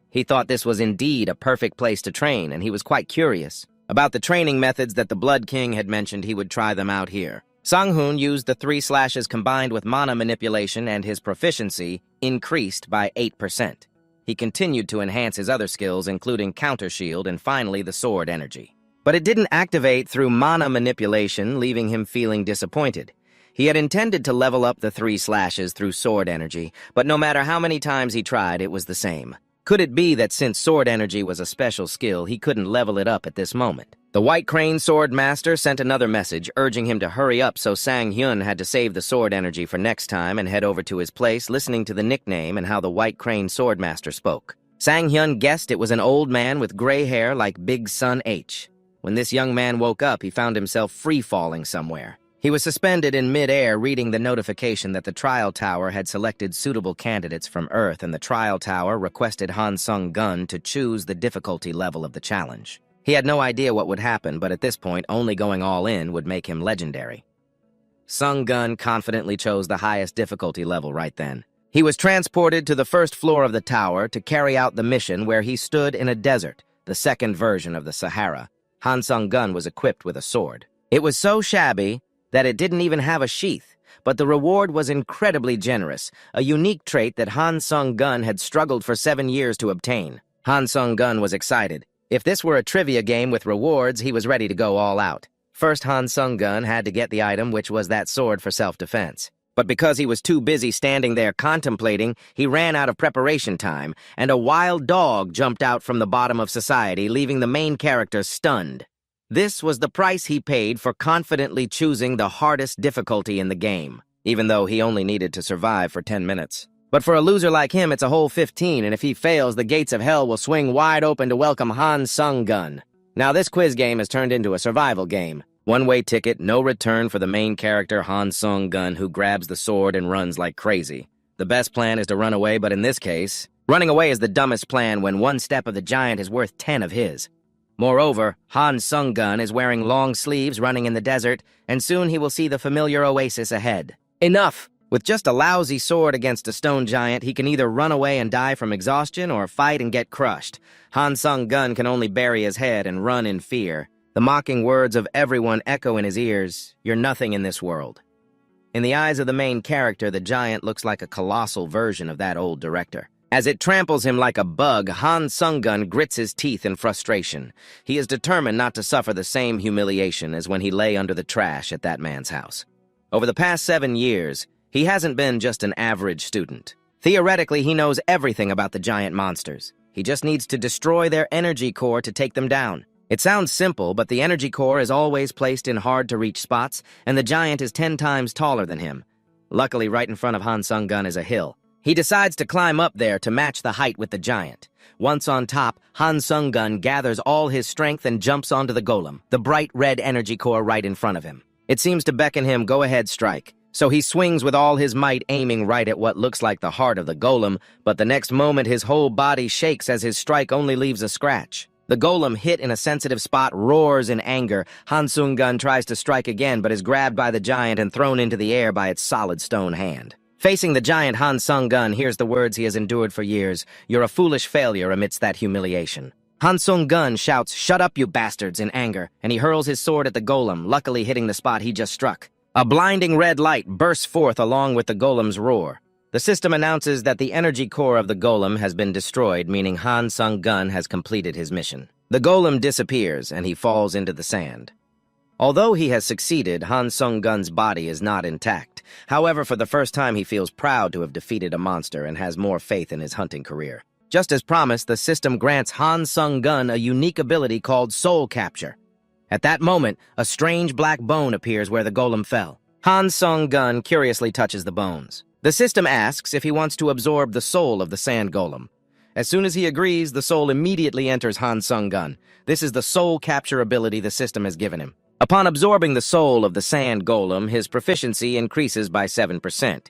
He thought this was indeed a perfect place to train, and he was quite curious. About the training methods that the Blood King had mentioned, he would try them out here. Sang-hyun used the 3 slashes combined with mana manipulation, and his proficiency increased by 8%. He continued to enhance his other skills, including Counter Shield and finally the sword energy. But it didn't activate through mana manipulation, leaving him feeling disappointed. He had intended to level up the 3 slashes through sword energy, but no matter how many times he tried, it was the same. Could it be that since sword energy was a special skill, he couldn't level it up at this moment? The White Crane Swordmaster sent another message urging him to hurry up, so Sang-hyun had to save the sword energy for next time and head over to his place, listening to the nickname and how the White Crane Swordmaster spoke. Sang-hyun guessed it was an old man with gray hair like Big Sun H. When this young man woke up, he found himself free-falling somewhere. He was suspended in mid-air, reading the notification that the trial tower had selected suitable candidates from Earth, and the trial tower requested Han Sung-gun to choose the difficulty level of the challenge. He had no idea what would happen, but at this point, only going all in would make him legendary. Sung-gun confidently chose the highest difficulty level right then. He was transported to the first floor of the tower to carry out the mission, where he stood in a desert, the second version of the Sahara. Han Sung-gun was equipped with a sword. It was so shabby that it didn't even have a sheath, but the reward was incredibly generous, a unique trait that Han Sung-gun had struggled for 7 years to obtain. Han Sung-gun was excited. If this were a trivia game with rewards, he was ready to go all out. First, Han Sung-gun had to get the item, which was that sword for self-defense. But because he was too busy standing there contemplating, he ran out of preparation time, and a wild dog jumped out from the bottom of society, leaving the main character stunned. This was the price he paid for confidently choosing the hardest difficulty in the game, even though he only needed to survive for 10 minutes. But for a loser like him, it's a whole 15, and if he fails, the gates of hell will swing wide open to welcome Han Sung-gun. Now this quiz game has turned into a survival game. One-way ticket, no return for the main character Han Sung-gun, who grabs the sword and runs like crazy. The best plan is to run away, but in this case, running away is the dumbest plan when one step of the giant is worth 10 of his. Moreover, Han Sung-gun is wearing long sleeves running in the desert, and soon he will see the familiar oasis ahead. Enough! With just a lousy sword against a stone giant, he can either run away and die from exhaustion or fight and get crushed. Han Sung-gun can only bury his head and run in fear. The mocking words of everyone echo in his ears, "You're nothing in this world." In the eyes of the main character, the giant looks like a colossal version of that old director. As it tramples him like a bug, Han Sung-gun grits his teeth in frustration. He is determined not to suffer the same humiliation as when he lay under the trash at that man's house. Over the past 7 years, he hasn't been just an average student. Theoretically, he knows everything about the giant monsters. He just needs to destroy their energy core to take them down. It sounds simple, but the energy core is always placed in hard-to-reach spots, and the giant is 10 times taller than him. Luckily, right in front of Han Sung-gun is a hill. He decides to climb up there to match the height with the giant. Once on top, Han Sung-gun gathers all his strength and jumps onto the golem, the bright red energy core right in front of him. It seems to beckon him, "Go ahead, strike." So he swings with all his might, aiming right at what looks like the heart of the golem, but the next moment his whole body shakes as his strike only leaves a scratch. The golem, hit in a sensitive spot, roars in anger. Han Sung-gun tries to strike again, but is grabbed by the giant and thrown into the air by its solid stone hand. Facing the giant, Han Sung-gun hears the words he has endured for years. "You're a foolish failure," amidst that humiliation. Han Sung-gun shouts, "Shut up, you bastards," in anger, and he hurls his sword at the golem, luckily hitting the spot he just struck. A blinding red light bursts forth along with the golem's roar. The system announces that the energy core of the golem has been destroyed, meaning Han Sung-gun has completed his mission. The golem disappears, and he falls into the sand. Although he has succeeded, Han Sung-gun's body is not intact. However, for the first time he feels proud to have defeated a monster and has more faith in his hunting career. Just as promised, the system grants Han Sung-gun a unique ability called Soul Capture. At that moment, a strange black bone appears where the golem fell. Han Sung-gun curiously touches the bones. The system asks if he wants to absorb the soul of the sand golem. As soon as he agrees, the soul immediately enters Han Sung-gun. This is the soul capture ability the system has given him. Upon absorbing the soul of the sand golem, his proficiency increases by 7%.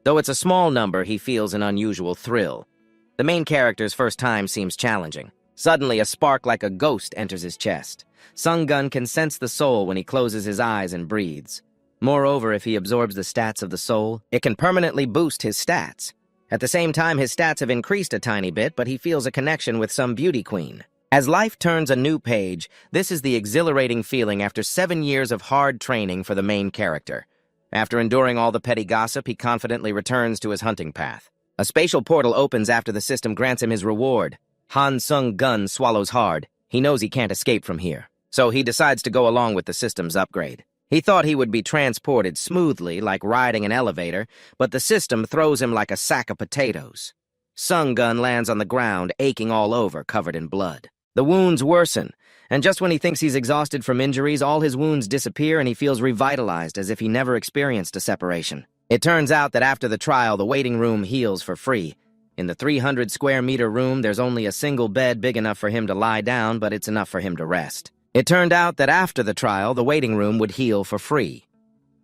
Though it's a small number, he feels an unusual thrill. The main character's first time seems challenging. Suddenly, a spark like a ghost enters his chest. Sung-gun can sense the soul when he closes his eyes and breathes. Moreover, if he absorbs the stats of the soul, it can permanently boost his stats. At the same time, his stats have increased a tiny bit, but he feels a connection with some beauty queen. As life turns a new page, this is the exhilarating feeling after 7 years of hard training for the main character. After enduring all the petty gossip, he confidently returns to his hunting path. A spatial portal opens after the system grants him his reward. Han Sung-gun swallows hard. He knows he can't escape from here, so he decides to go along with the system's upgrade. He thought he would be transported smoothly, like riding an elevator, but the system throws him like a sack of potatoes. Sung-gun lands on the ground, aching all over, covered in blood. The wounds worsen, and just when he thinks he's exhausted from injuries, all his wounds disappear and he feels revitalized as if he never experienced a separation. It turns out that after the trial, the waiting room heals for free. In the 300-square-meter room, there's only a single bed big enough for him to lie down, but it's enough for him to rest. It turned out that after the trial, the waiting room would heal for free.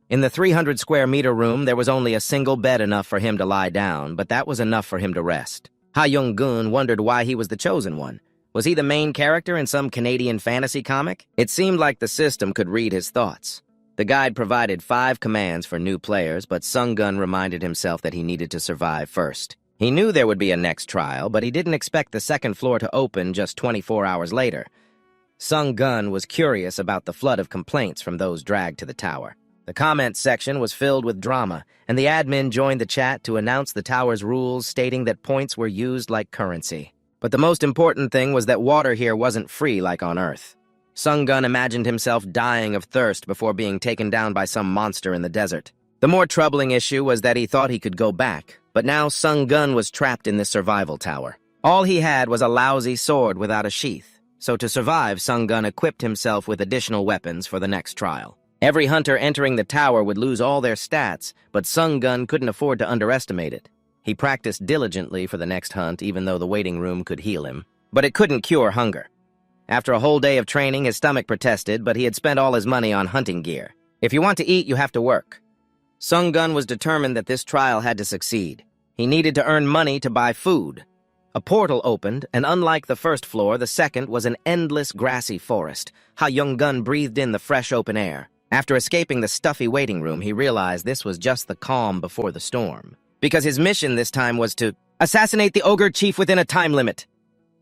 In the 300-square-meter room, there was only a single bed enough for him to lie down, but that was enough for him to rest. Ha Young-gun wondered why he was the chosen one. Was he the main character in some Canadian fantasy comic? It seemed like the system could read his thoughts. The guide provided 5 commands for new players, but Sung-gun reminded himself that he needed to survive first. He knew there would be a next trial, but he didn't expect the second floor to open just 24 hours later. Sung-gun was curious about the flood of complaints from those dragged to the tower. The comments section was filled with drama, and the admin joined the chat to announce the tower's rules, stating that points were used like currency. But the most important thing was that water here wasn't free like on Earth. Sung-gun imagined himself dying of thirst before being taken down by some monster in the desert. The more troubling issue was that he thought he could go back, but now Sung-gun was trapped in this survival tower. All he had was a lousy sword without a sheath. So to survive, Sung-gun equipped himself with additional weapons for the next trial. Every hunter entering the tower would lose all their stats, but Sung-gun couldn't afford to underestimate it. He practiced diligently for the next hunt, even though the waiting room could heal him. But it couldn't cure hunger. After a whole day of training, his stomach protested, but he had spent all his money on hunting gear. If you want to eat, you have to work. Sung-gun was determined that this trial had to succeed. He needed to earn money to buy food. A portal opened, and unlike the first floor, the second was an endless grassy forest. Ha Young-gun breathed in the fresh open air. After escaping the stuffy waiting room, he realized this was just the calm before the storm. Because his mission this time was to assassinate the ogre chief within a time limit.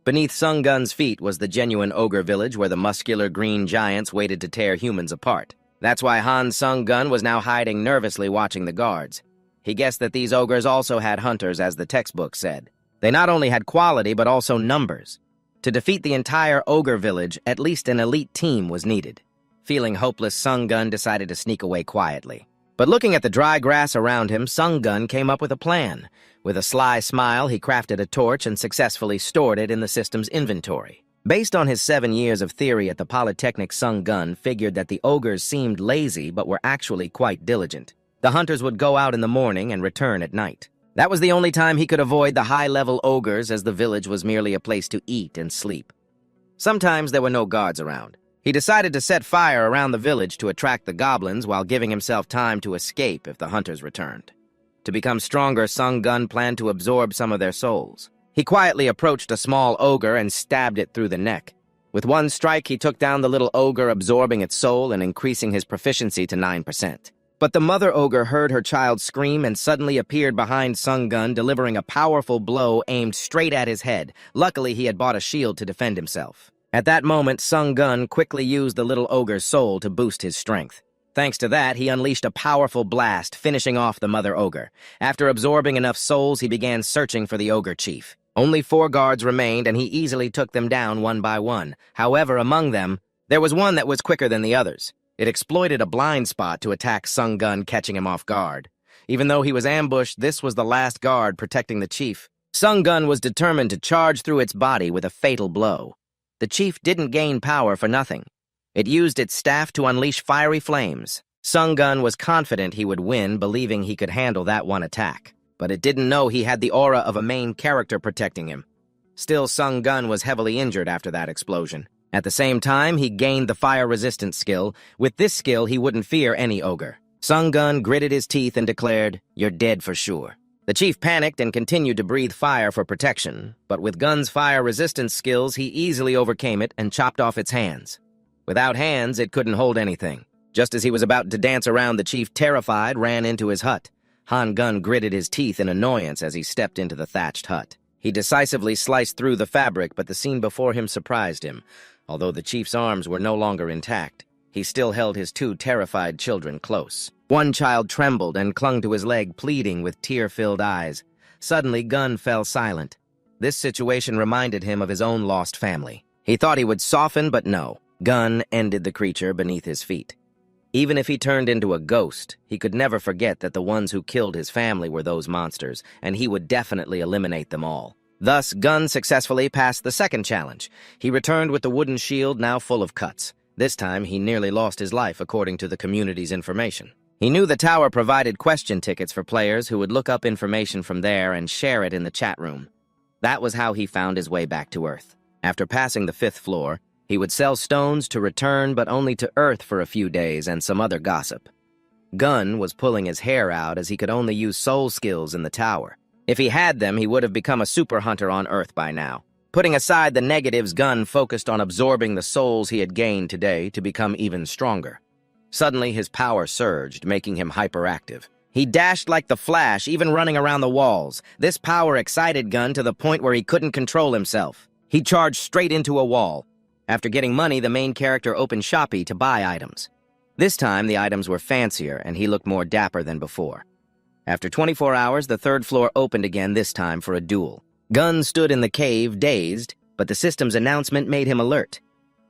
Beneath Sung-gun's feet was the genuine ogre village where the muscular green giants waited to tear humans apart. That's why Han Sung-gun was now hiding nervously watching the guards. He guessed that these ogres also had hunters, as the textbook said. They not only had quality, but also numbers. To defeat the entire ogre village, at least an elite team was needed. Feeling hopeless, Sung-gun decided to sneak away quietly. But looking at the dry grass around him, Sung-gun came up with a plan. With a sly smile, he crafted a torch and successfully stored it in the system's inventory. Based on his 7 years of theory at the Polytechnic, Sung-gun figured that the ogres seemed lazy but were actually quite diligent. The hunters would go out in the morning and return at night. That was the only time he could avoid the high-level ogres, as the village was merely a place to eat and sleep. Sometimes there were no guards around. He decided to set fire around the village to attract the goblins while giving himself time to escape if the hunters returned. To become stronger, Sung Gun planned to absorb some of their souls. He quietly approached a small ogre and stabbed it through the neck. With one strike, he took down the little ogre, absorbing its soul and increasing his proficiency to 9%. But the mother ogre heard her child scream and suddenly appeared behind Sung Gun, delivering a powerful blow aimed straight at his head. Luckily, he had bought a shield to defend himself. At that moment, Sung Gun quickly used the little ogre's soul to boost his strength. Thanks to that, he unleashed a powerful blast, finishing off the mother ogre. After absorbing enough souls, he began searching for the ogre chief. Only 4 guards remained, and he easily took them down one by one. However, among them, there was one that was quicker than the others. It exploited a blind spot to attack Sung Gun, catching him off guard. Even though he was ambushed, this was the last guard protecting the chief. Sung Gun was determined to charge through its body with a fatal blow. The chief didn't gain power for nothing. It used its staff to unleash fiery flames. Sung Gun was confident he would win, believing he could handle that one attack. But it didn't know he had the aura of a main character protecting him. Still, Sung Gun was heavily injured after that explosion. At the same time, he gained the fire-resistant skill. With this skill, he wouldn't fear any ogre. Sung Gun gritted his teeth and declared, "You're dead for sure." The chief panicked and continued to breathe fire for protection, but with Gun's fire-resistance skills, he easily overcame it and chopped off its hands. Without hands, it couldn't hold anything. Just as he was about to dance around, the chief, terrified, ran into his hut. Han Gun gritted his teeth in annoyance as he stepped into the thatched hut. He decisively sliced through the fabric, but the scene before him surprised him. Although the chief's arms were no longer intact, he still held his 2 terrified children close. One child trembled and clung to his leg, pleading with tear-filled eyes. Suddenly, Gun fell silent. This situation reminded him of his own lost family. He thought he would soften, but no. Gun ended the creature beneath his feet. Even if he turned into a ghost, he could never forget that the ones who killed his family were those monsters, and he would definitely eliminate them all. Thus, Gun successfully passed the second challenge. He returned with the wooden shield now full of cuts. This time, he nearly lost his life according to the community's information. He knew the tower provided question tickets for players who would look up information from there and share it in the chat room. That was how he found his way back to Earth. After passing the 5th floor, he would sell stones to return, but only to Earth for a few days and some other gossip. Gun was pulling his hair out as he could only use soul skills in the tower. If he had them, he would have become a super hunter on Earth by now. Putting aside the negatives, Gun focused on absorbing the souls he had gained today to become even stronger. Suddenly, his power surged, making him hyperactive. He dashed like the Flash, even running around the walls. This power excited Gun to the point where he couldn't control himself. He charged straight into a wall. After getting money, the main character opened Shopee to buy items. This time, the items were fancier, and he looked more dapper than before. After 24 hours, the 3rd floor opened again, this time for a duel. Gun stood in the cave, dazed, but the system's announcement made him alert.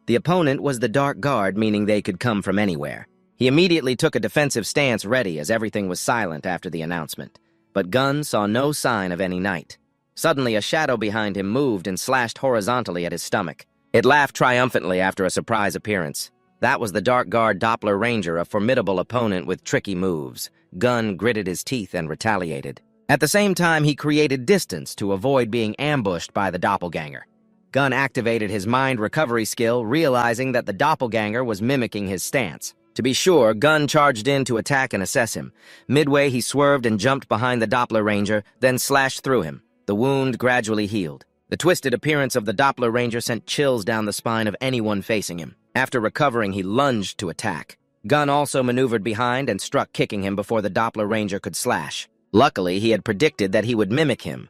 The opponent was the Dark Guard, meaning they could come from anywhere. He immediately took a defensive stance, ready, as everything was silent after the announcement. But Gun saw no sign of any knight. Suddenly, a shadow behind him moved and slashed horizontally at his stomach. It laughed triumphantly after a surprise appearance. That was the Dark Guard Doppler Ranger, a formidable opponent with tricky moves. Gun gritted his teeth and retaliated. At the same time, he created distance to avoid being ambushed by the doppelganger. Gun activated his mind recovery skill, realizing that the doppelganger was mimicking his stance. To be sure, Gun charged in to attack and assess him. Midway, he swerved and jumped behind the Doppler Ranger, then slashed through him. The wound gradually healed. The twisted appearance of the Doppler Ranger sent chills down the spine of anyone facing him. After recovering, he lunged to attack. Gun also maneuvered behind and struck, kicking him before the Doppler Ranger could slash. Luckily, he had predicted that he would mimic him.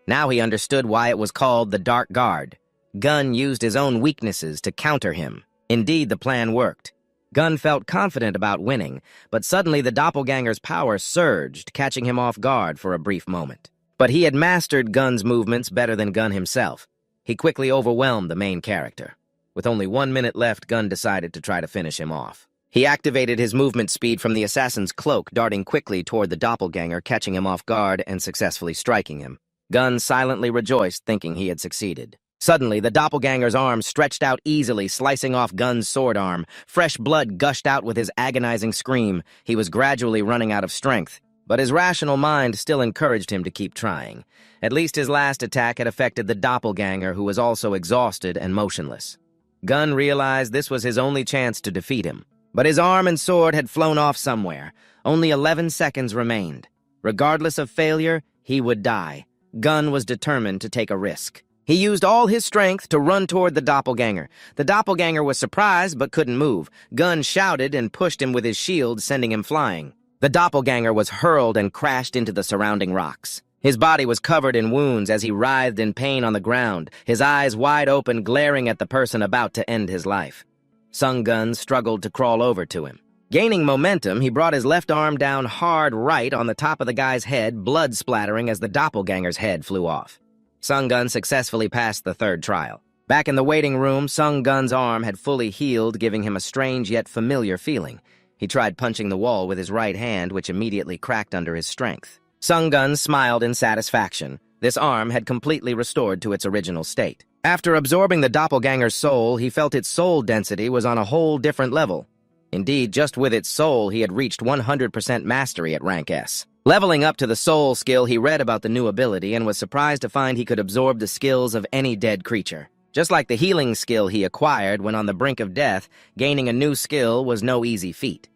Now he understood why it was called the Dark Guard. Gun used his own weaknesses to counter him. Indeed, the plan worked. Gun felt confident about winning, but suddenly the doppelganger's power surged, catching him off guard for a brief moment. But he had mastered Gun's movements better than Gun himself. He quickly overwhelmed the main character. With only 1 minute left, Gun decided to try to finish him off. He activated his movement speed from the assassin's cloak, darting quickly toward the doppelganger, catching him off guard and successfully striking him. Gun silently rejoiced, thinking he had succeeded. Suddenly, the doppelganger's arm stretched out easily, slicing off Gun's sword arm. Fresh blood gushed out with his agonizing scream. He was gradually running out of strength. But his rational mind still encouraged him to keep trying. At least his last attack had affected the doppelganger, who was also exhausted and motionless. Gun realized this was his only chance to defeat him. But his arm and sword had flown off somewhere. Only 11 seconds remained. Regardless of failure, he would die. Gun was determined to take a risk. He used all his strength to run toward the doppelganger. The doppelganger was surprised but couldn't move. Gun shouted and pushed him with his shield, sending him flying. The doppelganger was hurled and crashed into the surrounding rocks. His body was covered in wounds as he writhed in pain on the ground, his eyes wide open, glaring at the person about to end his life. Sung Gun struggled to crawl over to him. Gaining momentum, he brought his left arm down hard right on the top of the guy's head, blood splattering as the doppelganger's head flew off. Sung Gun successfully passed the third trial. Back in the waiting room, Sung Gun's arm had fully healed, giving him a strange yet familiar feeling. He tried punching the wall with his right hand, which immediately cracked under his strength. Sung Gun smiled in satisfaction. This arm had completely restored to its original state. After absorbing the doppelganger's soul, he felt its soul density was on a whole different level. Indeed, just with its soul, he had reached 100% mastery at rank S. Leveling up to the soul skill, he read about the new ability and was surprised to find he could absorb the skills of any dead creature. Just like the healing skill he acquired when on the brink of death, gaining a new skill was no easy feat.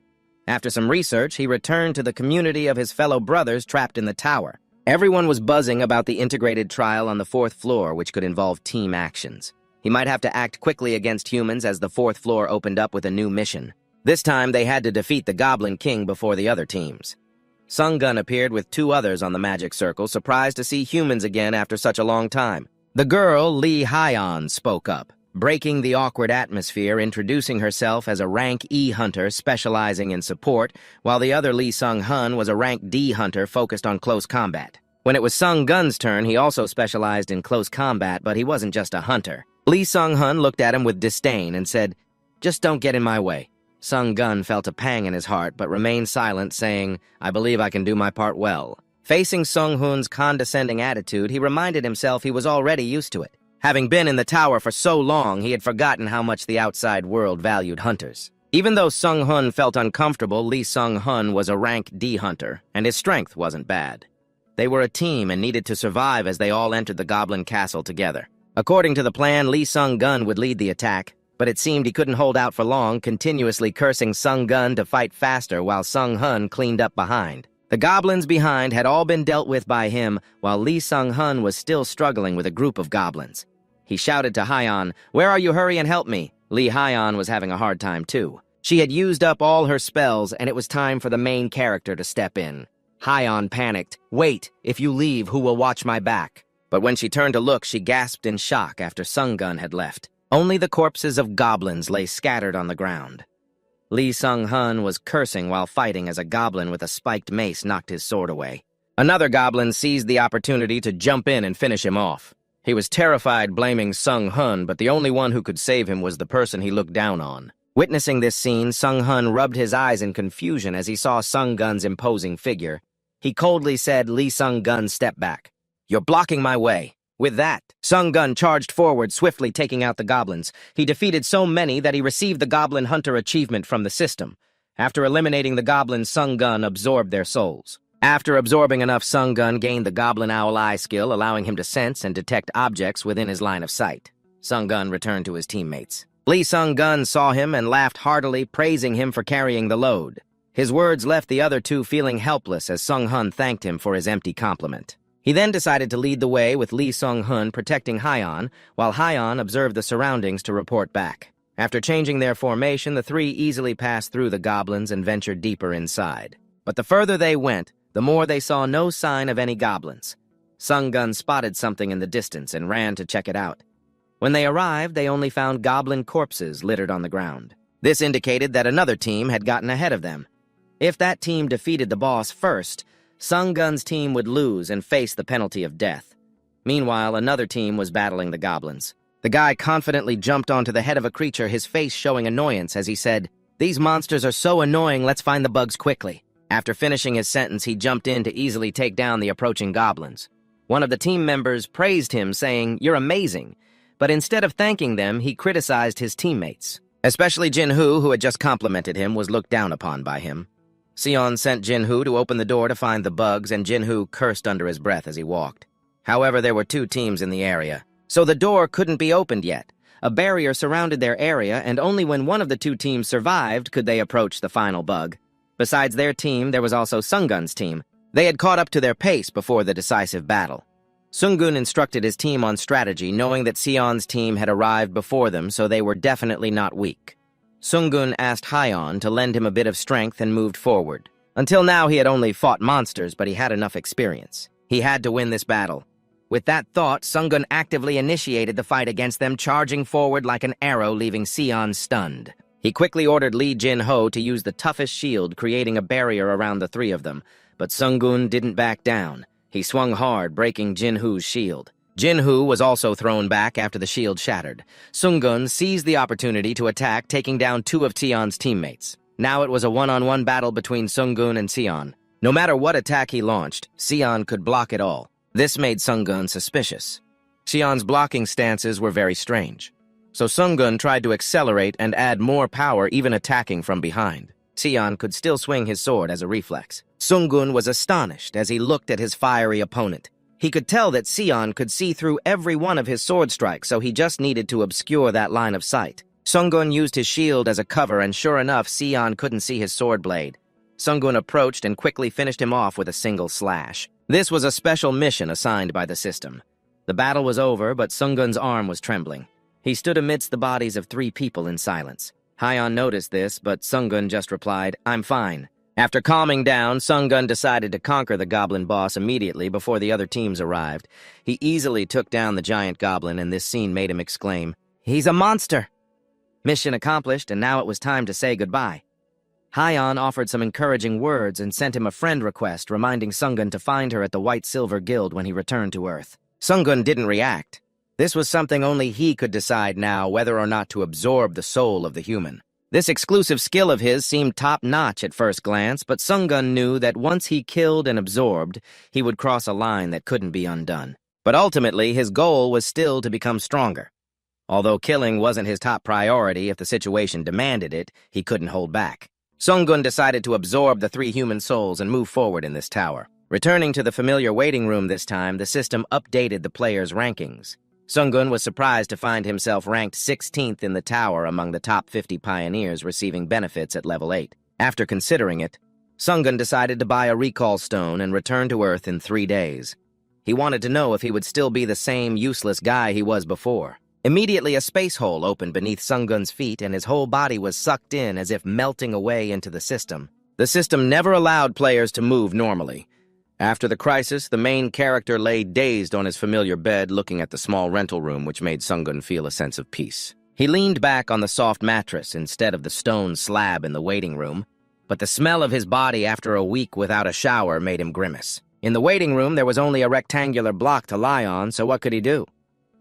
After some research, he returned to the community of his fellow brothers trapped in the tower. Everyone was buzzing about the integrated trial on the 4th floor, which could involve team actions. He might have to act quickly against humans as the 4th floor opened up with a new mission. This time, they had to defeat the Goblin King before the other teams. Sung Gun appeared with 2 others on the magic circle, surprised to see humans again after such a long time. The girl, Lee Hyon, spoke up, breaking the awkward atmosphere, introducing herself as a rank E hunter specializing in support, while the other Lee Sung-hun was a rank D hunter focused on close combat. When it was Sung Gun's turn, he also specialized in close combat, but he wasn't just a hunter. Lee Sung-hun looked at him with disdain and said, "Just don't get in my way." Sung Gun felt a pang in his heart, but remained silent, saying, "I believe I can do my part well." Facing Sung-hun's condescending attitude, he reminded himself he was already used to it. Having been in the tower for so long, he had forgotten how much the outside world valued hunters. Even though Sung-hun felt uncomfortable, Lee Sung-hun was a rank D hunter, and his strength wasn't bad. They were a team and needed to survive as they all entered the Goblin Castle together. According to the plan, Lee Sung-gun would lead the attack, but it seemed he couldn't hold out for long, continuously cursing Sung Gun to fight faster while Sung-hun cleaned up behind. The goblins behind had all been dealt with by him, while Lee Sung-hun was still struggling with a group of goblins. He shouted to Hyon, "Where are you? Hurry and help me." Lee Hyon was having a hard time too. She had used up all her spells, and it was time for the main character to step in. Hyon panicked. "Wait, if you leave, who will watch my back?" But when she turned to look, she gasped in shock after Sung Gun had left. Only the corpses of goblins lay scattered on the ground. Lee Sung-hun was cursing while fighting as a goblin with a spiked mace knocked his sword away. Another goblin seized the opportunity to jump in and finish him off. He was terrified, blaming Sung-hun, but the only one who could save him was the person he looked down on. Witnessing this scene, Sung-hun rubbed his eyes in confusion as he saw Sung Gun's imposing figure. He coldly said, "Lee Sung-gun, step back. You're blocking my way." With that, Sung Gun charged forward, swiftly taking out the goblins. He defeated so many that he received the Goblin Hunter achievement from the system. After eliminating the goblins, Sung Gun absorbed their souls. After absorbing enough, Sung Gun gained the Goblin Owl Eye skill, allowing him to sense and detect objects within his line of sight. Sung Gun returned to his teammates. Lee Sung Gun saw him and laughed heartily, praising him for carrying the load. His words left the other two feeling helpless as Sung Hun thanked him for his empty compliment. He then decided to lead the way with Lee Sung-hun protecting Hyon, while Hyon observed the surroundings to report back. After changing their formation, the 3 easily passed through the goblins and ventured deeper inside. But the further they went, the more they saw no sign of any goblins. Sung Gun spotted something in the distance and ran to check it out. When they arrived, they only found goblin corpses littered on the ground. This indicated that another team had gotten ahead of them. If that team defeated the boss first, Sung Gun's team would lose and face the penalty of death. Meanwhile, another team was battling the goblins. The guy confidently jumped onto the head of a creature, his face showing annoyance as he said, "These monsters are so annoying, let's find the bugs quickly." After finishing his sentence, he jumped in to easily take down the approaching goblins. One of the team members praised him, saying, "You're amazing." But instead of thanking them, he criticized his teammates. Especially Jin-hoo, who had just complimented him, was looked down upon by him. Sion sent Jin-hoo to open the door to find the bugs, and Jin-hoo cursed under his breath as he walked. However, there were 2 teams in the area, so the door couldn't be opened yet. A barrier surrounded their area, and only when one of the two teams survived could they approach the final bug. Besides their team, there was also Sungun's team. They had caught up to their pace before the decisive battle. Sungun instructed his team on strategy, knowing that Sion's team had arrived before them, so they were definitely not weak. Sungun asked Hyon to lend him a bit of strength and moved forward. Until now, he had only fought monsters, but he had enough experience. He had to win this battle. With that thought, Sungun actively initiated the fight against them, charging forward like an arrow, leaving Sion stunned. He quickly ordered Lee Jin-ho to use the toughest shield, creating a barrier around the three of them. But Sungun didn't back down. He swung hard, breaking Jin-hoo's shield. Jin-hoo was also thrown back after the shield shattered. Sungun seized the opportunity to attack, taking down two of Sion's teammates. Now it was a one-on-one battle between Sungun and Sion. No matter what attack he launched, Sion could block it all. This made Sungun suspicious. Sion's blocking stances were very strange. So Sungun tried to accelerate and add more power, even attacking from behind. Sion could still swing his sword as a reflex. Sungun was astonished as he looked at his fiery opponent. He could tell that Sion could see through every one of his sword strikes, so he just needed to obscure that line of sight. Sungun used his shield as a cover, and sure enough, Sion couldn't see his sword blade. Sungun approached and quickly finished him off with a single slash. This was a special mission assigned by the system. The battle was over, but Sungun's arm was trembling. He stood amidst the bodies of three people in silence. Hyon noticed this, but Sungun just replied, "I'm fine." After calming down, Sungun decided to conquer the goblin boss immediately before the other teams arrived. He easily took down the giant goblin, and this scene made him exclaim, "He's a monster!" Mission accomplished, and now it was time to say goodbye. Hyon offered some encouraging words and sent him a friend request, reminding Sungun to find her at the White Silver Guild when he returned to Earth. Sungun didn't react. This was something only he could decide now, whether or not to absorb the soul of the human. This exclusive skill of his seemed top-notch at first glance, but Sungun knew that once he killed and absorbed, he would cross a line that couldn't be undone. But ultimately, his goal was still to become stronger. Although killing wasn't his top priority, if the situation demanded it, he couldn't hold back. Sungun decided to absorb the three human souls and move forward in this tower. Returning to the familiar waiting room this time, the system updated the players' rankings. Sungun was surprised to find himself ranked 16th in the tower among the top 50 pioneers receiving benefits at level 8. After considering it, Sungun decided to buy a recall stone and return to Earth in 3 days. He wanted to know if he would still be the same useless guy he was before. Immediately, a space hole opened beneath Sungun's feet, and his whole body was sucked in as if melting away into the system. The system never allowed players to move normally. After the crisis, the main character lay dazed on his familiar bed, looking at the small rental room, which made Sungun feel a sense of peace. He leaned back on the soft mattress instead of the stone slab in the waiting room, but the smell of his body after a week without a shower made him grimace. In the waiting room, there was only a rectangular block to lie on, so what could he do?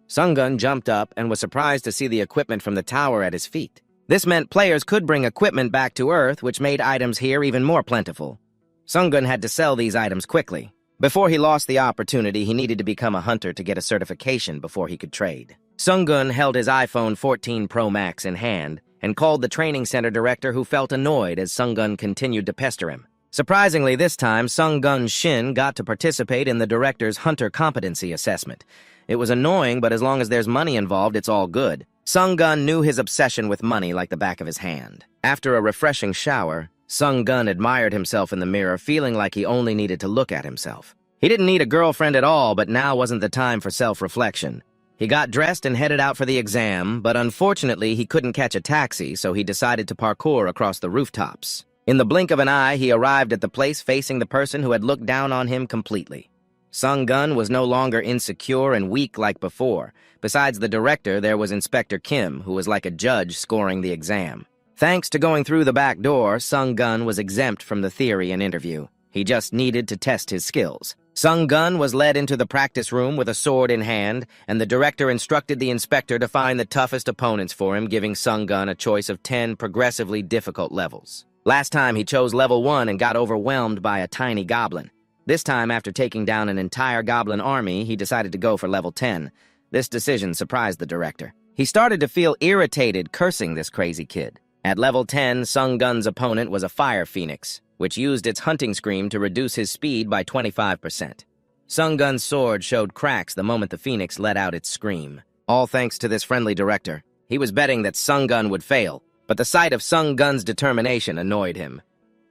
Sungun jumped up and was surprised to see the equipment from the tower at his feet. This meant players could bring equipment back to Earth, which made items here even more plentiful. Sungun had to sell these items quickly. Before he lost the opportunity, he needed to become a hunter to get a certification before he could trade. Sungun held his iPhone 14 Pro Max in hand and called the training center director, who felt annoyed as Sungun continued to pester him. Surprisingly, this time, Sungun Shin got to participate in the director's hunter competency assessment. It was annoying, but as long as there's money involved, it's all good. Sungun knew his obsession with money like the back of his hand. After a refreshing shower, Sungun admired himself in the mirror, feeling like he only needed to look at himself. He didn't need a girlfriend at all, but now wasn't the time for self-reflection. He got dressed and headed out for the exam, but unfortunately he couldn't catch a taxi, so he decided to parkour across the rooftops. In the blink of an eye, he arrived at the place facing the person who had looked down on him completely. Sungun was no longer insecure and weak like before. Besides the director, there was Inspector Kim, who was like a judge scoring the exam. Thanks to going through the back door, Sungun was exempt from the theory and interview. He just needed to test his skills. Sungun was led into the practice room with a sword in hand, and the director instructed the inspector to find the toughest opponents for him, giving Sungun a choice of 10 progressively difficult levels. Last time he chose level 1 and got overwhelmed by a tiny goblin. This time, after taking down an entire goblin army, he decided to go for level 10. This decision surprised the director. He started to feel irritated, cursing this crazy kid. At level 10, Sungun's opponent was a fire phoenix, which used its hunting scream to reduce his speed by 25%. Sungun's sword showed cracks the moment the phoenix let out its scream. All thanks to this friendly director, He was betting that Sung Gun would fail, but the sight of Sung Gun's determination annoyed him.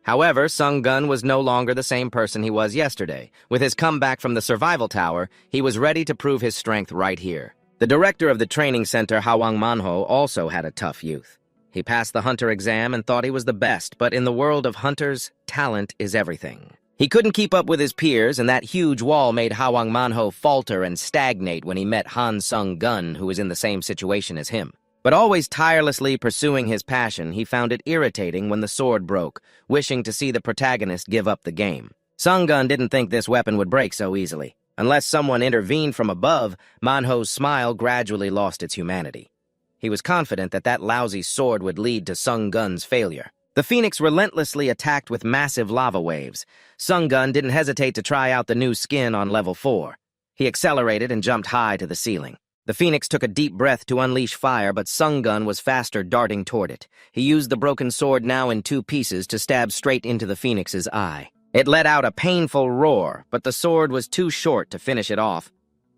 However, Sung Gun was no longer the same person he was yesterday. With his comeback from the survival tower, he was ready to prove his strength right here. The director of the training center, Hwang Manhwa, also had a tough youth. He passed the hunter exam and thought he was the best, but in the world of hunters, talent is everything. He couldn't keep up with his peers, and that huge wall made Hwang Manhwa falter and stagnate when he met Han Sung Gun, who was in the same situation as him. But always tirelessly pursuing his passion, he found it irritating when the sword broke, wishing to see the protagonist give up the game. Sung Gun didn't think this weapon would break so easily. Unless someone intervened from above, Manho's smile gradually lost its humanity. He was confident that that lousy sword would lead to Sung Gun's failure. The Phoenix relentlessly attacked with massive lava waves. Sung Gun didn't hesitate to try out the new skin on level 4. He accelerated and jumped high to the ceiling. The Phoenix took a deep breath to unleash fire, but Sung Gun was faster, darting toward it. He used the broken sword now in 2 pieces to stab straight into the Phoenix's eye. It let out a painful roar, but the sword was too short to finish it off.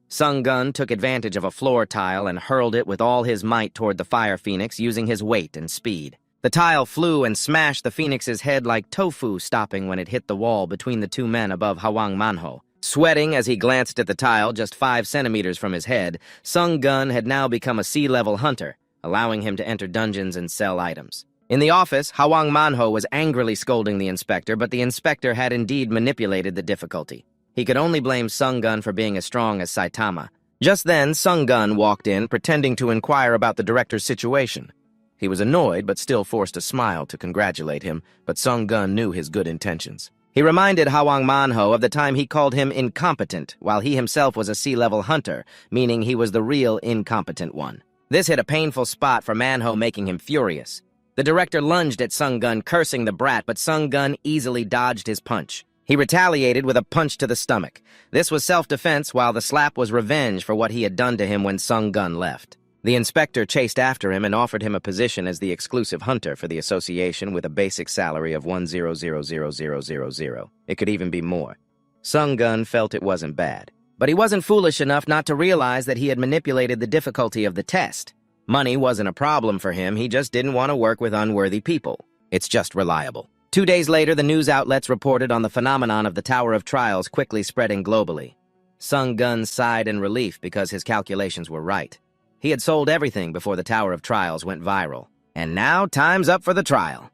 Sung Gun took advantage of a floor tile and hurled it with all his might toward the Fire Phoenix using his weight and speed. The tile flew and smashed the Phoenix's head like tofu, stopping when it hit the wall between the 2 men above Hwang Manhwa. Sweating as he glanced at the tile just 5 centimeters from his head, Sung Gun had now become a sea-level hunter, allowing him to enter dungeons and sell items. In the office, Hwang Manhwa was angrily scolding the inspector, but the inspector had indeed manipulated the difficulty. He could only blame Sung Gun for being as strong as Saitama. Just then, Sung Gun walked in, pretending to inquire about the director's situation. He was annoyed, but still forced a smile to congratulate him, but Sung Gun knew his good intentions. He reminded Hwang Manhwa of the time he called him incompetent, while he himself was a sea-level hunter, meaning he was the real incompetent one. This hit a painful spot for Manhwa, making him furious. The director lunged at Sung Gun, cursing the brat, but Sung Gun easily dodged his punch. He retaliated with a punch to the stomach. This was self-defense, while the slap was revenge for what he had done to him when Sung Gun left. The inspector chased after him and offered him a position as the exclusive hunter for the association with a basic salary of 1000000. It could even be more. Sung Gun felt it wasn't bad. But he wasn't foolish enough not to realize that he had manipulated the difficulty of the test. Money wasn't a problem for him, he just didn't want to work with unworthy people. It's just reliable. 2 days later, the news outlets reported on the phenomenon of the Tower of Trials quickly spreading globally. Sung Gun sighed in relief because his calculations were right. He had sold everything before the Tower of Trials went viral. And now, time's up for the trial.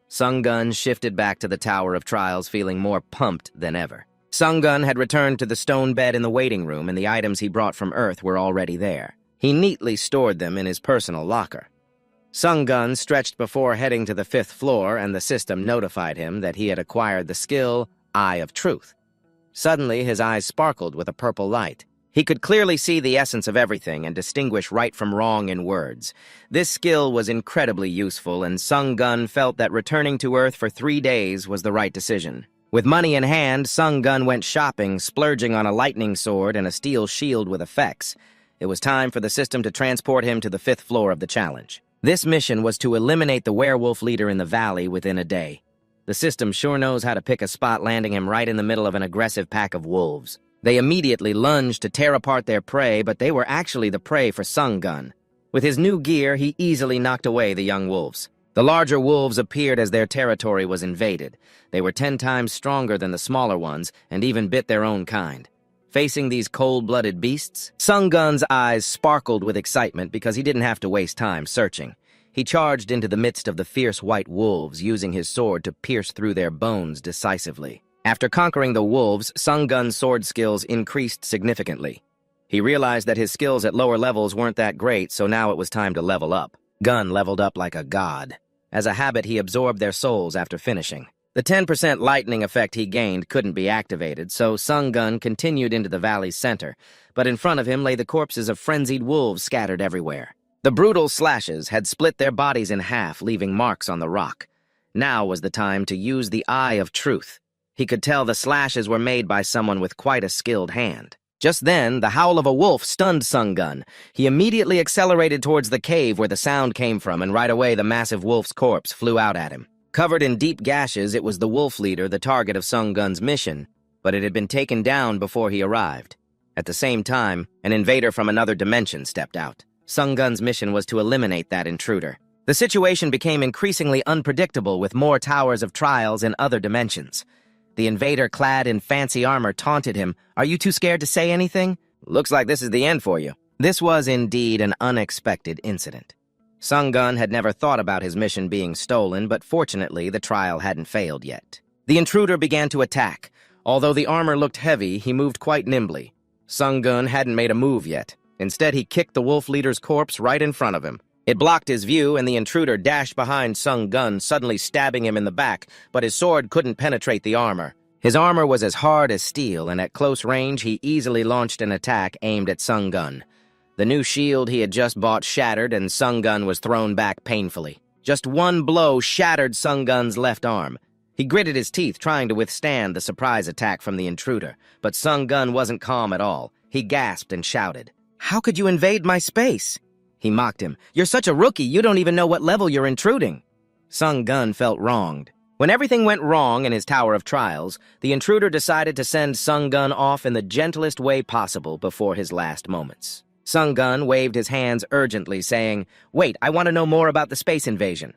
Sung Gun shifted back to the Tower of Trials feeling more pumped than ever. Sung Gun had returned to the stone bed in the waiting room, and the items he brought from Earth were already there. He neatly stored them in his personal locker. Sung Gun stretched before heading to the 5th floor, and the system notified him that he had acquired the skill, Eye of Truth. Suddenly, his eyes sparkled with a purple light. He could clearly see the essence of everything and distinguish right from wrong in words. This skill was incredibly useful, and Sung Gun felt that returning to Earth for 3 days was the right decision. With money in hand, Sung Gun went shopping, splurging on a lightning sword and a steel shield with effects. It was time for the system to transport him to the 5th floor of the challenge. This mission was to eliminate the werewolf leader in the valley within a day. The system sure knows how to pick a spot, landing him right in the middle of an aggressive pack of wolves. They immediately lunged to tear apart their prey, but they were actually the prey for Sung Gun. With his new gear, he easily knocked away the young wolves. The larger wolves appeared as their territory was invaded. They were 10 times stronger than the smaller ones, and even bit their own kind. Facing these cold-blooded beasts, Sung Gun's eyes sparkled with excitement because he didn't have to waste time searching. He charged into the midst of the fierce white wolves, using his sword to pierce through their bones decisively. After conquering the wolves, Sung Gun's sword skills increased significantly. He realized that his skills at lower levels weren't that great, so now it was time to level up. Gun leveled up like a god. As a habit, he absorbed their souls after finishing. The 10% lightning effect he gained couldn't be activated, so Sung Gun continued into the valley's center, but in front of him lay the corpses of frenzied wolves scattered everywhere. The brutal slashes had split their bodies in half, leaving marks on the rock. Now was the time to use the Eye of Truth. He could tell the slashes were made by someone with quite a skilled hand. Just then, the howl of a wolf stunned Sung Gun. He immediately accelerated towards the cave where the sound came from, and right away the massive wolf's corpse flew out at him. Covered in deep gashes, it was the wolf leader, the target of Sung Gun's mission, but it had been taken down before he arrived. At the same time, an invader from another dimension stepped out. Sung Gun's mission was to eliminate that intruder. The situation became increasingly unpredictable with more towers of trials in other dimensions. The invader clad in fancy armor taunted him, "Are you too scared to say anything? Looks like this is the end for you." This was indeed an unexpected incident. Sung Gun had never thought about his mission being stolen, but fortunately the trial hadn't failed yet. The intruder began to attack. Although the armor looked heavy, he moved quite nimbly. Sung Gun hadn't made a move yet. Instead, he kicked the wolf leader's corpse right in front of him. It blocked his view, and the intruder dashed behind Sung Gun, suddenly stabbing him in the back, but his sword couldn't penetrate the armor. His armor was as hard as steel, and at close range he easily launched an attack aimed at Sung Gun. The new shield he had just bought shattered, and Sung Gun was thrown back painfully. Just one blow shattered Sung Gun's left arm. He gritted his teeth, trying to withstand the surprise attack from the intruder, but Sung Gun wasn't calm at all. He gasped and shouted, "How could you invade my space?" He mocked him. "You're such a rookie, you don't even know what level you're intruding." Sung Gun felt wronged. When everything went wrong in his Tower of Trials, the intruder decided to send Sung Gun off in the gentlest way possible before his last moments. Sung Gun waved his hands urgently, saying, "Wait, I want to know more about the space invasion."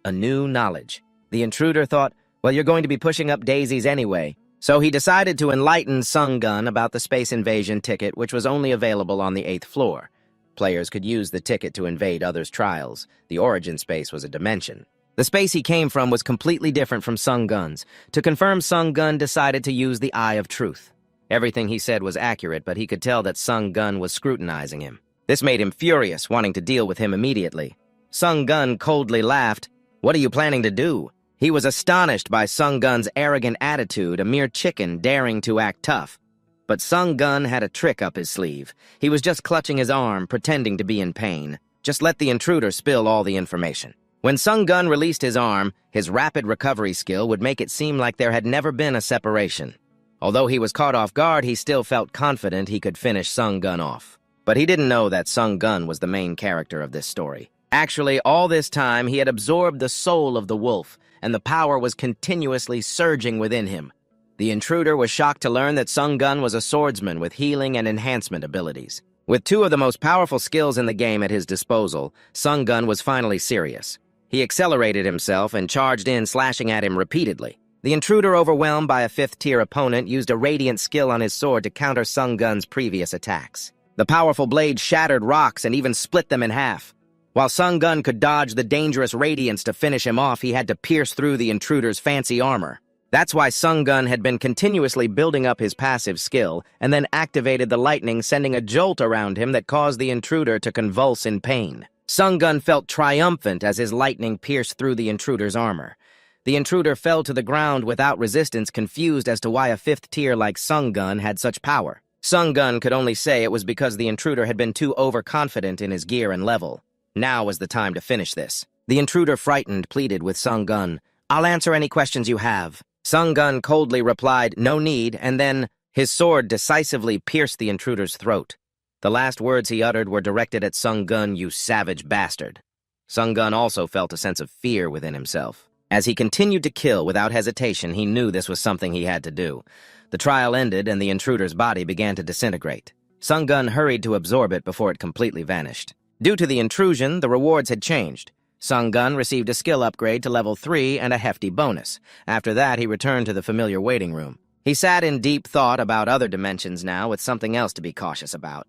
A new knowledge. The intruder thought, well, you're going to be pushing up daisies anyway. So he decided to enlighten Sung Gun about the space invasion ticket, which was only available on the 8th floor. Players could use the ticket to invade others' trials. The origin space was a dimension. The space he came from was completely different from Sung Gun's. To confirm, Sung Gun decided to use the Eye of Truth. Everything he said was accurate, but he could tell that Sung Gun was scrutinizing him. This made him furious, wanting to deal with him immediately. Sung Gun coldly laughed. "What are you planning to do?" He was astonished by Sung Gun's arrogant attitude, a mere chicken daring to act tough. But Sung Gun had a trick up his sleeve. He was just clutching his arm, pretending to be in pain. Just let the intruder spill all the information. When Sung Gun released his arm, his rapid recovery skill would make it seem like there had never been a separation. Although he was caught off guard, he still felt confident he could finish Sung Gun off. But he didn't know that Sung Gun was the main character of this story. Actually, all this time, he had absorbed the soul of the wolf, and the power was continuously surging within him. The intruder was shocked to learn that Sung Gun was a swordsman with healing and enhancement abilities. With two of the most powerful skills in the game at his disposal, Sung Gun was finally serious. He accelerated himself and charged in, slashing at him repeatedly. The intruder, overwhelmed by a 5th-tier opponent, used a radiant skill on his sword to counter Sung Gun's previous attacks. The powerful blade shattered rocks and even split them in half. While Sung Gun could dodge the dangerous radiance to finish him off, he had to pierce through the intruder's fancy armor. That's why Sung Gun had been continuously building up his passive skill, and then activated the lightning, sending a jolt around him that caused the intruder to convulse in pain. Sung Gun felt triumphant as his lightning pierced through the intruder's armor. The intruder fell to the ground without resistance, confused as to why a 5th tier like Sung Gun had such power. Sung Gun could only say it was because the intruder had been too overconfident in his gear and level. Now was the time to finish this. The intruder, frightened, pleaded with Sung Gun, "I'll answer any questions you have." Sung Gun coldly replied, "No need," and then his sword decisively pierced the intruder's throat. The last words he uttered were directed at Sung Gun, "You savage bastard." Sung Gun also felt a sense of fear within himself. As he continued to kill without hesitation, he knew this was something he had to do. The trial ended, and the intruder's body began to disintegrate. Sung Gun hurried to absorb it before it completely vanished. Due to the intrusion, the rewards had changed. Sung Gun received a skill upgrade to level 3 and a hefty bonus. After that, he returned to the familiar waiting room. He sat in deep thought about other dimensions now, with something else to be cautious about.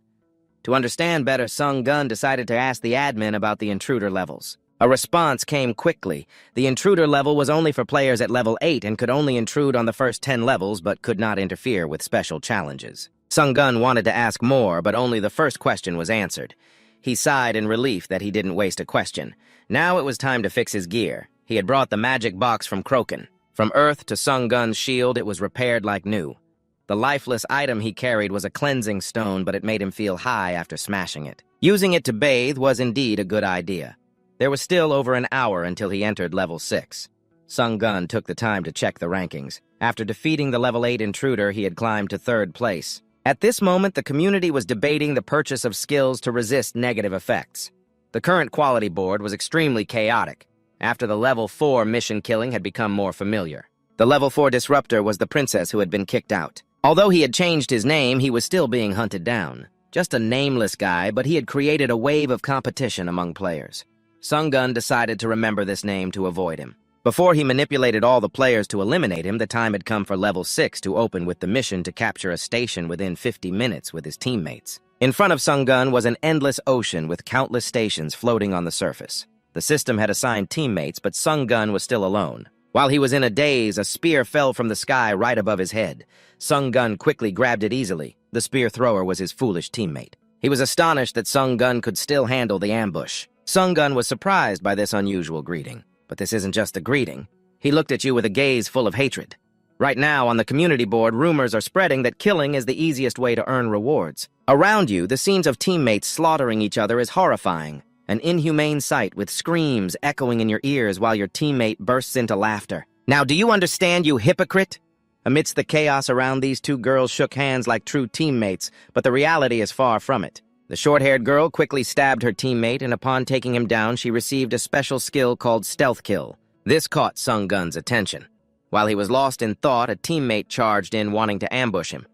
To understand better, Sung Gun decided to ask the admin about the intruder levels. A response came quickly. The intruder level was only for players at level 8 and could only intrude on the first 10 levels, but could not interfere with special challenges. Sung Gun wanted to ask more, but only the first question was answered. He sighed in relief that he didn't waste a question. Now it was time to fix his gear. He had brought the magic box from Kroken. From Earth to Sung Gun's shield, it was repaired like new. The lifeless item he carried was a cleansing stone, but it made him feel high after smashing it. Using it to bathe was indeed a good idea. There was still over an hour until he entered level 6. Sung Gun took the time to check the rankings. After defeating the level 8 intruder, he had climbed to 3rd place. At this moment, the community was debating the purchase of skills to resist negative effects. The current quality board was extremely chaotic. After the level 4 mission killing had become more familiar. The level 4 disruptor was the princess who had been kicked out. Although he had changed his name, he was still being hunted down. Just a nameless guy, but he had created a wave of competition among players. Sung-gun decided to remember this name to avoid him. Before he manipulated all the players to eliminate him, the time had come for Level 6 to open with the mission to capture a station within 50 minutes with his teammates. In front of Sung-gun was an endless ocean with countless stations floating on the surface. The system had assigned teammates, but Sung-gun was still alone. While he was in a daze, a spear fell from the sky right above his head. Sung-gun quickly grabbed it easily. The spear thrower was his foolish teammate. He was astonished that Sung-gun could still handle the ambush. Sung-gun was surprised by this unusual greeting. But this isn't just a greeting. He looked at you with a gaze full of hatred. Right now, on the community board, rumors are spreading that killing is the easiest way to earn rewards. Around you, the scenes of teammates slaughtering each other is horrifying. An inhumane sight with screams echoing in your ears while your teammate bursts into laughter. Now, do you understand, you hypocrite? Amidst the chaos around, these two girls shook hands like true teammates, but the reality is far from it. The short-haired girl quickly stabbed her teammate, and upon taking him down, she received a special skill called Stealth Kill. This caught Sung-gun's attention. While he was lost in thought, a teammate charged in wanting to ambush him.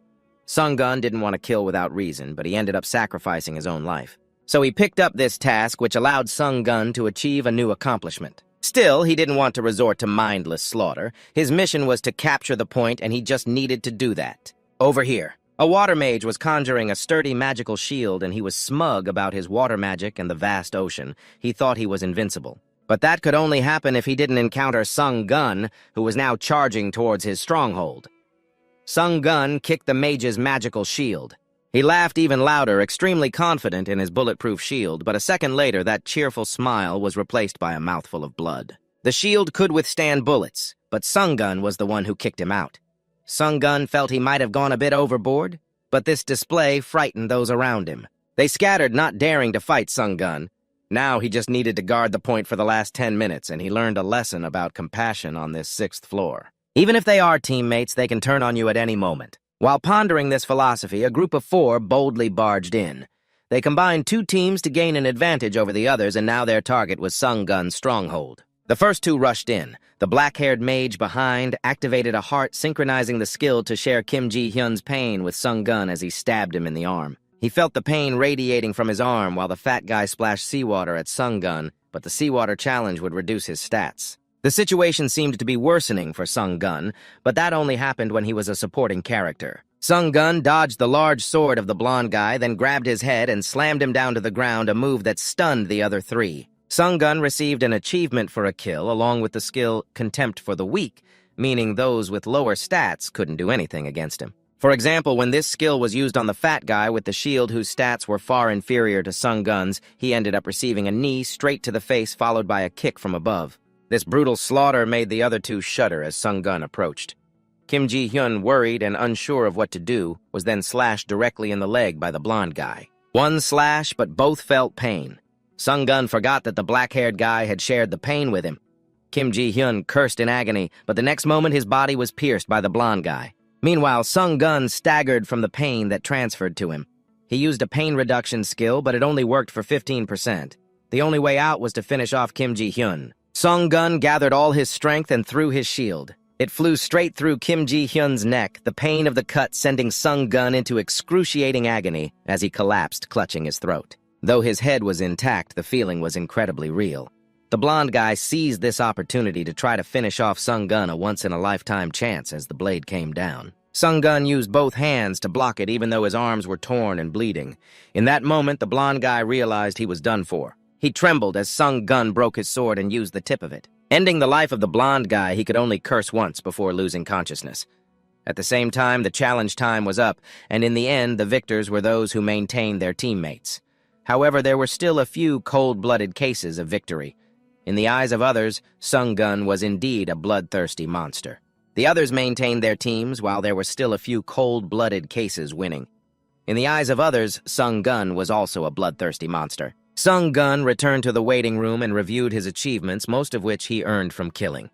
Sung-gun didn't want to kill without reason, but he ended up sacrificing his own life. So he picked up this task, which allowed Sung-gun to achieve a new accomplishment. Still, he didn't want to resort to mindless slaughter. His mission was to capture the point, and he just needed to do that. Over here. A water mage was conjuring a sturdy magical shield, and he was smug about his water magic and the vast ocean. He thought he was invincible. But that could only happen if he didn't encounter Sung-gun, who was now charging towards his stronghold. Sung-gun kicked the mage's magical shield. He laughed even louder, extremely confident in his bulletproof shield, but a second later that cheerful smile was replaced by a mouthful of blood. The shield could withstand bullets, but Sung-gun was the one who kicked him out. Sung-gun felt he might have gone a bit overboard, but this display frightened those around him. They scattered, not daring to fight Sung-gun. Now he just needed to guard the point for the last 10 minutes, and he learned a lesson about compassion on this 6th floor. Even if they are teammates, they can turn on you at any moment. While pondering this philosophy, a group of 4 boldly barged in. They combined 2 teams to gain an advantage over the others, and now their target was Sung-gun's stronghold. The first 2 rushed in. The black-haired mage behind activated a heart, synchronizing the skill to share Kim Ji-hyun's pain with Sung-gun as he stabbed him in the arm. He felt the pain radiating from his arm while the fat guy splashed seawater at Sung-gun, but the seawater challenge would reduce his stats. The situation seemed to be worsening for Sung-gun, but that only happened when he was a supporting character. Sung-gun dodged the large sword of the blonde guy, then grabbed his head and slammed him down to the ground, a move that stunned the other 3. Sung-gun received an achievement for a kill, along with the skill Contempt for the Weak, meaning those with lower stats couldn't do anything against him. For example, when this skill was used on the fat guy with the shield whose stats were far inferior to Sung-gun's, he ended up receiving a knee straight to the face followed by a kick from above. This brutal slaughter made the other 2 shudder as Sung-gun approached. Kim Ji-hyun, worried and unsure of what to do, was then slashed directly in the leg by the blonde guy. One slash, but both felt pain. Sung-gun forgot that the black-haired guy had shared the pain with him. Kim Ji-hyun cursed in agony, but the next moment his body was pierced by the blonde guy. Meanwhile, Sung-gun staggered from the pain that transferred to him. He used a pain reduction skill, but it only worked for 15%. The only way out was to finish off Kim Ji-hyun. Sung-gun gathered all his strength and threw his shield. It flew straight through Kim Ji-hyun's neck, the pain of the cut sending Sung-gun into excruciating agony as he collapsed, clutching his throat. Though his head was intact, the feeling was incredibly real. The blonde guy seized this opportunity to try to finish off Sung-gun, a once-in-a-lifetime chance, as the blade came down. Sung-gun used both hands to block it even though his arms were torn and bleeding. In that moment, the blonde guy realized he was done for. He trembled as Sung-gun broke his sword and used the tip of it. Ending the life of the blonde guy, he could only curse once before losing consciousness. At the same time, the challenge time was up, and in the end, the victors were those who maintained their teammates. However, there were still a few cold-blooded cases of victory. In the eyes of others, Sung-gun was indeed a bloodthirsty monster. The others maintained their teams, while there were still a few cold-blooded cases winning. In the eyes of others, Sung-gun was also a bloodthirsty monster. Sung-gun returned to the waiting room and reviewed his achievements, most of which he earned from killing.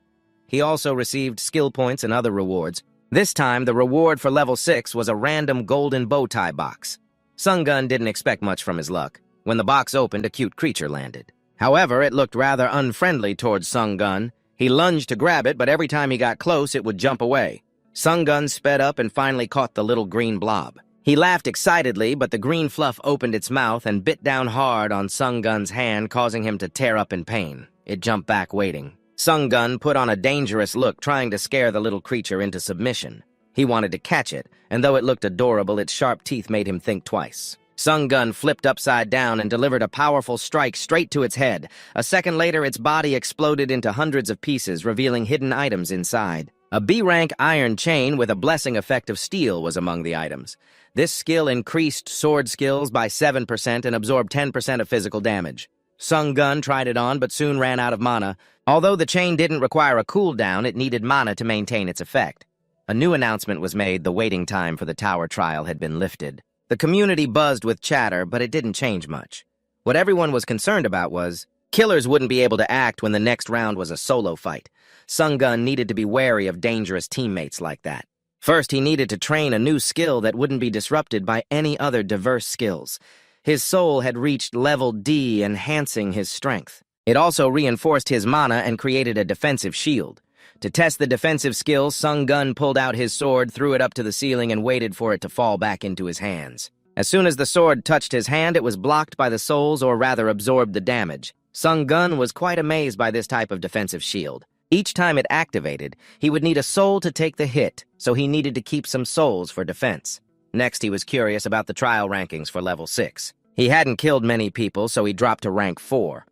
He also received skill points and other rewards. This time, the reward for level 6 was a random golden bow tie box. Sung-gun didn't expect much from his luck. When the box opened, a cute creature landed. However, it looked rather unfriendly towards Sung-gun. He lunged to grab it, but every time he got close, it would jump away. Sung-gun sped up and finally caught the little green blob. He laughed excitedly, but the green fluff opened its mouth and bit down hard on Sung Gun's hand, causing him to tear up in pain. It jumped back, waiting. Sung Gun put on a dangerous look, trying to scare the little creature into submission. He wanted to catch it, and though it looked adorable, its sharp teeth made him think twice. Sung Gun flipped upside down and delivered a powerful strike straight to its head. A second later, its body exploded into hundreds of pieces, revealing hidden items inside. A B-rank iron chain with a blessing effect of steel was among the items. This skill increased sword skills by 7% and absorbed 10% of physical damage. Sung Gun tried it on, but soon ran out of mana. Although the chain didn't require a cooldown, it needed mana to maintain its effect. A new announcement was made. The waiting time for the tower trial had been lifted. The community buzzed with chatter, but it didn't change much. What everyone was concerned about was, killers wouldn't be able to act when the next round was a solo fight. Sung Gun needed to be wary of dangerous teammates like that. First, he needed to train a new skill that wouldn't be disrupted by any other diverse skills. His soul had reached level D, enhancing his strength. It also reinforced his mana and created a defensive shield. To test the defensive skill, Sung Gun pulled out his sword, threw it up to the ceiling, and waited for it to fall back into his hands. As soon as the sword touched his hand, it was blocked by the souls, or rather absorbed the damage. Sung Gun was quite amazed by this type of defensive shield. Each time it activated, he would need a soul to take the hit, so he needed to keep some souls for defense. Next, he was curious about the trial rankings for level 6. He hadn't killed many people, so he dropped to rank 4.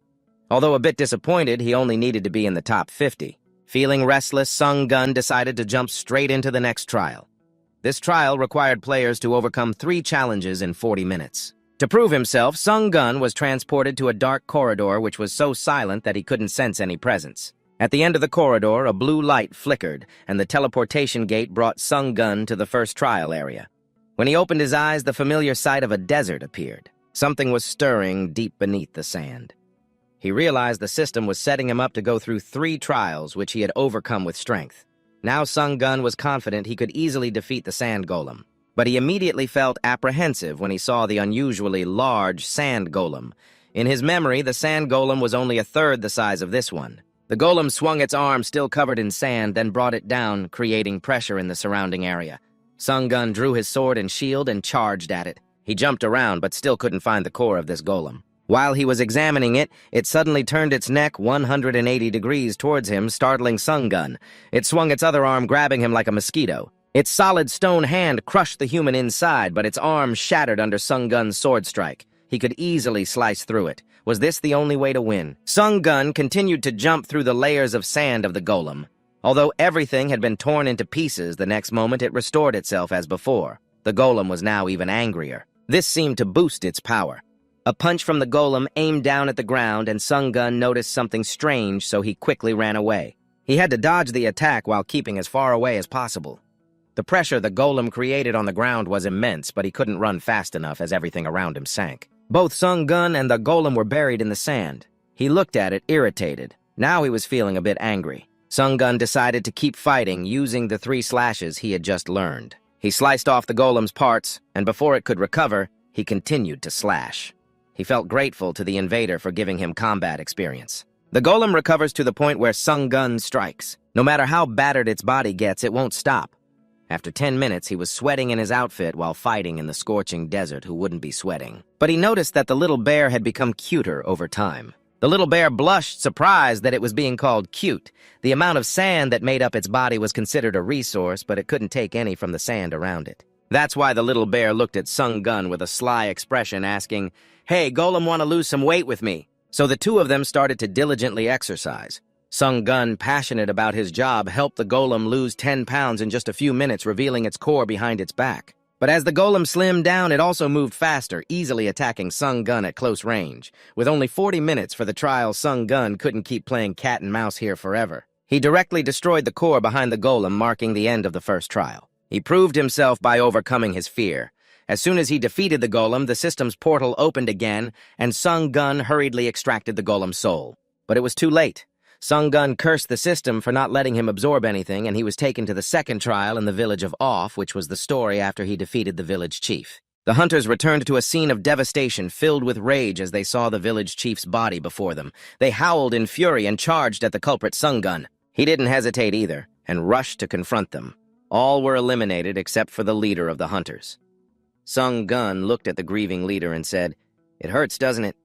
Although a bit disappointed, he only needed to be in the top 50. Feeling restless, Sung Gun decided to jump straight into the next trial. This trial required players to overcome 3 challenges in 40 minutes. To prove himself, Sung Gun was transported to a dark corridor which was so silent that he couldn't sense any presence. At the end of the corridor, a blue light flickered, and the teleportation gate brought Sung Gun to the first trial area. When he opened his eyes, the familiar sight of a desert appeared. Something was stirring deep beneath the sand. He realized the system was setting him up to go through 3 trials, which he had overcome with strength. Now Sung Gun was confident he could easily defeat the sand golem. But he immediately felt apprehensive when he saw the unusually large sand golem. In his memory, the sand golem was only a third the size of this one. The golem swung its arm still covered in sand, then brought it down, creating pressure in the surrounding area. Sung Gun drew his sword and shield and charged at it. He jumped around, but still couldn't find the core of this golem. While he was examining it, it suddenly turned its neck 180 degrees towards him, startling Sung Gun. It swung its other arm, grabbing him like a mosquito. Its solid stone hand crushed the human inside, but its arm shattered under Sung Gun's sword strike. He could easily slice through it. Was this the only way to win? Sung Gun continued to jump through the layers of sand of the golem. Although everything had been torn into pieces, the next moment it restored itself as before. The golem was now even angrier. This seemed to boost its power. A punch from the golem aimed down at the ground, and Sung Gun noticed something strange, so he quickly ran away. He had to dodge the attack while keeping as far away as possible. The pressure the golem created on the ground was immense, but he couldn't run fast enough as everything around him sank. Both Sung Gun and the golem were buried in the sand. He looked at it, irritated. Now he was feeling a bit angry. Sung Gun decided to keep fighting, using the 3 slashes he had just learned. He sliced off the golem's parts, and before it could recover, he continued to slash. He felt grateful to the invader for giving him combat experience. The golem recovers to the point where Sung Gun strikes. No matter how battered its body gets, it won't stop. After 10 minutes, he was sweating in his outfit while fighting in the scorching desert. Who wouldn't be sweating? But he noticed that the little bear had become cuter over time. The little bear blushed, surprised that it was being called cute. The amount of sand that made up its body was considered a resource, but it couldn't take any from the sand around it. That's why the little bear looked at Sung Gun with a sly expression, asking, "Hey, golem, want to lose some weight with me?" So the 2 of them started to diligently exercise. Sung Gun, passionate about his job, helped the golem lose 10 pounds in just a few minutes, revealing its core behind its back. But as the golem slimmed down, it also moved faster, easily attacking Sung Gun at close range. With only 40 minutes for the trial, Sung Gun couldn't keep playing cat and mouse here forever. He directly destroyed the core behind the golem, marking the end of the first trial. He proved himself by overcoming his fear. As soon as he defeated the golem, the system's portal opened again, and Sung Gun hurriedly extracted the golem's soul. But it was too late. Sung Gun cursed the system for not letting him absorb anything, and he was taken to the second trial in the village of Off, which was the story after he defeated the village chief. The hunters returned to a scene of devastation, filled with rage as they saw the village chief's body before them. They howled in fury and charged at the culprit Sung Gun. He didn't hesitate either, and rushed to confront them. All were eliminated except for the leader of the hunters. Sung Gun looked at the grieving leader and said, "It hurts, doesn't it,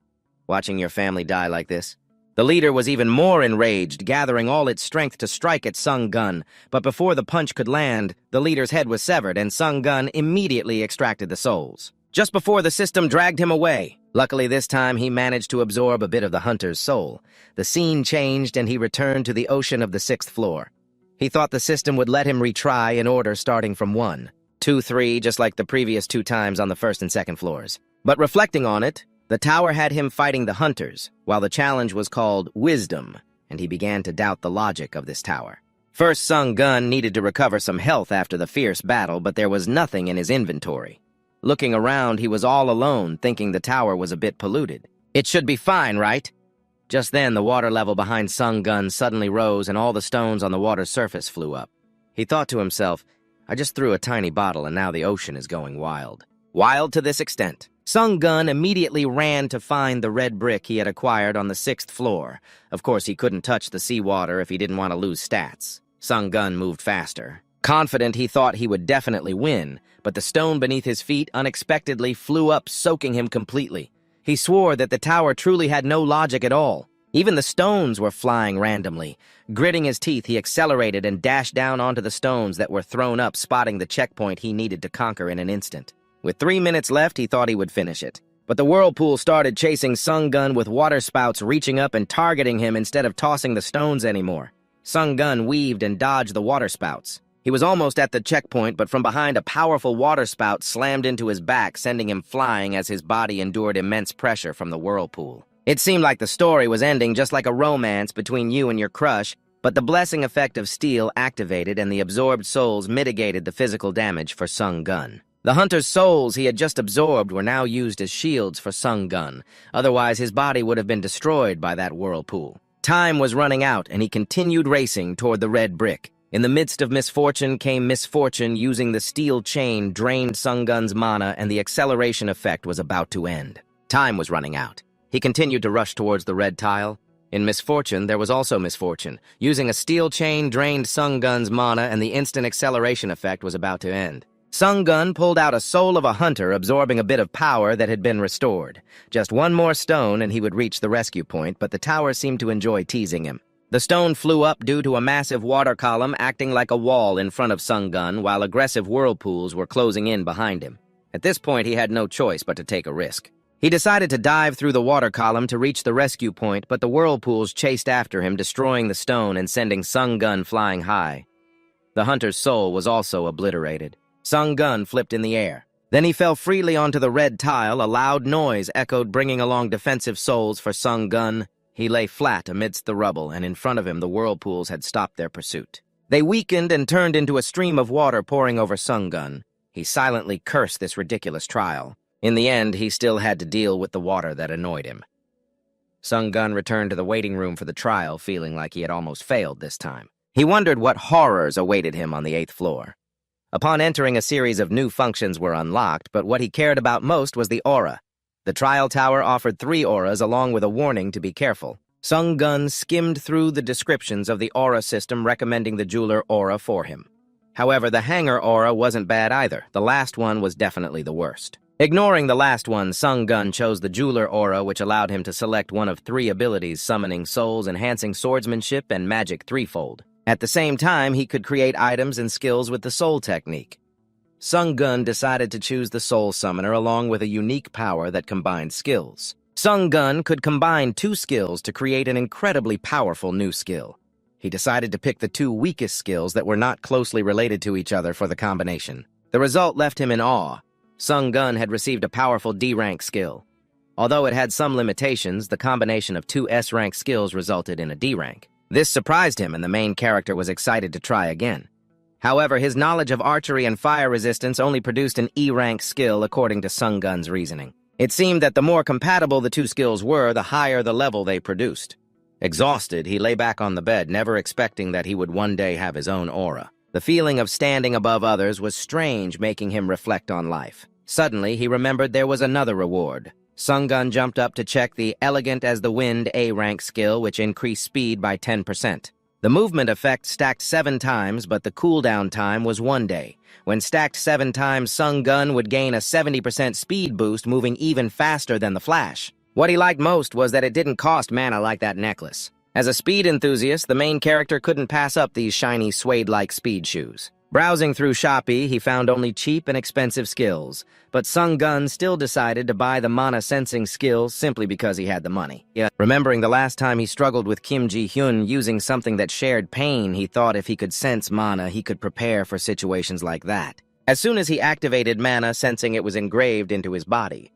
watching your family die like this?" The leader was even more enraged, gathering all its strength to strike at Sung Gun, but before the punch could land, the leader's head was severed and Sung Gun immediately extracted the souls. Just before the system dragged him away. Luckily this time he managed to absorb a bit of the hunter's soul. The scene changed and he returned to the ocean of the 6th floor. He thought the system would let him retry in order starting from 1, 2, 3, just like the previous 2 times on the 1st and 2nd floors. But reflecting on it, the tower had him fighting the hunters, while the challenge was called Wisdom, and he began to doubt the logic of this tower. First, Sung Gun needed to recover some health after the fierce battle, but there was nothing in his inventory. Looking around, he was all alone, thinking the tower was a bit polluted. It should be fine, right? Just then, the water level behind Sung Gun suddenly rose and all the stones on the water's surface flew up. He thought to himself, I just threw a tiny bottle and now the ocean is going wild. Wild to this extent. Sung Gun immediately ran to find the red brick he had acquired on the 6th floor. Of course, he couldn't touch the seawater if he didn't want to lose stats. Sung Gun moved faster. Confident he thought he would definitely win, but the stone beneath his feet unexpectedly flew up, soaking him completely. He swore that the tower truly had no logic at all. Even the stones were flying randomly. Gritting his teeth, he accelerated and dashed down onto the stones that were thrown up, spotting the checkpoint he needed to conquer in an instant. With 3 minutes left, he thought he would finish it. But the whirlpool started chasing Sung Gun with water spouts reaching up and targeting him instead of tossing the stones anymore. Sung Gun weaved and dodged the water spouts. He was almost at the checkpoint, but from behind a powerful water spout slammed into his back, sending him flying as his body endured immense pressure from the whirlpool. It seemed like the story was ending just like a romance between you and your crush, but the blessing effect of steel activated and the absorbed souls mitigated the physical damage for Sung Gun. The hunter's souls he had just absorbed were now used as shields for Sung Gun, otherwise his body would have been destroyed by that whirlpool. Time was running out, and he continued racing toward the red brick. In the midst of misfortune came misfortune. Using the steel chain drained Sung Gun's mana, and the acceleration effect was about to end. Time was running out. He continued to rush towards the red tile. In misfortune, there was also misfortune. Using a steel chain drained Sung Gun's mana, and the instant acceleration effect was about to end. Sung Gun pulled out a soul of a hunter, absorbing a bit of power that had been restored. Just one more stone and he would reach the rescue point, but the tower seemed to enjoy teasing him. The stone flew up due to a massive water column acting like a wall in front of Sung Gun, while aggressive whirlpools were closing in behind him. At this point, he had no choice but to take a risk. He decided to dive through the water column to reach the rescue point, but the whirlpools chased after him, destroying the stone and sending Sung Gun flying high. The hunter's soul was also obliterated. Sung Gun flipped in the air. Then he fell freely onto the red tile. A loud noise echoed, bringing along defensive souls for Sung Gun. He lay flat amidst the rubble, and in front of him the whirlpools had stopped their pursuit. They weakened and turned into a stream of water pouring over Sung Gun. He silently cursed this ridiculous trial. In the end, he still had to deal with the water that annoyed him. Sung Gun returned to the waiting room for the trial, feeling like he had almost failed this time. He wondered what horrors awaited him on the 8th floor. Upon entering, a series of new functions were unlocked, but what he cared about most was the aura. The trial tower offered 3 auras along with a warning to be careful. Sung Gun skimmed through the descriptions of the aura system, recommending the jeweler aura for him. However, the hanger aura wasn't bad either. The last one was definitely the worst. Ignoring the last one, Sung Gun chose the jeweler aura, which allowed him to select one of 3 abilities: summoning souls, enhancing swordsmanship, and magic threefold. At the same time, he could create items and skills with the soul technique. Sung Gun decided to choose the soul summoner along with a unique power that combined skills. Sung Gun could combine 2 skills to create an incredibly powerful new skill. He decided to pick the 2 weakest skills that were not closely related to each other for the combination. The result left him in awe. Sung Gun had received a powerful D-rank skill. Although it had some limitations, the combination of 2 S-rank skills resulted in a D-rank. This surprised him, and the main character was excited to try again. However, his knowledge of archery and fire resistance only produced an E-rank skill according to Sung Gun's reasoning. It seemed that the more compatible the 2 skills were, the higher the level they produced. Exhausted, he lay back on the bed, never expecting that he would one day have his own aura. The feeling of standing above others was strange, making him reflect on life. Suddenly, he remembered there was another reward. Sung Gun jumped up to check the Elegant as the Wind A-rank skill, which increased speed by 10%. The movement effect stacked 7 times, but the cooldown time was 1 day. When stacked 7 times, Sung Gun would gain a 70% speed boost, moving even faster than the Flash. What he liked most was that it didn't cost mana like that necklace. As a speed enthusiast, the main character couldn't pass up these shiny suede-like speed shoes. Browsing through Shopee, he found only cheap and expensive skills, but Sung Gun still decided to buy the mana sensing skill simply because he had the money. Remembering the last time he struggled with Kim Ji-hyun using something that shared pain, he thought if he could sense mana, he could prepare for situations like that. As soon as he activated mana, sensing it was engraved into his body,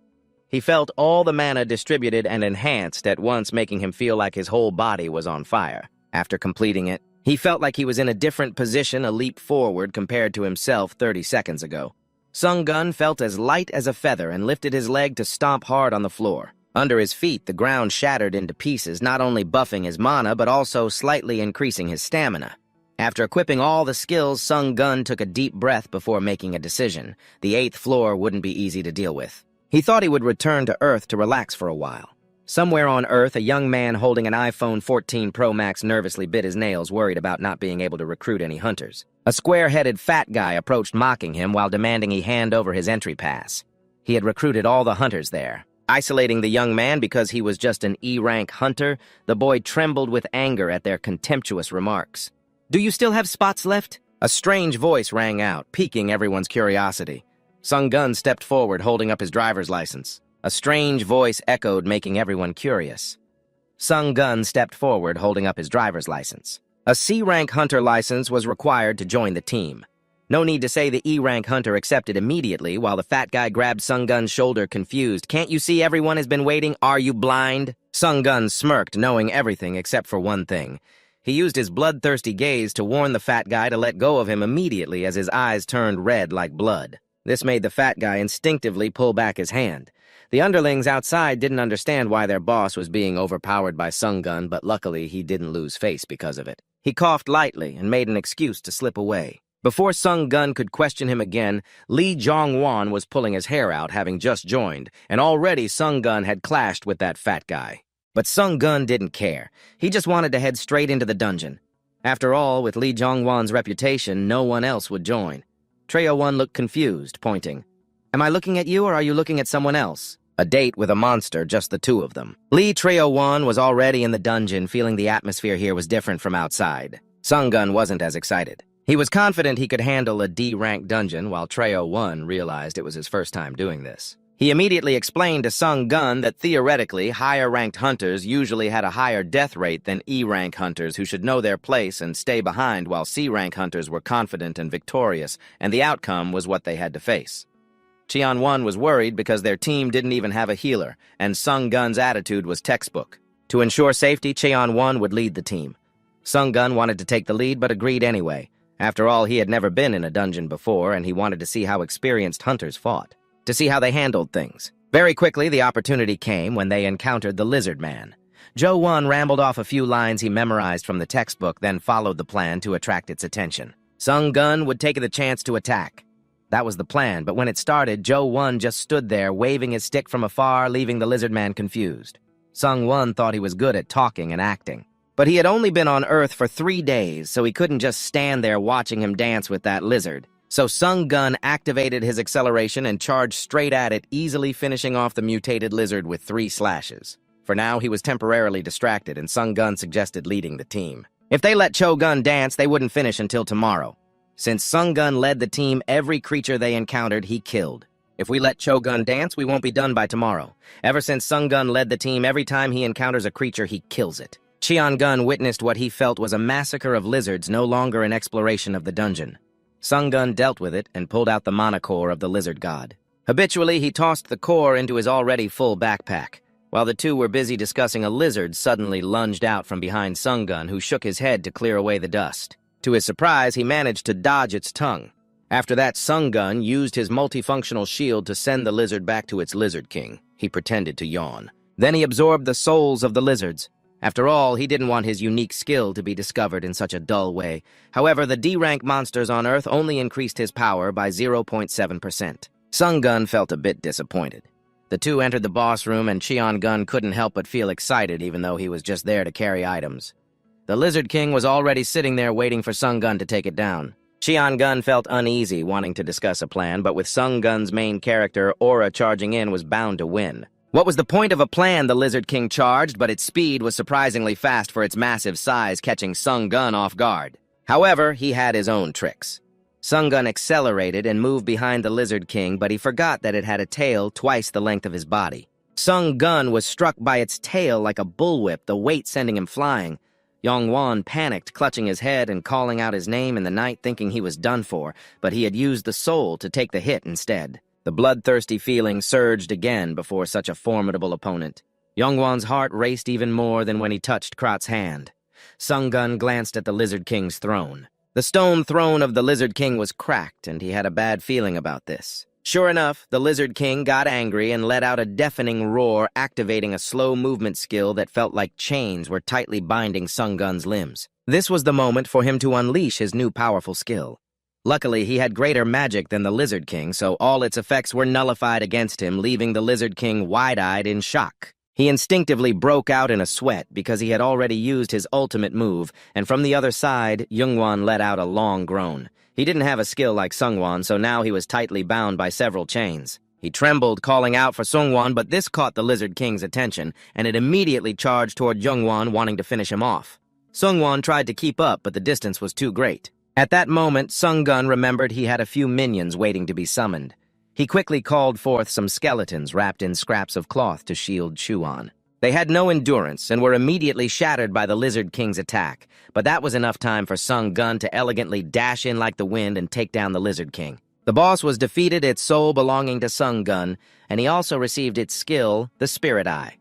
he felt all the mana distributed and enhanced at once, making him feel like his whole body was on fire. After completing it, he felt like he was in a different position, a leap forward compared to himself 30 seconds ago. Sung Gun felt as light as a feather and lifted his leg to stomp hard on the floor. Under his feet, the ground shattered into pieces, not only buffing his mana, but also slightly increasing his stamina. After equipping all the skills, Sung Gun took a deep breath before making a decision. The 8th floor wouldn't be easy to deal with. He thought he would return to Earth to relax for a while. Somewhere on Earth, a young man holding an iPhone 14 Pro Max nervously bit his nails, worried about not being able to recruit any hunters. A square-headed fat guy approached, mocking him while demanding he hand over his entry pass. He had recruited all the hunters there. Isolating the young man because he was just an E-rank hunter, the boy trembled with anger at their contemptuous remarks. "Do you still have spots left?" A strange voice rang out, piquing everyone's curiosity. Sung Gun stepped forward, holding up his driver's license. A strange voice echoed, making everyone curious. Sung Gun stepped forward, holding up his driver's license. A C-rank hunter license was required to join the team. No need to say the E-rank hunter accepted immediately, while the fat guy grabbed Sung Gun's shoulder, confused. "Can't you see everyone has been waiting? Are you blind?" Sung Gun smirked, knowing everything except for one thing. He used his bloodthirsty gaze to warn the fat guy to let go of him immediately as his eyes turned red like blood. This made the fat guy instinctively pull back his hand. The underlings outside didn't understand why their boss was being overpowered by Sung Gun, but luckily he didn't lose face because of it. He coughed lightly and made an excuse to slip away. Before Sung Gun could question him again, Lee Jong-won was pulling his hair out, having just joined, and already Sung Gun had clashed with that fat guy. But Sung Gun didn't care. He just wanted to head straight into the dungeon. After all, with Lee Jong-won's reputation, no one else would join. Treo-won looked confused, pointing. "Am I looking at you, or are you looking at someone else?" A date with a monster, just the two of them. Lee Treo-won was already in the dungeon, feeling the atmosphere here was different from outside. Sung Gun wasn't as excited. He was confident he could handle a D-rank dungeon, while Treo-won realized it was his first time doing this. He immediately explained to Sung Gun that theoretically, higher-ranked hunters usually had a higher death rate than E-rank hunters, who should know their place and stay behind, while C-rank hunters were confident and victorious, and the outcome was what they had to face. Cheon-won was worried because their team didn't even have a healer, and Sung Gun's attitude was textbook. To ensure safety, Cheon-won would lead the team. Sung Gun wanted to take the lead but agreed anyway. After all, he had never been in a dungeon before, and he wanted to see how experienced hunters fought, to see how they handled things. Very quickly, the opportunity came when they encountered the Lizard Man. Jo-won rambled off a few lines he memorized from the textbook, then followed the plan to attract its attention. Sung Gun would take the chance to attack. That was the plan, but when it started, Jo-won just stood there, waving his stick from afar, leaving the Lizard Man confused. Sung-won thought he was good at talking and acting. But he had only been on Earth for 3 days, so he couldn't just stand there watching him dance with that lizard. So Sung Gun activated his acceleration and charged straight at it, easily finishing off the mutated lizard with 3 slashes. For now, he was temporarily distracted, and Sung Gun suggested leading the team. If they let Cho-gun dance, they wouldn't finish until tomorrow. Since Sung Gun led the team, every creature they encountered, he killed. If we let Cho-gun dance, we won't be done by tomorrow. Ever since Sung Gun led the team, every time he encounters a creature, he kills it. Cheon-gun witnessed what he felt was a massacre of lizards, no longer an exploration of the dungeon. Sung Gun dealt with it and pulled out the mana core of the lizard god. Habitually, he tossed the core into his already full backpack. While the two were busy discussing, a lizard suddenly lunged out from behind Sung Gun, who shook his head to clear away the dust. To his surprise, he managed to dodge its tongue. After that, Sung Gun used his multifunctional shield to send the lizard back to its lizard king. He pretended to yawn. Then he absorbed the souls of the lizards. After all, he didn't want his unique skill to be discovered in such a dull way. However, the D-rank monsters on Earth only increased his power by 0.7%. Sung Gun felt a bit disappointed. The two entered the boss room, and Cheon-gun couldn't help but feel excited, even though he was just there to carry items. The Lizard King was already sitting there waiting for Sung Gun to take it down. Shion Gun felt uneasy, wanting to discuss a plan, but with Sung Gun's main character, Aura, charging in, was bound to win. What was the point of a plan? The Lizard King charged, but its speed was surprisingly fast for its massive size, catching Sung Gun off guard. However, he had his own tricks. Sung Gun accelerated and moved behind the Lizard King, but he forgot that it had a tail twice the length of his body. Sung Gun was struck by its tail like a bullwhip, the weight sending him flying. Yongwon panicked, clutching his head and calling out his name in the night, thinking he was done for, but he had used the soul to take the hit instead. The bloodthirsty feeling surged again before such a formidable opponent. Yongwon's heart raced even more than when he touched Krat's hand. Sung Gun glanced at the Lizard King's throne. The stone throne of the Lizard King was cracked, and he had a bad feeling about this. Sure enough, the Lizard King got angry and let out a deafening roar, activating a slow movement skill that felt like chains were tightly binding Sung Gun's limbs. This was the moment for him to unleash his new powerful skill. Luckily, he had greater magic than the Lizard King, so all its effects were nullified against him, leaving the Lizard King wide-eyed in shock. He instinctively broke out in a sweat because he had already used his ultimate move, and from the other side, Yongwon let out a long groan. He didn't have a skill like Sungwon, so now he was tightly bound by several chains. He trembled, calling out for Sungwon, but this caught the Lizard King's attention, and it immediately charged toward Yongwon, wanting to finish him off. Sungwon tried to keep up, but the distance was too great. At that moment, Sung Gun remembered he had a few minions waiting to be summoned. He quickly called forth some skeletons wrapped in scraps of cloth to shield Chuan. They had no endurance and were immediately shattered by the Lizard King's attack, but that was enough time for Sung Gun to elegantly dash in like the wind and take down the Lizard King. The boss was defeated, its soul belonging to Sung Gun, and he also received its skill, the Spirit Eye.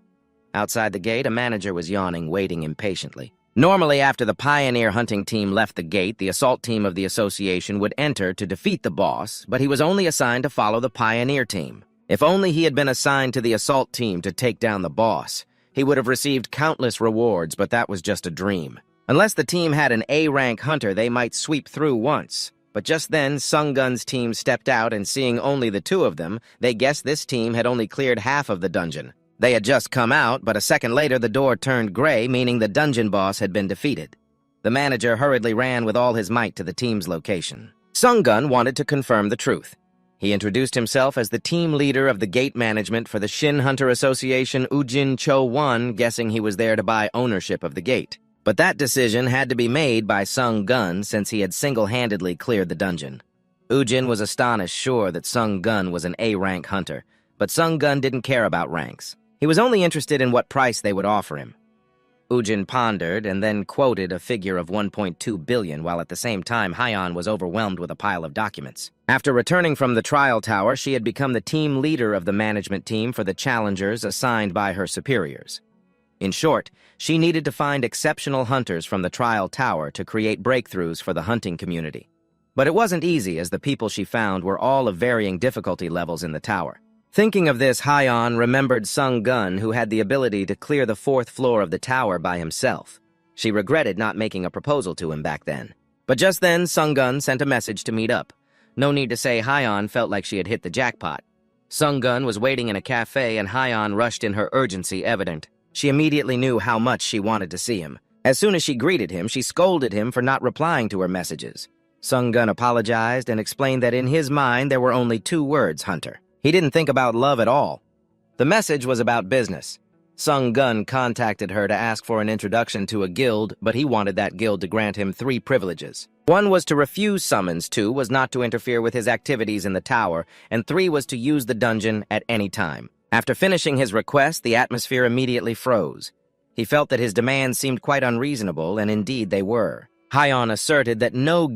Outside the gate, a manager was yawning, waiting impatiently. Normally, after the Pioneer hunting team left the gate, the assault team of the association would enter to defeat the boss, but he was only assigned to follow the Pioneer team. If only he had been assigned to the assault team to take down the boss. He would have received countless rewards, but that was just a dream. Unless the team had an A-rank hunter, they might sweep through once. But just then, Sung Gun's team stepped out, and seeing only the two of them, they guessed this team had only cleared half of the dungeon. They had just come out, but a second later the door turned gray, meaning the dungeon boss had been defeated. The manager hurriedly ran with all his might to the team's location. Sung Gun wanted to confirm the truth. He introduced himself as the team leader of the gate management for the Shin Hunter Association, Ujin Cho-won, guessing he was there to buy ownership of the gate. But that decision had to be made by Sung Gun since he had single-handedly cleared the dungeon. Ujin was astonished, sure that Sung Gun was an A-rank hunter, but Sung Gun didn't care about ranks. He was only interested in what price they would offer him. Ujin pondered and then quoted a figure of 1.2 billion, while at the same time Hyeon was overwhelmed with a pile of documents. After returning from the trial tower, she had become the team leader of the management team for the challengers assigned by her superiors. In short, she needed to find exceptional hunters from the trial tower to create breakthroughs for the hunting community. But it wasn't easy, as the people she found were all of varying difficulty levels in the tower. Thinking of this, Hyeon remembered Sung Gun, who had the ability to clear the 4th floor of the tower by himself. She regretted not making a proposal to him back then. But just then, Sung Gun sent a message to meet up. No need to say Hyeon felt like she had hit the jackpot. Sung Gun was waiting in a cafe, and Hyeon rushed in, her urgency evident. She immediately knew how much she wanted to see him. As soon as she greeted him, she scolded him for not replying to her messages. Sung Gun apologized and explained that in his mind there were only 2 words, hunter. He didn't think about love at all. The message was about business. Sung Gun contacted her to ask for an introduction to a guild, but he wanted that guild to grant him 3 privileges. 1 was to refuse summons, 2 was not to interfere with his activities in the tower, and 3 was to use the dungeon at any time. After finishing his request, the atmosphere immediately froze. He felt that his demands seemed quite unreasonable, and indeed they were. Hyeon asserted that no